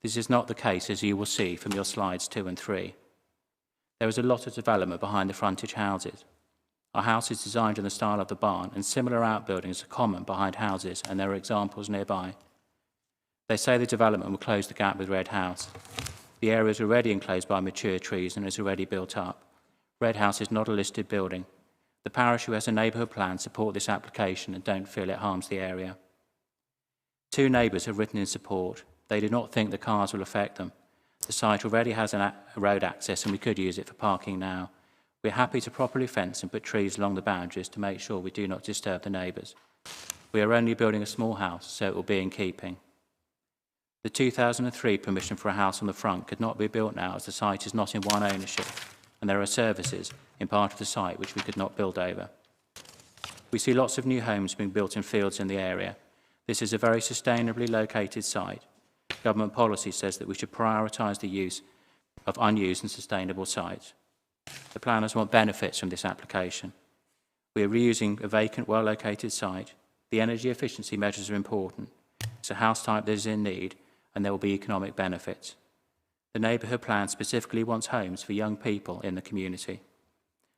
This is not the case, as you will see from your slides 2 and 3. There is a lot of development behind the frontage houses. Our house is designed in the style of the barn, and similar outbuildings are common behind houses, and there are examples nearby. They say the development will close the gap with Red House. The area is already enclosed by mature trees and is already built up. Red House is not a listed building. The parish, who has a neighbourhood plan, support this application and don't feel it harms the area. 2 neighbours have written in support. They do not think the cars will affect them. The site already has a road access and we could use it for parking now. We are happy to properly fence and put trees along the boundaries to make sure we do not disturb the neighbours. We are only building a small house, so it will be in keeping. The 2003 permission for a house on the front could not be built now, as the site is not in one ownership, and there are services in part of the site which we could not build over. We see lots of new homes being built in fields in the area. This is a very sustainably located site. Government policy says that we should prioritise the use of unused and sustainable sites. The planners want benefits from this application. We are reusing a vacant, well-located site. The energy efficiency measures are important. It's a house type that is in need, and there will be economic benefits. The neighbourhood plan specifically wants homes for young people in the community.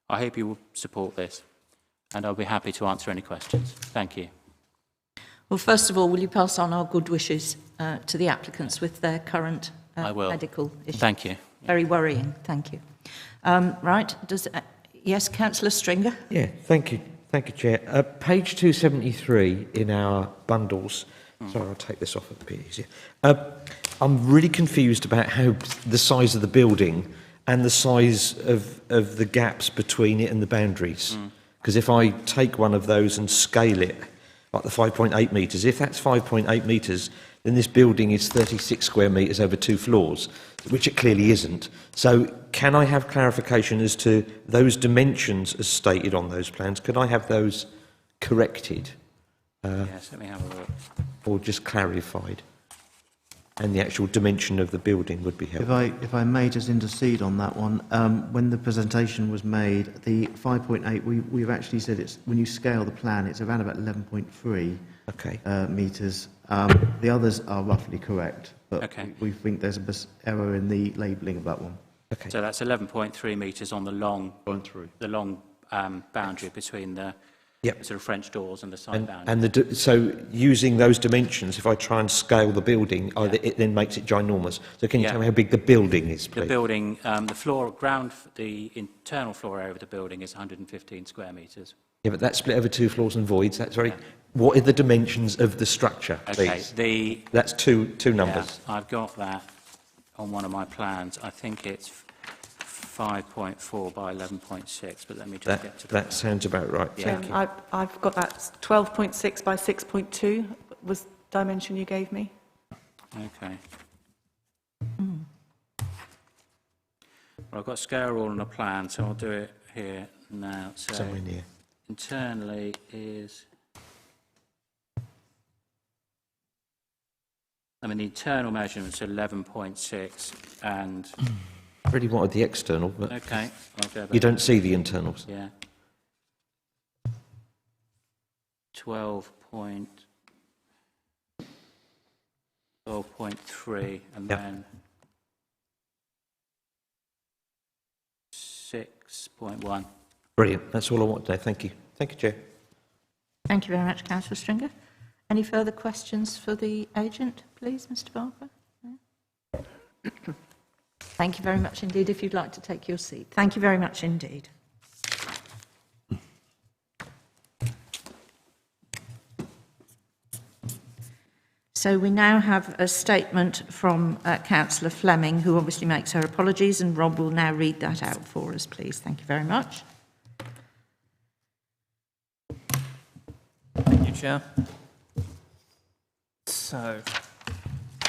I hope you will support this, and I'll be happy to answer any questions. Thank you. Well, first of all, will you pass on our good wishes to the applicants with their current I will. medical issues? Thank you. Very worrying, thank you. Right, yes, Councillor Stringer? Yeah, thank you, Chair. Page 273 in our bundles. Sorry, I'll take this off a bit easier. I'm really confused about how the size of the building and the size of the gaps between it and the boundaries. Because if I take one of those and scale it, like the 5.8 metres, if that's 5.8 metres, then this building is 36 square metres over 2 floors, which it clearly isn't. So can I have clarification as to those dimensions as stated on those plans? Could I have those corrected? Yes, let me have a look. Or just clarified? And the actual dimension of the building would be helpful. If I may just intercede on that one, when the presentation was made, the 5.8, we've actually said it's, when you scale the plan, it's around about 11.3 metres. The others are roughly correct, but we think there's an error in the labelling of that one. Okay. So that's 11.3 metres on the long, boundary between the sort of French doors and the side boundary. And so using those dimensions, if I try and scale the building, it then makes it ginormous. So can you tell me how big the building is, please? The building, the internal floor area of the building is 115 square metres. Yeah, but that's split over 2 floors and voids. That's very. What are the dimensions of the structure, please? Okay, that's two numbers. Yeah, I've got that on one of my plans. I think it's 5.4 by 11.6, but let me just get to that. That sounds about right. Yeah. Thank you. I've got that 12.6 by 6.2 was the dimension you gave me. Okay. Well, I've got scale all on a plan, so I'll do it here now. So internally is, the internal measurements are 11.6 and Really wanted the external, but Okay, I'll go back. you don't see the internals. Yeah. 12.3 and Yep. then 6.1. Brilliant. That's all I want today. Thank you. Thank you, Chair. Thank you very much, Councillor Stringer. Any further questions for the agent, please, Mr Barker? No? Thank you very much indeed, if you'd like to take your seat. Thank you very much indeed. So we now have a statement from Councillor Fleming, who obviously makes her apologies, and Rob will now read that out for us, please. Thank you very much. Thank you, Chair. So,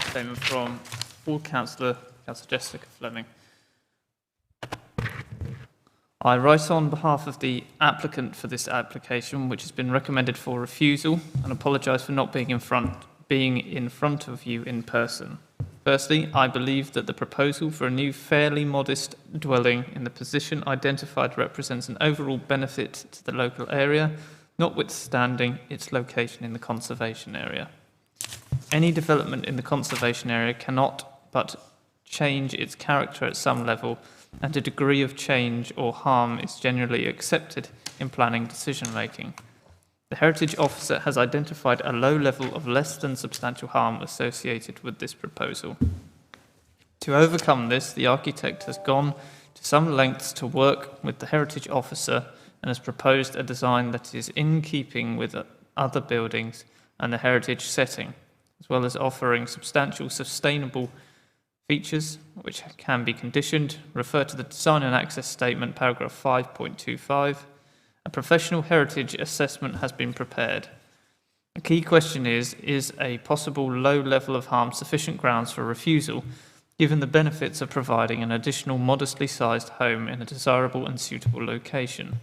statement from Ward Councillor Jessica Fleming. I write on behalf of the applicant for this application, which has been recommended for refusal, and apologise for not being in front of you in person. Firstly, I believe that the proposal for a new fairly modest dwelling in the position identified represents an overall benefit to the local area, notwithstanding its location in the conservation area. Any development in the conservation area cannot but change its character at some level, and a degree of change or harm is generally accepted in planning decision-making. The Heritage Officer has identified a low level of less than substantial harm associated with this proposal. To overcome this, the architect has gone to some lengths to work with the Heritage Officer and has proposed a design that is in keeping with other buildings and the heritage setting, as well as offering substantial sustainable features which can be conditioned. Refer to the Design and Access Statement, paragraph 5.25. A professional heritage assessment has been prepared. The key question is a possible low level of harm sufficient grounds for refusal, given the benefits of providing an additional modestly sized home in a desirable and suitable location?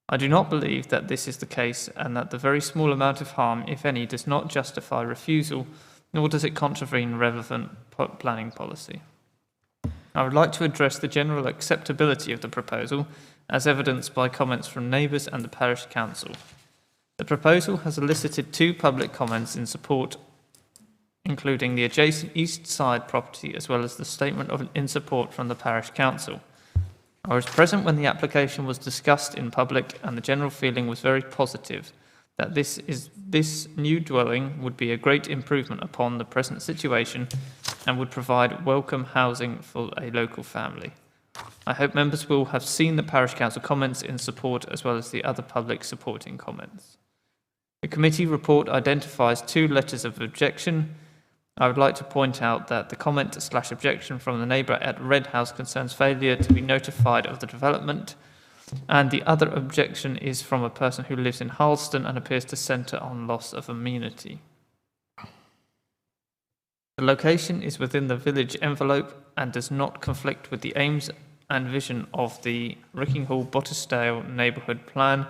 I do not believe that this is the case, and that the very small amount of harm, if any, does not justify refusal, nor does it contravene relevant planning policy. I would like to address the general acceptability of the proposal, as evidenced by comments from neighbours and the Parish Council. The proposal has elicited 2 public comments in support, including the adjacent east side property, as well as the statement in support from the Parish Council. I was present when the application was discussed in public, and the general feeling was very positive that this new dwelling would be a great improvement upon the present situation and would provide welcome housing for a local family. I hope members will have seen the Parish Council comments in support, as well as the other public supporting comments. The committee report identifies 2 letters of objection. I would like to point out that the comment/objection from the neighbour at Red House concerns failure to be notified of the development, and the other objection is from a person who lives in Harleston and appears to centre on loss of amenity. The location is within the village envelope and does not conflict with the aims and vision of the Rickinghall neighbourhood plan,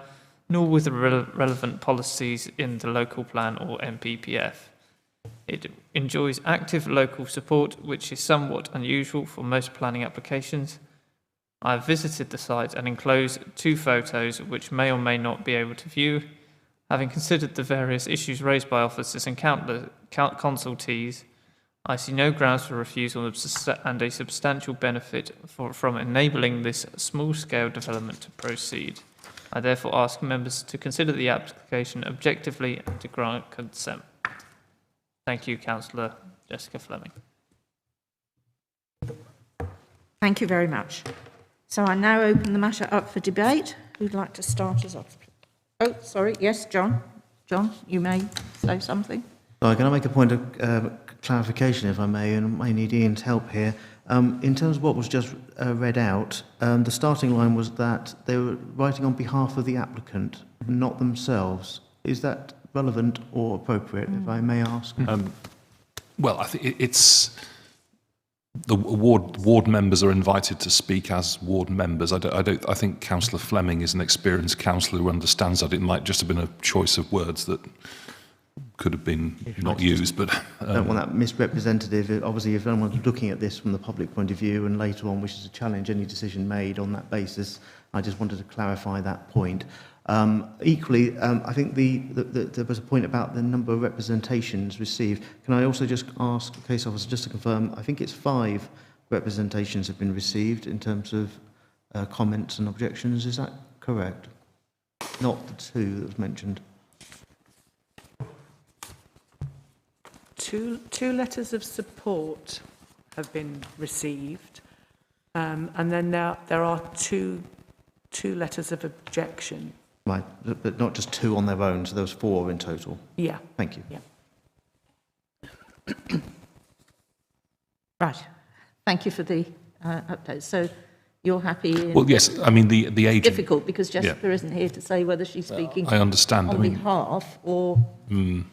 nor with the relevant policies in the local plan or MPPF. It enjoys active local support, which is somewhat unusual for most planning applications. I have visited the site and enclosed 2 photos which may or may not be able to view. Having considered the various issues raised by officers and countless consultees, I see no grounds for refusal and a substantial benefit from enabling this small-scale development to proceed. I therefore ask members to consider the application objectively and to grant consent. Thank you, Councillor Jessica Fleming. Thank you very much. So I now open the matter up for debate. Who'd like to start us off? Oh, sorry. Yes, John. John, you may say something. Sorry, can I make a point of clarification, if I may, and I need Ian's help here. In terms of what was just read out, the starting line was that they were writing on behalf of the applicant, not themselves. Is that relevant or appropriate, if I may ask? Well, I think it's the ward members are invited to speak as ward members. I think Councillor Fleming is an experienced councillor who understands that it might just have been a choice of words that could have been not used, but... I don't want that misrepresentative. Obviously, if anyone's looking at this from the public point of view and later on wishes to challenge any decision made on that basis, I just wanted to clarify that point. Equally, I think there was a point about the number of representations received. Can I also just ask the case officer just to confirm, I think it's 5 representations have been received in terms of comments and objections. Is that correct? Not the 2 that was mentioned. Two letters of support have been received, and then there are two letters of objection. Right, but not just 2 on their own, so there was 4 in total. Yeah. Thank you. Yeah. Right. Thank you for the update. So you're happy? Well, yes. I mean, the agent... Difficult because Jessica isn't here to say whether she's speaking I understand. on behalf or in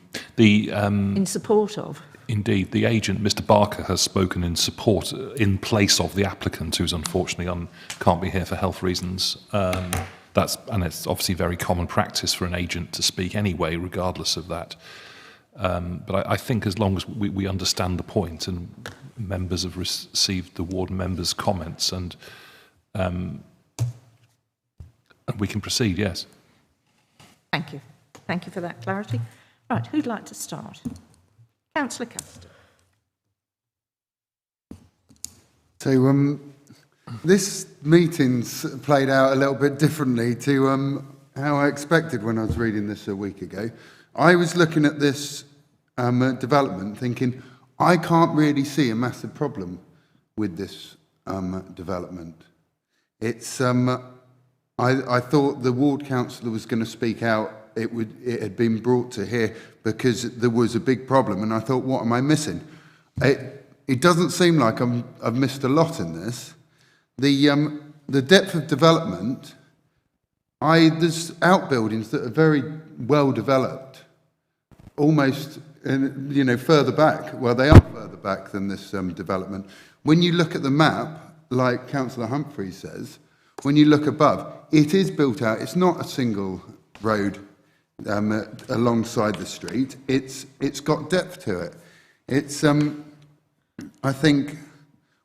support of. Indeed, the agent, Mr. Barker, has spoken in support, in place of the applicant, who's unfortunately can't be here for health reasons. And it's obviously very common practice for an agent to speak anyway, regardless of that. But I think as long as we understand the point and members have received the ward members' comments and we can proceed, yes. Thank you. Thank you for that clarity. Right, who'd like to start? Councillor Castor. So this meeting's played out a little bit differently to how I expected when I was reading this a week ago. I was looking at this development thinking, I can't really see a massive problem with this development. It's I thought the ward councillor was going to speak out. It had been brought to here because there was a big problem, and I thought, what am I missing? It doesn't seem like I've missed a lot in this. The depth of development, there's outbuildings that are very well developed, almost further back. Well, they are further back than this development. When you look at the map, like Councillor Humphreys says, when you look above, it is built out. It's not a single road alongside the street. It's got depth to it. It's I think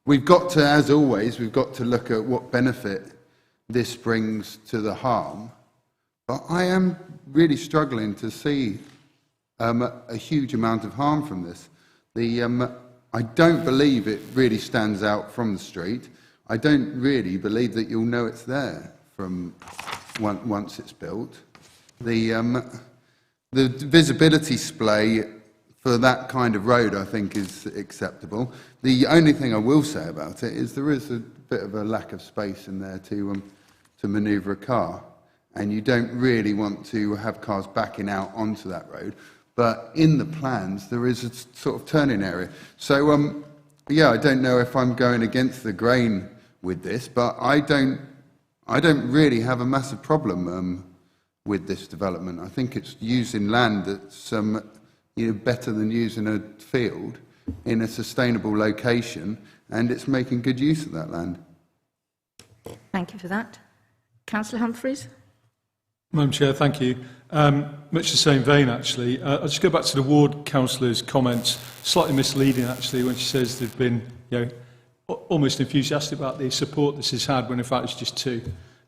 we've got to, as always, we've got to look at what benefit this brings to the harm. But I am really struggling to see a huge amount of harm from this. I don't believe it really stands out from the street. I don't really believe that you'll know it's there from once it's built. The visibility splay for that kind of road, I think, is acceptable. The only thing I will say about it is there is a bit of a lack of space in there to manoeuvre a car, and you don't really want to have cars backing out onto that road. But in the plans, there is a sort of turning area. So, yeah, I don't know if I'm going against the grain with this, but I don't really have a massive problem with this development. I think it's using land that's better than using a field in a sustainable location, and it's making good use of that land. Thank you for that. Councillor Humphreys. Madam Chair, thank you. Much the same vein, actually. I'll just go back to the ward councillor's comments. Slightly misleading, actually, when she says they've been, almost enthusiastic about the support this has had, when in fact it's just 2.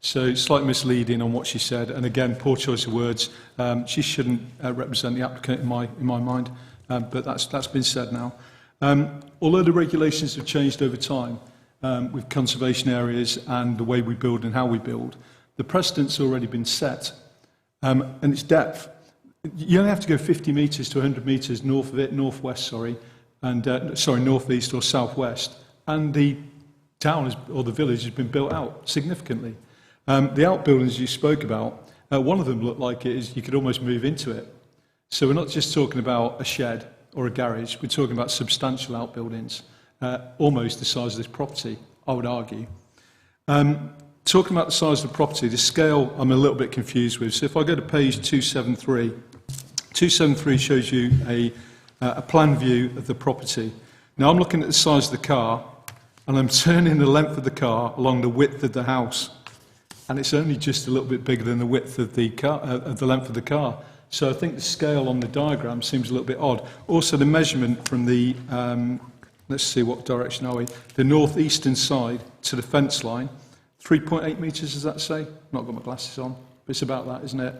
So slightly misleading on what she said, and again, poor choice of words. She shouldn't represent the applicant in my mind, but that's been said now. Although the regulations have changed over time with conservation areas and the way we build and how we build, the precedent's already been set, and its depth. You only have to go 50 metres to 100 metres north of it, northwest, northeast or southwest, and the town or the village has been built out significantly. The outbuildings you spoke about, one of them looked like you could almost move into it. So we're not just talking about a shed or a garage, we're talking about substantial outbuildings, almost the size of this property, I would argue. Talking about the size of the property, the scale I'm a little bit confused with. So if I go to page 273, 273 shows you a plan view of the property. Now I'm looking at the size of the car, and I'm turning the length of the car along the width of the house. And it's only just a little bit bigger than the width of the car, of the length of the car. So I think the scale on the diagram seems a little bit odd. Also, the measurement from the, let's see, what direction are we? The northeastern side to the fence line, 3.8 metres, does that say? Not got my glasses on, but it's about that, isn't it?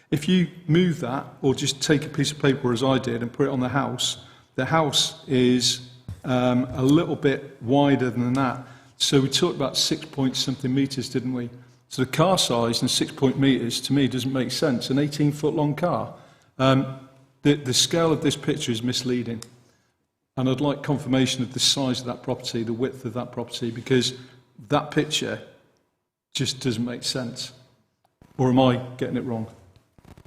If you move that, or just take a piece of paper as I did and put it on the house is a little bit wider than that. So we talked about 6 point something metres, didn't we? So the car size and 6 point metres, to me, doesn't make sense. An 18-foot long car. The scale of this picture is misleading. And I'd like confirmation of the size of that property, the width of that property, because that picture just doesn't make sense. Or am I getting it wrong?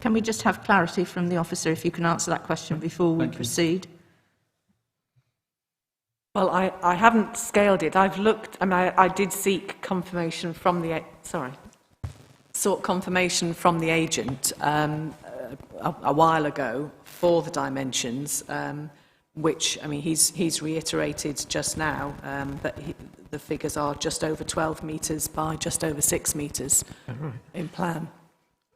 Can we just have clarity from the officer, if you can answer that question before we proceed? Well, I haven't scaled it. I've looked, I mean, I did seek confirmation from the, sought confirmation from the agent a while ago for the dimensions, which, I mean, he's reiterated just now that the figures are just over 12 metres by just over 6 metres in plan.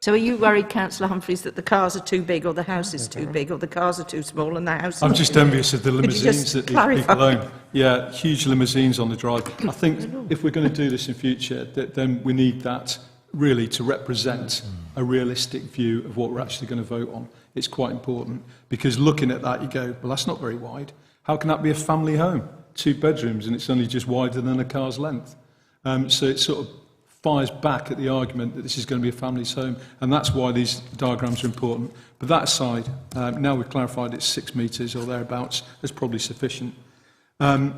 So are you worried, Councillor Humphreys, that the cars are too big or the house is too big or the cars are too small and the house is I'm just envious of the limousines that these clarify? people own. Yeah, huge limousines on the drive. I think if we're going to do this in future, then we need that really to represent a realistic view of what we're actually going to vote on. It's quite important, because looking at that, you go, well, that's not very wide. How can that be a family home? 2 bedrooms, and it's only just wider than a car's length. So it sort of fires back at the argument that this is going to be a family's home, and that's why these diagrams are important. But that aside, now we've clarified it's 6 metres or thereabouts, that's probably sufficient. No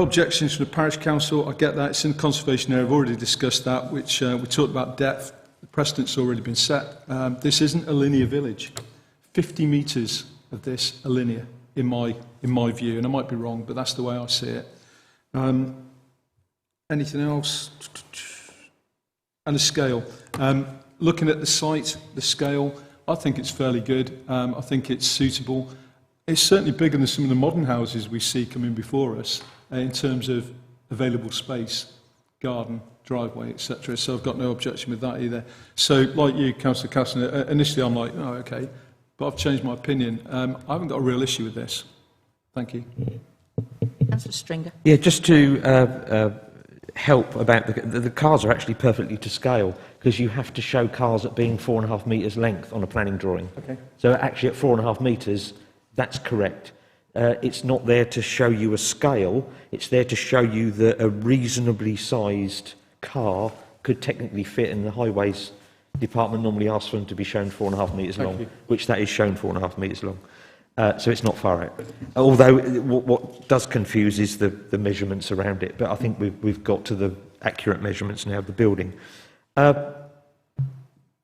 objections from the parish council. I get that. It's in the conservation area. I've already discussed that, which we talked about depth. The precedent's already been set. This isn't a linear village. 50 metres of this are linear, in my view, and I might be wrong, but that's the way I see it. Anything else? And the scale. Looking at the site, the scale, I think it's fairly good. I think it's suitable. It's certainly bigger than some of the modern houses we see coming before us in terms of available space, garden, driveway, etc. So I've got no objection with that either. So, like you, Councillor Castaner, initially I'm like, oh, okay, but I've changed my opinion. I haven't got a real issue with this. Thank you. Councillor Stringer. Yeah, just to help about the cars are actually perfectly to scale, because you have to show cars at being 4.5 metres length on a planning drawing. Okay. So actually at 4.5 metres, that's correct. It's not there to show you a scale, it's there to show you that a reasonably sized car could technically fit, and the highways department normally asks for them to be shown 4.5 metres long, which that is shown 4.5 metres long. So it's not far out. Although what does confuse is the measurements around it, but I think we've got to the accurate measurements now of the building.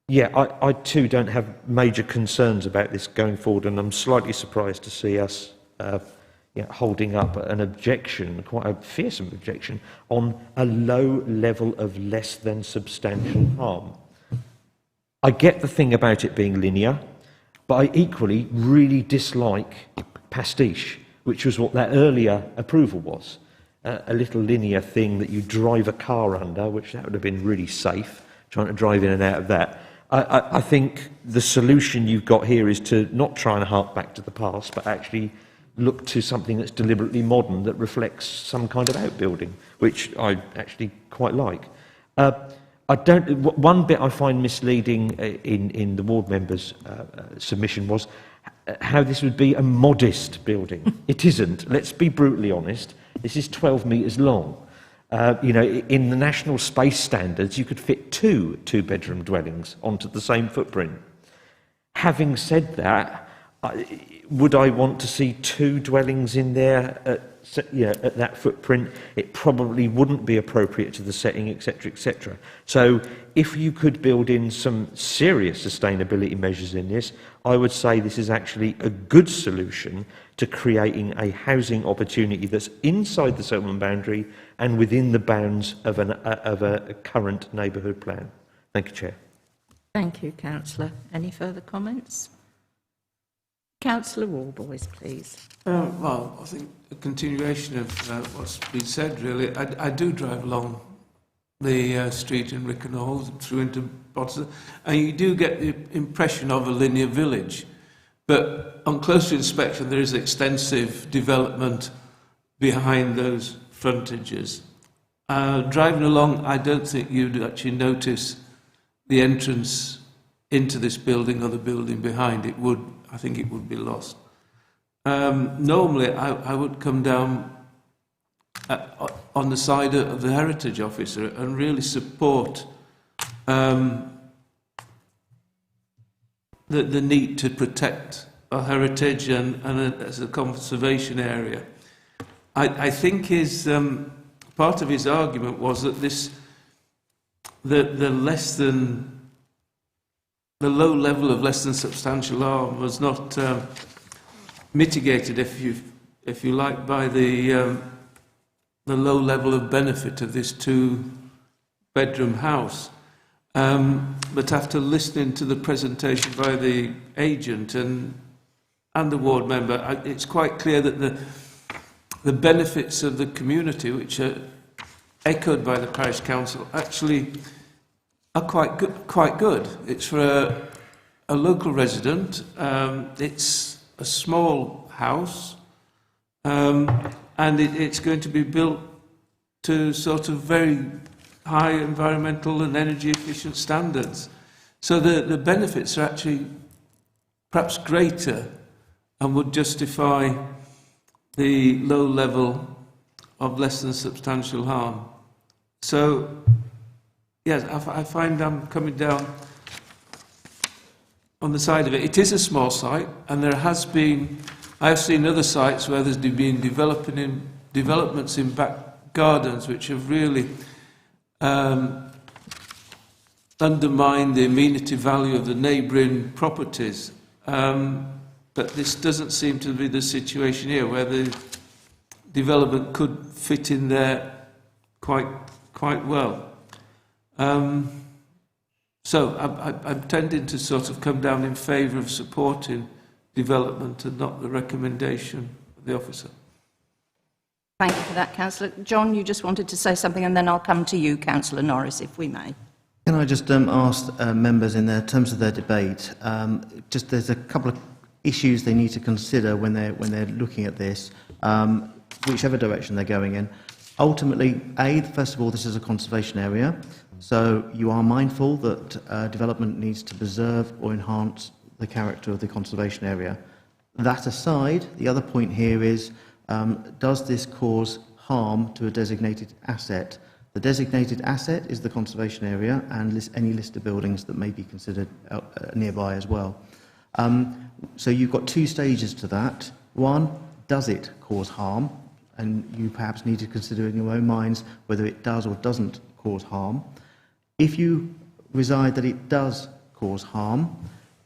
Yeah, I too don't have major concerns about this going forward, and I'm slightly surprised to see us holding up an objection, quite a fearsome objection, on a low level of less than substantial harm. I get the thing about it being linear, but I equally really dislike pastiche, which was what that earlier approval was. A little linear thing that you drive a car under, which that would have been really safe, trying to drive in and out of that. I think the solution you've got here is to not try and hark back to the past, but actually look to something that's deliberately modern, that reflects some kind of outbuilding, which I actually quite like. One bit I find misleading in the ward members' submission was how this would be a modest building. It isn't. Let's be brutally honest. This is 12 metres long. In the national space standards, you could fit 2 two-bedroom dwellings onto the same footprint. Having said that, would I want to see 2 dwellings in there at that footprint? It probably wouldn't be appropriate to the setting, etc., etc. So if you could build in some serious sustainability measures in this, I would say this is actually a good solution to creating a housing opportunity that's inside the settlement boundary and within the bounds of a current neighbourhood plan. Thank you, Chair. Thank you, Councillor. Any further comments? Councillor Warboys, please. Well, I think a continuation of what's been said, really. I do drive along the street in Rickinghall through into Bottom, and you do get the impression of a linear village. But on closer inspection, there is extensive development behind those frontages. Driving along, I don't think you'd actually notice the entrance into this building or the building behind it. I think it would be lost. Normally, I would come down on the side of the heritage officer and really support the need to protect our heritage and as a conservation area. I think part of his argument was that the low level of less than substantial harm was not mitigated, if you like, by the low level of benefit of this 2-bedroom house. But after listening to the presentation by the agent and the ward member, it's quite clear that the benefits of the community, which are echoed by the parish council, actually are quite good. It's for a local resident. It's a small house, and it's going to be built to sort of very high environmental and energy efficient standards. So the benefits are actually perhaps greater and would justify the low level of less than substantial harm. So, yes, I find I'm coming down on the side of it. It is a small site, and I've seen other sites where there's been developments in back gardens which have really undermined the amenity value of the neighbouring properties. But this doesn't seem to be the situation here, where the development could fit in there quite well. So I'm tending to sort of come down in favour of supporting development and not the recommendation of the officer. Thank you for that, Councillor. John, you just wanted to say something, and then I'll come to you, Councillor Norris, if we may. Can I just ask members in their terms of their debate, there's a couple of issues they need to consider when they're looking at this, whichever direction they're going in. Ultimately, first of all, this is a conservation area, so you are mindful that development needs to preserve or enhance the character of the conservation area. That aside, the other point here is, does this cause harm to a designated asset? The designated asset is the conservation area and any listed buildings that may be considered nearby as well. So you've got two stages to that. One, does it cause harm? And you perhaps need to consider in your own minds whether it does or doesn't cause harm. If you reside that it does cause harm,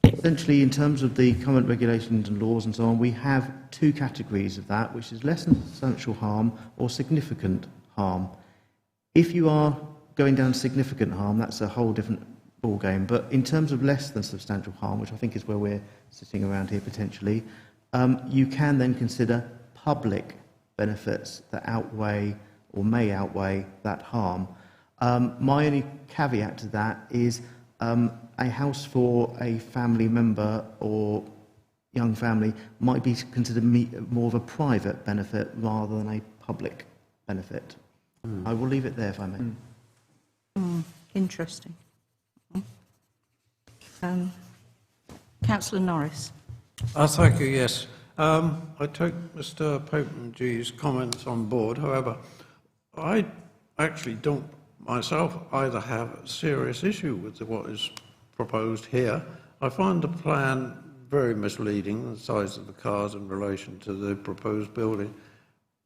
essentially in terms of the current regulations and laws and so on, we have two categories of that, which is less than substantial harm or significant harm. If you are going down significant harm, that's a whole different ballgame. But in terms of less than substantial harm, which I think is where we're sitting around here potentially, you can then consider public benefits that outweigh or may outweigh that harm. My only caveat to that is a house for a family member or young family might be considered more of a private benefit rather than a public benefit. I will leave it there if I may. Interesting. Councillor Norris. Thank you, yes. I take Mr. Popengie's comments on board. However, I actually don't myself either have a serious issue with what is proposed here. I find the plan very misleading, the size of the cars in relation to the proposed building.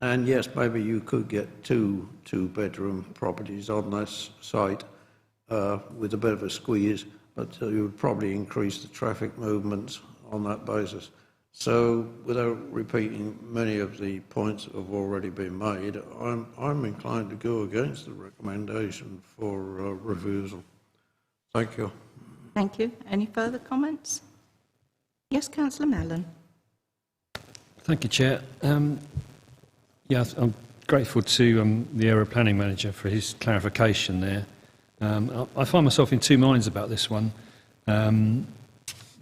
And yes, maybe you could get two-bedroom properties on this site with a bit of a squeeze, but you would probably increase the traffic movements on that basis. So, without repeating many of the points that have already been made, I'm inclined to go against the recommendation for refusal. Thank you. Thank you. Any further comments? Yes, Councillor Mellon. Thank you, Chair. Yeah, I'm grateful to the area planning manager for his clarification there. I find myself in two minds about this one.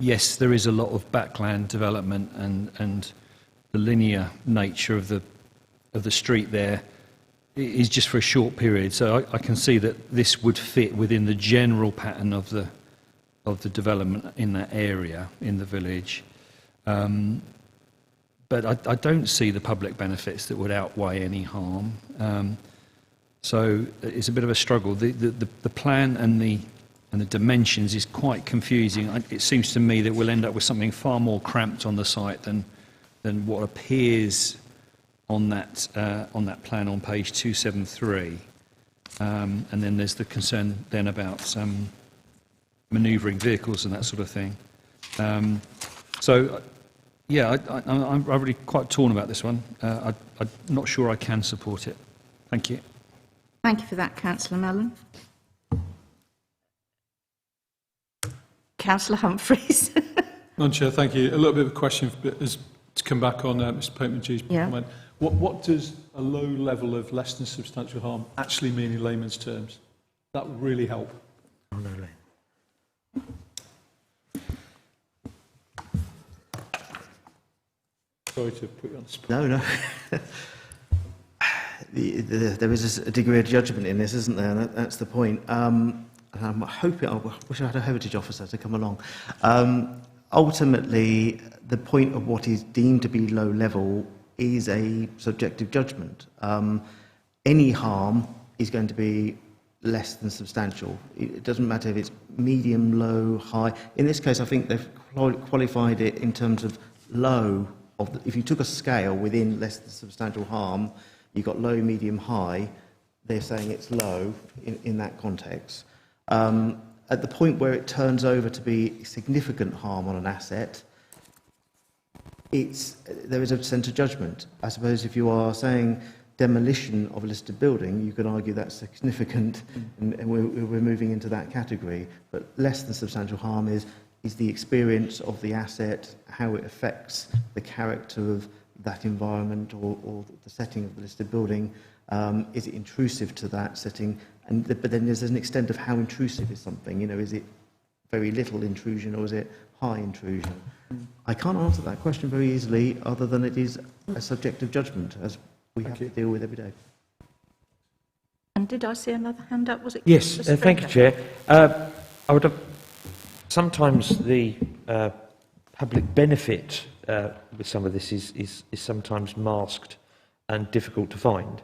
Yes, there is a lot of backland development and the linear nature of the street there is just for a short period. So I can see that this would fit within the general pattern of the development in that area in the village. But I don't see the public benefits that would outweigh any harm. So it's a bit of a struggle. The plan and the dimensions is quite confusing. It seems to me that we'll end up with something far more cramped on the site than what appears on that plan on page 273. And then there's the concern then about manoeuvring vehicles and that sort of thing. Yeah, I'm really quite torn about this one. I'm not sure I can support it. Thank you. Thank you for that, Councillor Mellon. Councillor Humphreys. Madam Chair, thank you. A little bit of a question to come back on Mr Pateman-G's comment. What does a low level of less than substantial harm actually mean in layman's terms? That would really help. Oh, no, Sorry to put you on the spot. No. There is a degree of judgment in this, isn't there? And that's the point. And I'm hoping, I wish I had a heritage officer to come along. Ultimately, the point of what is deemed to be low level is a subjective judgment. Any harm is going to be less than substantial. It doesn't matter if it's medium, low, high. In this case, I think they've qualified it in terms of low. If you took a scale within less than substantial harm, you've got low, medium, high. They're saying it's low in that context. At the point where it turns over to be significant harm on an asset, there is a sense of judgment. I suppose if you are saying demolition of a listed building, you could argue that's significant, and we're moving into that category. But less than substantial harm is the experience of the asset, how it affects the character of that environment or the setting of the listed building. Is it intrusive to that setting? But then there's an extent of how intrusive is something. Is it very little intrusion or is it high intrusion? I can't answer that question very easily, other than it is a subjective judgment, as we have to deal with every day. And did I see another hand up? Was it? Yes, thank you, Chair. I would have, sometimes the public benefit with some of this is sometimes masked and difficult to find.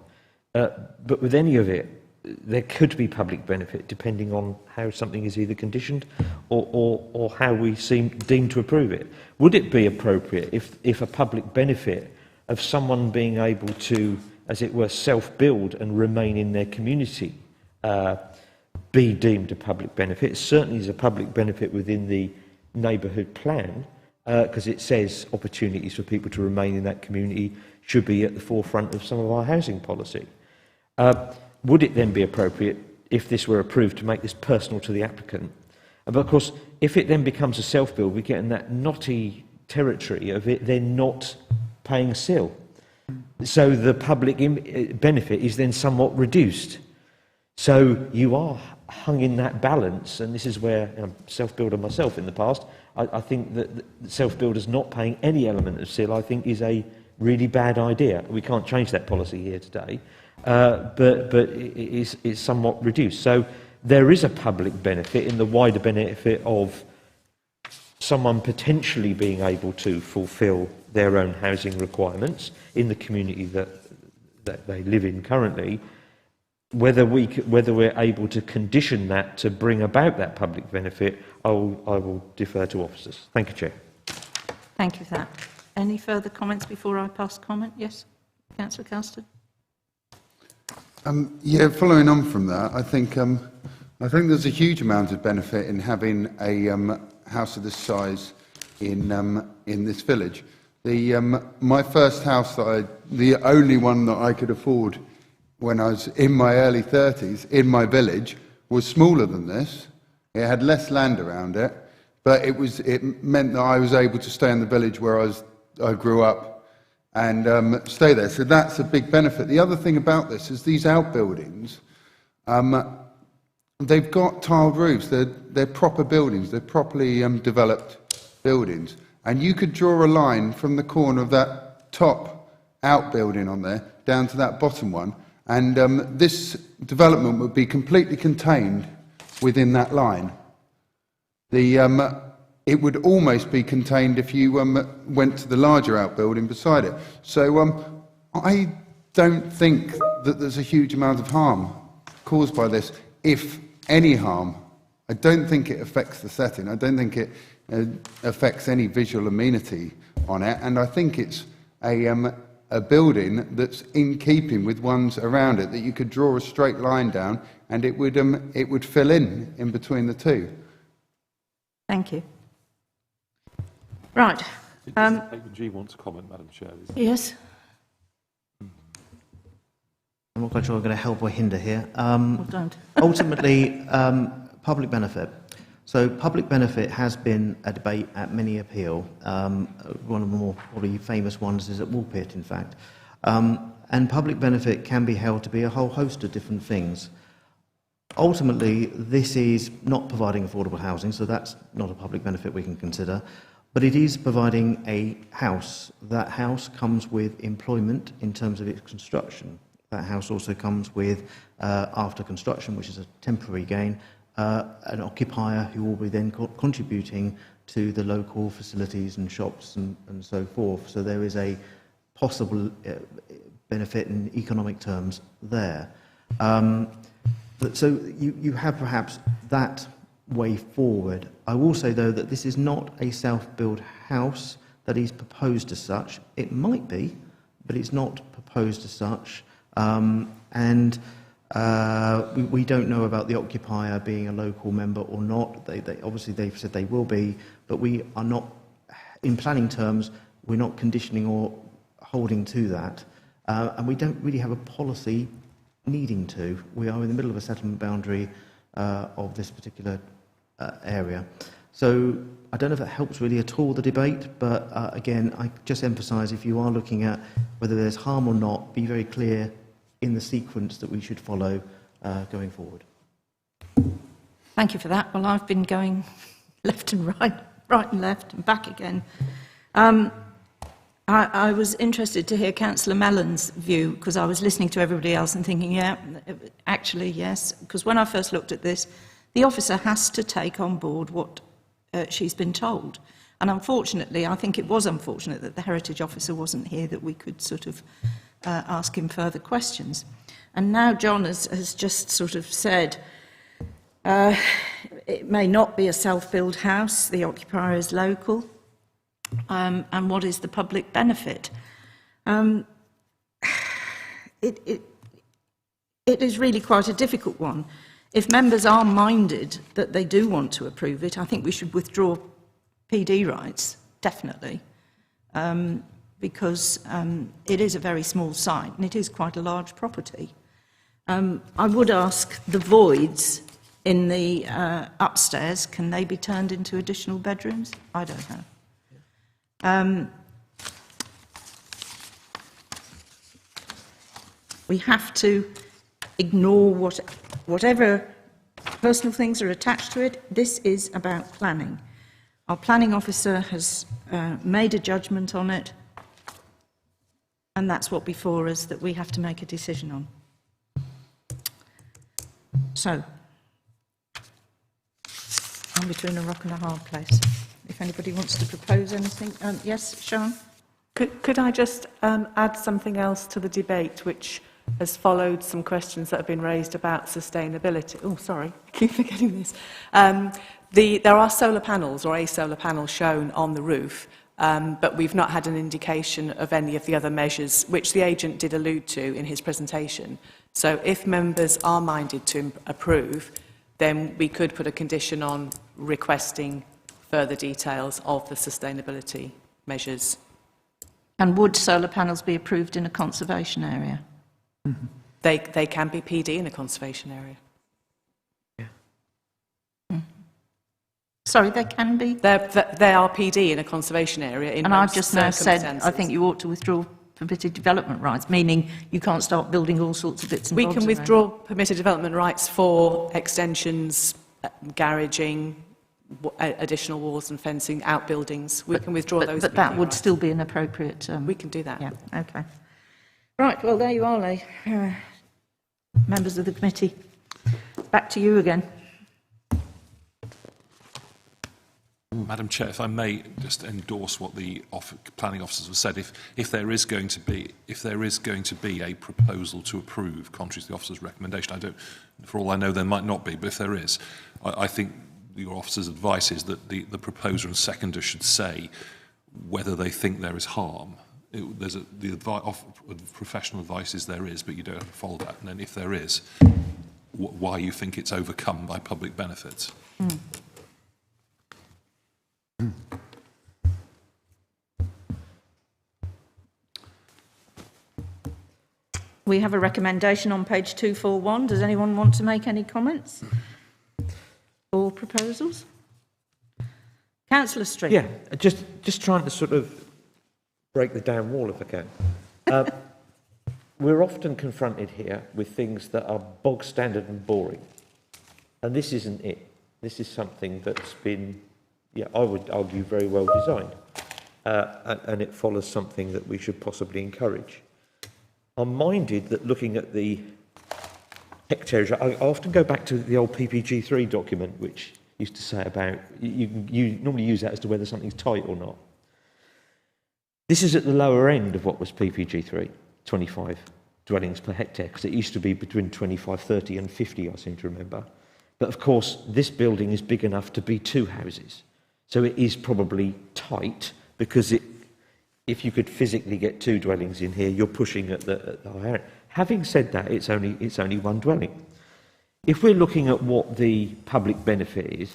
But with any of it, there could be public benefit depending on how something is either conditioned or how we deem to approve it. Would it be appropriate if a public benefit of someone being able to, as it were, self-build and remain in their community be deemed a public benefit? It certainly is a public benefit within the neighbourhood plan, because it says opportunities for people to remain in that community should be at the forefront of some of our housing policy. Would it then be appropriate, if this were approved, to make this personal to the applicant? But of course, if it then becomes a self-build, we get in that knotty territory of it then not paying CIL. So the public benefit is then somewhat reduced. So you are hung in that balance, and this is where I'm self-builder myself in the past. I think that self-builders not paying any element of CIL, I think, is a really bad idea. We can't change that policy here today, but it's somewhat reduced. So there is a public benefit in the wider benefit of someone potentially being able to fulfil their own housing requirements in the community that they live in currently. Whether we're able to condition that to bring about that public benefit, I will defer to officers. Thank you, Chair. Thank you for that. Any further comments before I pass comment? Yes, Councillor Castard. Yeah, following on from that, I think there's a huge amount of benefit in having a house of this size in this village. My first house the only one that I could afford when I was in my early 30s in my village, was smaller than this. It had less land around it, but it meant that I was able to stay in the village where I grew up, and stay there. So that's a big benefit. The other thing about this is these outbuildings, they've got tiled roofs. They're proper buildings. They're properly developed buildings. And you could draw a line from the corner of that top outbuilding on there down to that bottom one, and this development would be completely contained within that line. It would almost be contained if you went to the larger outbuilding beside it. So I don't think that there's a huge amount of harm caused by this, if any harm. I don't think it affects the setting. I don't think it affects any visual amenity on it, and I think it's a building that's in keeping with ones around it, that you could draw a straight line down and it would fill in between the two. Thank you. Right. G wants to comment, Madam Chair. Yes. I'm not quite sure I'm going to help or hinder here. Well, don't. Ultimately, public benefit. So public benefit has been a debate at many appeal. One of the more probably famous ones is at Woolpit, in fact. And public benefit can be held to be a whole host of different things. Ultimately, this is not providing affordable housing, so that's not a public benefit we can consider, but it is providing a house. That house comes with employment in terms of its construction. That house also comes with, after construction, which is a temporary gain, an occupier who will be then contributing to the local facilities and shops and so forth. So there is a possible benefit in economic terms there. So you have perhaps that way forward. I will say, though, that this is not a self-built house that is proposed as such. It might be, but it's not proposed as such. We don't know about the occupier being a local member or not. They obviously they've said they will be, but we are not, in planning terms, we're not conditioning or holding to that, and we don't really have a policy needing to. We are in the middle of a settlement boundary of this particular area, so I don't know if that helps really at all the debate. But again, I just emphasise, if you are looking at whether there's harm or not, be very clear in the sequence that we should follow going forward. Thank you for that. Well, I've been going left and right and left and back again. I was interested to hear Councillor Mellon's view, because I was listening to everybody else and thinking, yeah, actually, yes, because when I first looked at this, the officer has to take on board what she's been told. And unfortunately, I think it was unfortunate that the heritage officer wasn't here, that we could sort of ask him further questions. And now John has just sort of said, it may not be a self-built house, the occupier is local, and what is the public benefit? It is really quite a difficult one. If members are minded that they do want to approve it, I think we should withdraw PD rights, definitely, because it is a very small site and it is quite a large property. I would ask the voids in the upstairs, can they be turned into additional bedrooms? I don't know. We have to ignore whatever personal things are attached to it. This is about planning. Our planning officer has made a judgment on it, and that's what before us that we have to make a decision on. So, I'm between a rock and a hard place. If anybody wants to propose anything. Yes, Sian? Could I just add something else to the debate, which has followed some questions that have been raised about sustainability? Oh, sorry, I keep forgetting this. There are solar panels, or a solar panel shown on the roof, but we've not had an indication of any of the other measures, which the agent did allude to in his presentation. So if members are minded to approve, then we could put a condition on requesting further details of the sustainability measures. And would solar panels be approved in a conservation area? Mm-hmm. They can be PD in a conservation area. Yeah. Sorry, they can be? They are PD in a conservation area. In and I've just now said I think you ought to withdraw permitted development rights, meaning you can't start building all sorts of bits and We bobs can around. withdraw permitted development rights for extensions, garaging, additional walls and fencing, outbuildings. We can withdraw those. But that would still be an appropriate... we can do that. Yeah, okay. Right, well, there you are, members of the committee. Back to you again. Madam Chair, if I may just endorse what the planning officers have said, if there is going to be a proposal to approve, contrary to the officer's recommendation, for all I know, there might not be, but if there is, I think your officer's advice is that the proposer and seconder should say whether they think there is harm. Professional advice is there is, but you don't have to follow that. And then if there is, why you think it's overcome by public benefits. Mm. We have a recommendation on page 241. Does anyone want to make any comments or proposals? Councillor String. Yeah, just trying to sort of break the down wall if I can. We're often confronted here with things that are bog standard and boring. And this isn't it. This is something that's been, I would argue, very well designed. And it follows something that we should possibly encourage. I'm minded that looking at the hectares, I often go back to the old PPG3 document, which used to say about, you normally use that as to whether something's tight or not. This is at the lower end of what was PPG3, 25 dwellings per hectare, because it used to be between 25, 30 and 50, I seem to remember. But of course, this building is big enough to be 2 houses. So it is probably tight, because if you could physically get 2 dwellings in here, you're pushing at the higher end. Having said that, it's only 1 dwelling. If we're looking at what the public benefit is,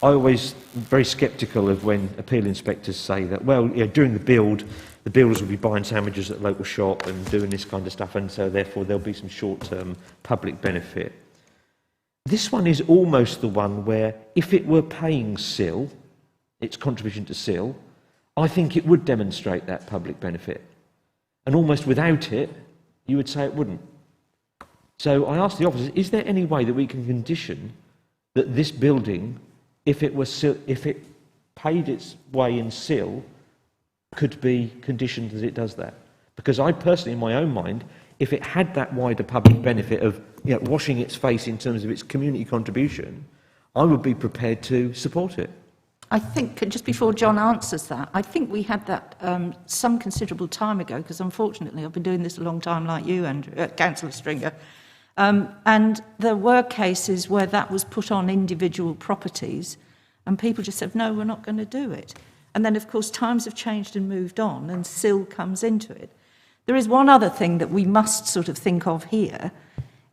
I always very sceptical of when appeal inspectors say that, well, during the build, the builders will be buying sandwiches at the local shop and doing this kind of stuff, and so therefore there'll be some short-term public benefit. This one is almost the one where, if it were paying SIL, its contribution to SIL, I think it would demonstrate that public benefit. And almost without it, you would say it wouldn't. So I asked the officers, is there any way that we can condition that this building, if it paid its way in SIL, could be conditioned that it does that? Because I personally, in my own mind, if it had that wider public benefit of washing its face in terms of its community contribution, I would be prepared to support it. I think, just before John answers that, I think we had that some considerable time ago, because unfortunately I've been doing this a long time like you, and Councillor Stringer, and there were cases where that was put on individual properties and people just said, no, we're not going to do it. And then, of course, times have changed and moved on, and SIL comes into it. There is one other thing that we must sort of think of here,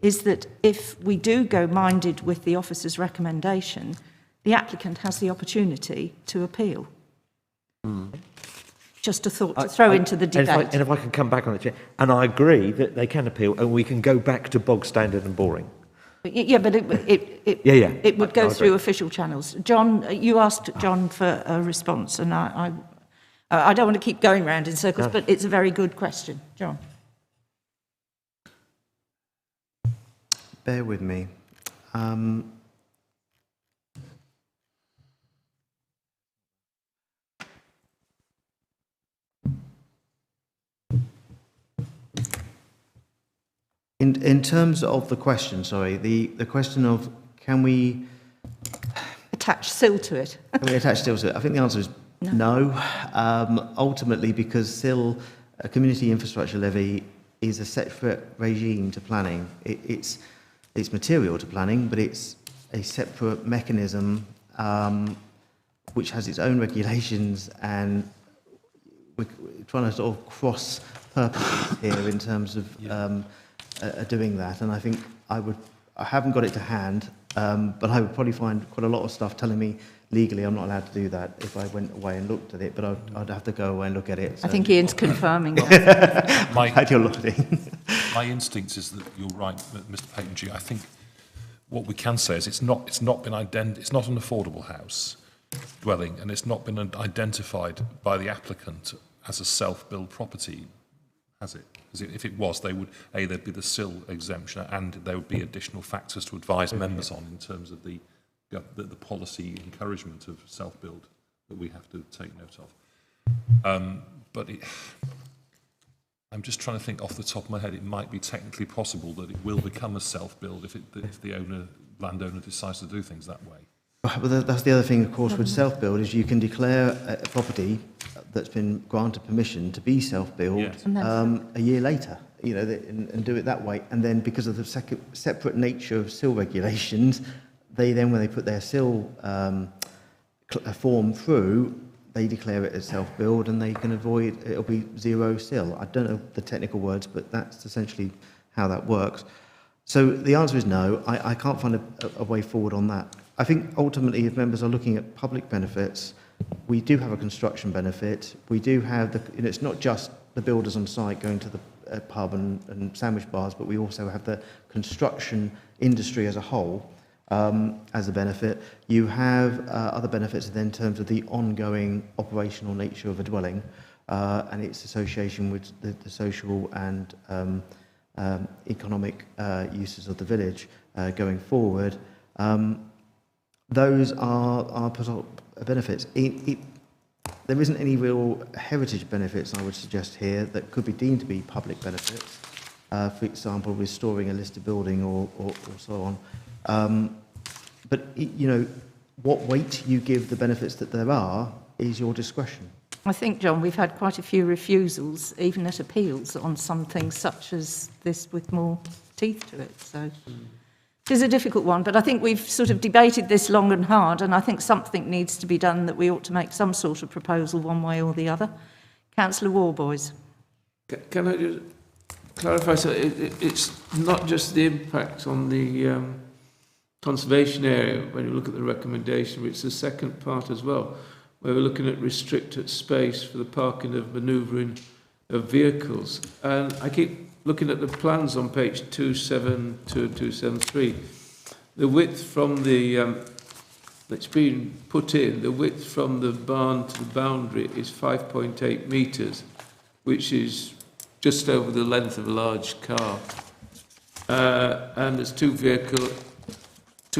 is that if we do go minded with the officer's recommendation, the applicant has the opportunity to appeal. Just a thought to throw into the debate. And if I can come back on it, Chair, and I agree that they can appeal, and we can go back to bog standard and boring. Yeah, but it would go through official channels. John, you asked John for a response, and I don't want to keep going round in circles, but it's a very good question. John. Bear with me. In terms of the question, the question of can we attach SIL to it? Can we attach SIL to it? I think the answer is no. Ultimately, because SIL, a community infrastructure levy, is a separate regime to planning. It's material to planning, but it's a separate mechanism which has its own regulations, and we're trying to sort of cross purposes here in terms of doing that. And I think I haven't got it to hand, but I would probably find quite a lot of stuff telling me legally I'm not allowed to do that if I went away and looked at it, but I'd have to go away and look at it. So. I think Ian's confirming that. My instinct is that you're right, Mr. Payton. I think what we can say is it's not an affordable house dwelling, and it's not been identified by the applicant as a self-build property has it? If it was, they would, there'd be the sill exemption, and there would be additional factors to advise members on in terms of the policy encouragement of self-build that we have to take note of. But I'm just trying to think off the top of my head, it might be technically possible that it will become a self-build if the landowner decides to do things that way. But that's the other thing, of course, with self-build, is you can declare a property that's been granted permission to be self-build a year later, you know, and do it that way. And then because of the separate nature of sill regulations, they then, when they put their sill form through, they declare it as self-build and they can avoid, it'll be zero sill. I don't know the technical words, but that's essentially how that works. So the answer is no. I can't find a way forward on that. I think ultimately, if members are looking at public benefits, we do have a construction benefit. We do have it's not just the builders on site going to the pub and sandwich bars, but we also have the construction industry as a whole as a benefit. You have other benefits then in terms of the ongoing operational nature of a dwelling and its association with the social and economic uses of the village going forward. Those are benefits. There isn't any real heritage benefits, I would suggest here, that could be deemed to be public benefits. For example, restoring a listed building or so on. But, you know, what weight you give the benefits that there are is your discretion. I think, John, we've had quite a few refusals, even at appeals, on some things such as this with more teeth to it. So it is a difficult one, but I think we've sort of debated this long and hard, and I think something needs to be done, that we ought to make some sort of proposal one way or the other. Councillor Warboys. Can I just clarify? So it's not just the impact on the conservation area when you look at the recommendation, but it's the second part as well, where we're looking at restricted space for the parking of manoeuvring of vehicles. And I keep looking at the plans on page 272 and 273. The width from the, that's been put in, the width from the barn to the boundary is 5.8 metres, which is just over the length of a large car. And there's two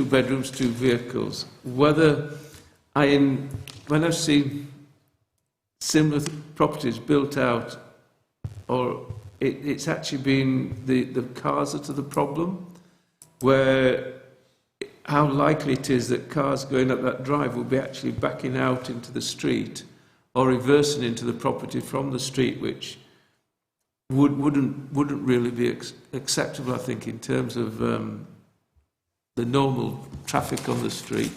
bedrooms, two vehicles. Whether when I've seen similar properties built out, or it's actually been the cars that are the problem, where how likely it is that cars going up that drive will be actually backing out into the street or reversing into the property from the street, which wouldn't really be acceptable, I think, in terms of the normal traffic on the street.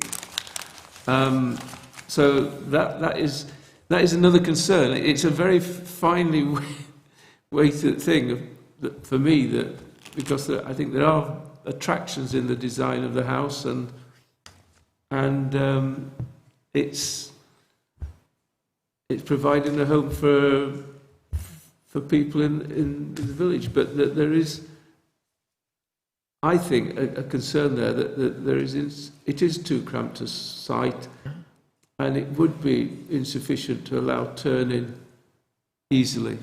So that is another concern. It's a very finely weighted thing for me, that because I think there are attractions in the design of the house, and it's providing a home for people in the village, but that there is, I think, a concern there that there is it is too cramped a site, and it would be insufficient to allow turning easily.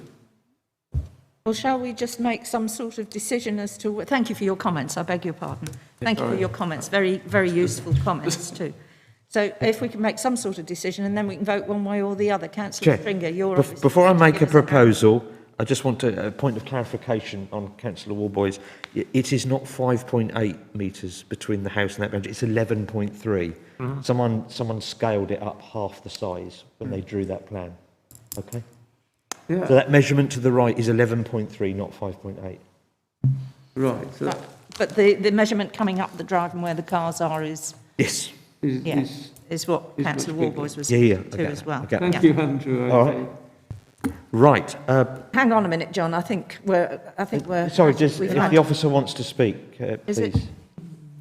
Well, shall we just make some sort of decision as to... Thank you for your comments, I beg your pardon. Thank you for your comments, very, very useful comments too. So if we can make some sort of decision, and then we can vote one way or the other. Councillor Stringer, you're... Before I make a proposal, I just want a point of clarification on Councillor Warboys. It is not 5.8 metres between the house and that boundary, it's 11.3. Mm-hmm. Someone scaled it up half the size when they drew that plan. Okay? Yeah. So that measurement to the right is 11.3, not 5.8. Right. So but the measurement coming up the drive and where the cars are is... Yes. Is what Councillor Warboys was to as well. Okay. Thank you, Andrew. All right. Right. Hang on a minute, John. I think we're. Sorry, if the officer wants to speak, please. Is it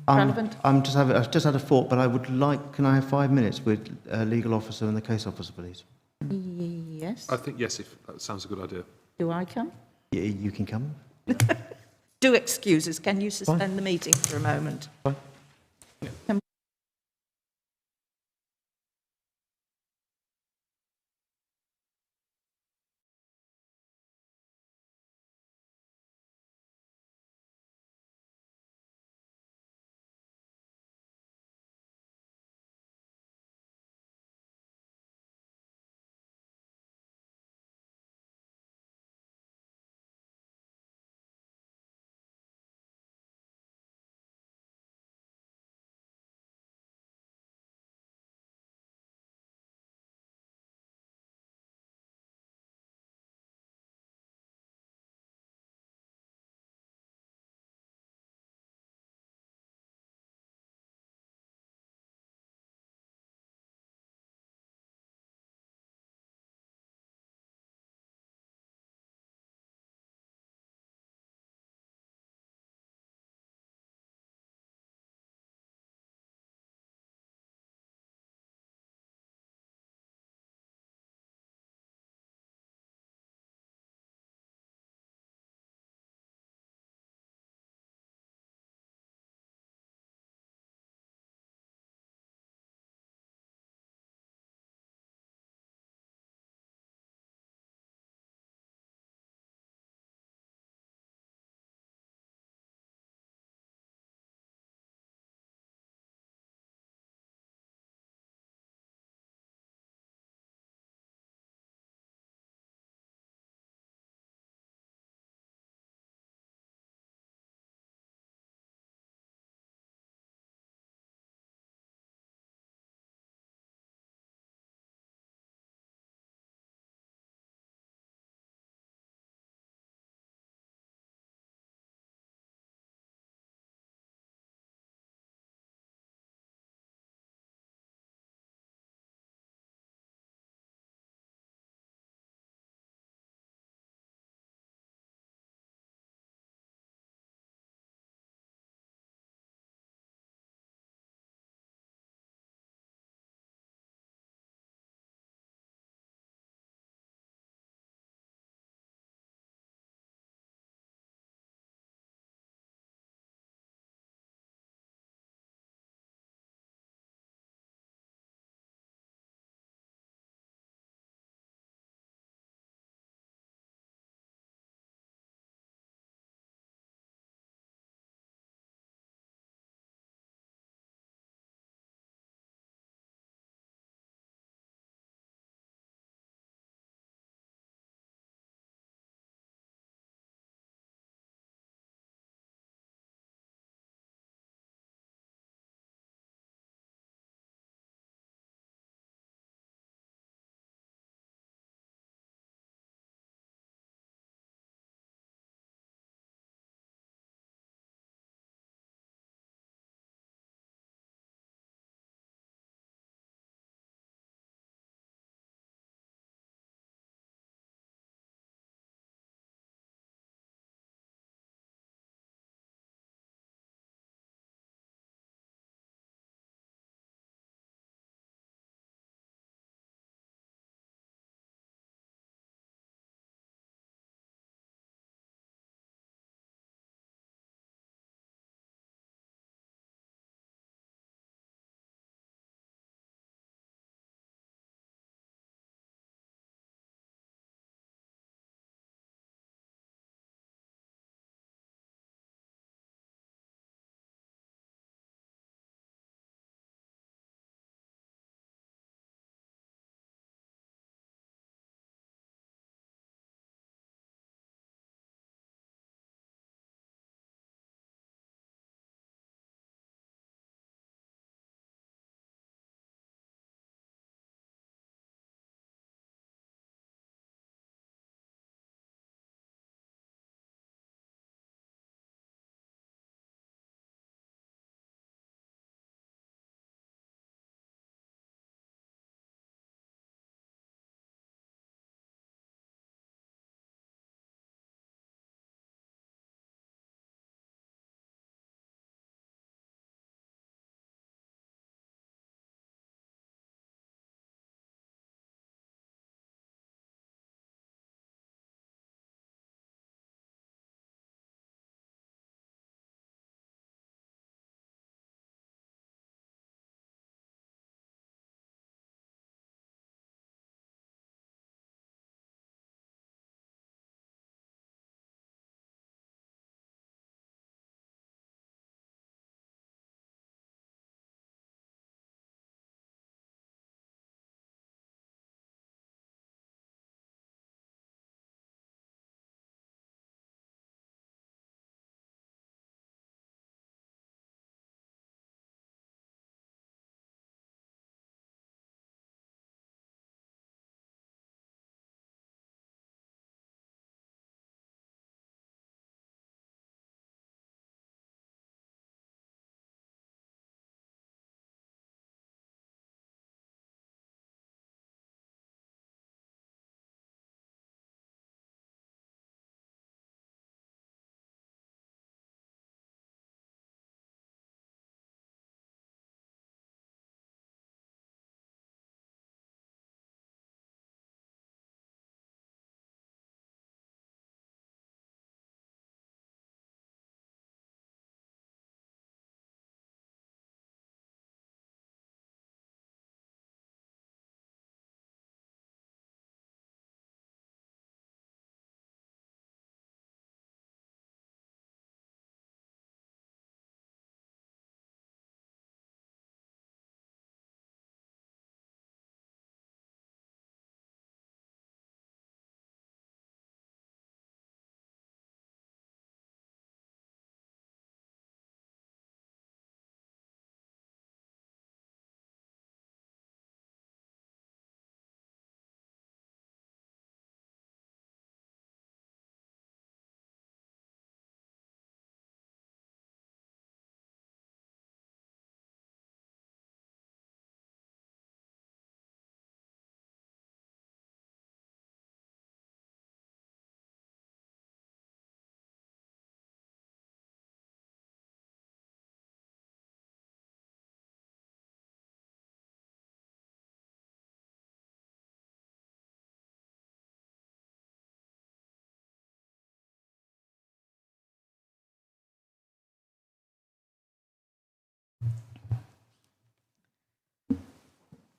relevant? I've just had a thought, but I would like. Can I have 5 minutes with legal officer and the case officer, please? Yes. I think yes. If that sounds a good idea. Do I come? Yeah, you can come. Do excuse us. Can you suspend the meeting for a moment? Fine. Can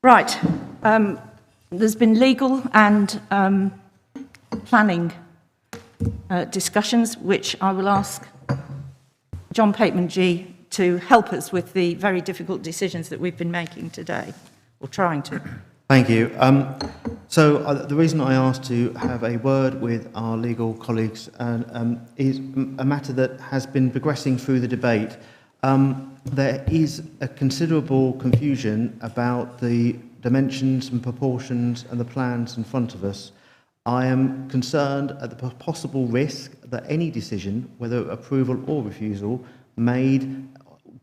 Right. There's been legal and planning discussions, which I will ask John Pateman G to help us with the very difficult decisions that we've been making today, or trying to. Thank you. So the reason I asked to have a word with our legal colleagues is a matter that has been progressing through the debate. There is a considerable confusion about the dimensions and proportions and the plans in front of us. I am concerned at the possible risk that any decision, whether approval or refusal, made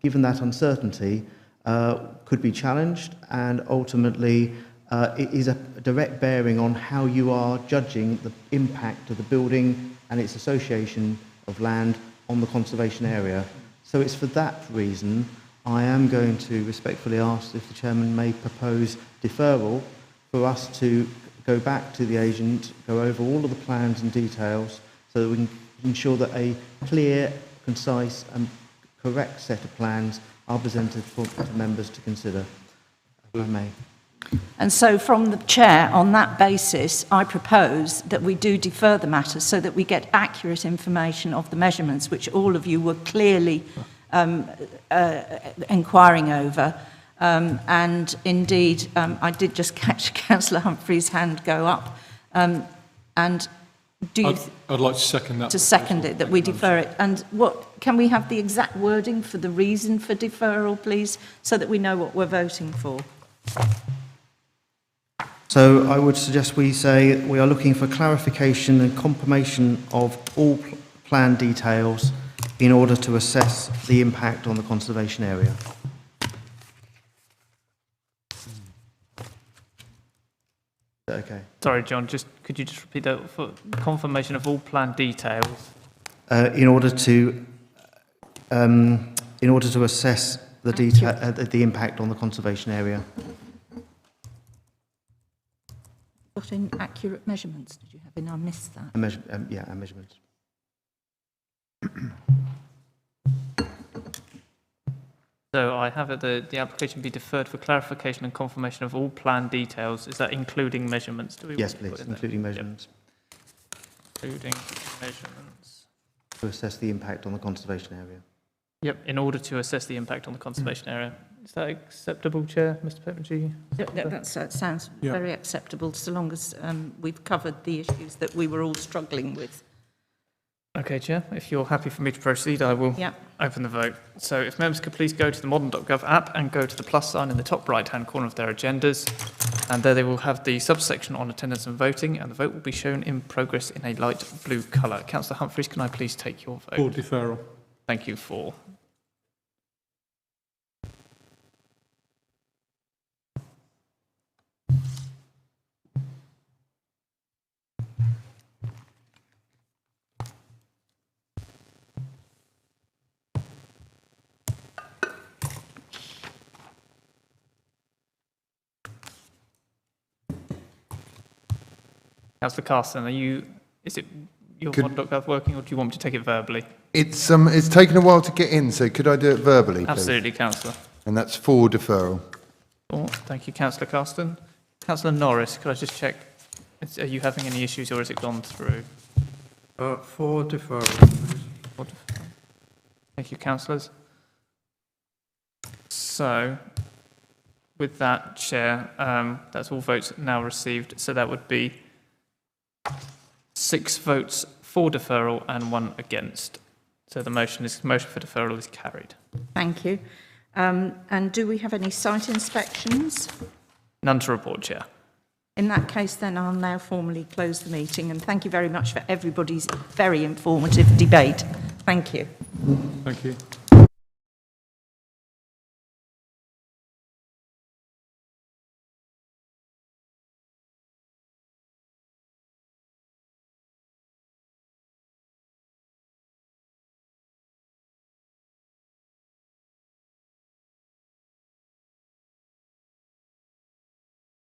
given that uncertainty, could be challenged, and ultimately it is a direct bearing on how you are judging the impact of the building and its association of land on the conservation area. So it's for that reason I am going to respectfully ask if the Chairman may propose deferral for us to go back to the agent, go over all of the plans and details so that we can ensure that a clear, concise and correct set of plans are presented for members to consider, if I may. And so from the Chair, on that basis, I propose that we do defer the matter so that we get accurate information of the measurements, which all of you were clearly inquiring over. And indeed, I did just catch Councillor Humphreys' hand go up. And do you I'd like to second that. To second it, that we defer it. And what can we have the exact wording for the reason for deferral, please, so that we know what we're voting for? So I would suggest we say we are looking for clarification and confirmation of all plan details in order to assess the impact on the conservation area. Okay. Sorry, John, could you just repeat that? For confirmation of all plan details? In order to assess the detail, the impact on the conservation area. Got inaccurate measurements, did you have in? I missed that. Yeah, measurements. So I have it that the application be deferred for clarification and confirmation of all plan details. Is that including measurements? Do we yes, please, including measurements. Yep. Including measurements. To assess the impact on the conservation area. Yep, in order to assess the impact on the conservation area. Is that acceptable, Chair, Mr. Petmanji? That sounds very acceptable, so long as we've covered the issues that we were all struggling with. Okay, Chair, if you're happy for me to proceed, I will open the vote. So if members could please go to the modern.gov app and go to the plus sign in the top right-hand corner of their agendas, and there they will have the subsection on attendance and voting, and the vote will be shown in progress in a light blue colour. Councillor Humphreys, can I please take your vote? For deferral. Thank you. For. Councillor Carson, is it your mod.gov working, or do you want me to take it verbally? It's taken a while to get in, so could I do it verbally, please? Absolutely, Councillor. And that's for deferral. Oh, thank you, Councillor Carston. Councillor Norris, could I just check, are you having any issues, or has it gone through? For deferral, please. For deferral. Thank you, councillors. So, with that, Chair, that's all votes now received, so that would be 6 votes for deferral and 1 against. So the motion for deferral is carried. Thank you. And do we have any site inspections? None to report, Chair. In that case, then I'll now formally close the meeting, and thank you very much for everybody's very informative debate. Thank you. Thank you.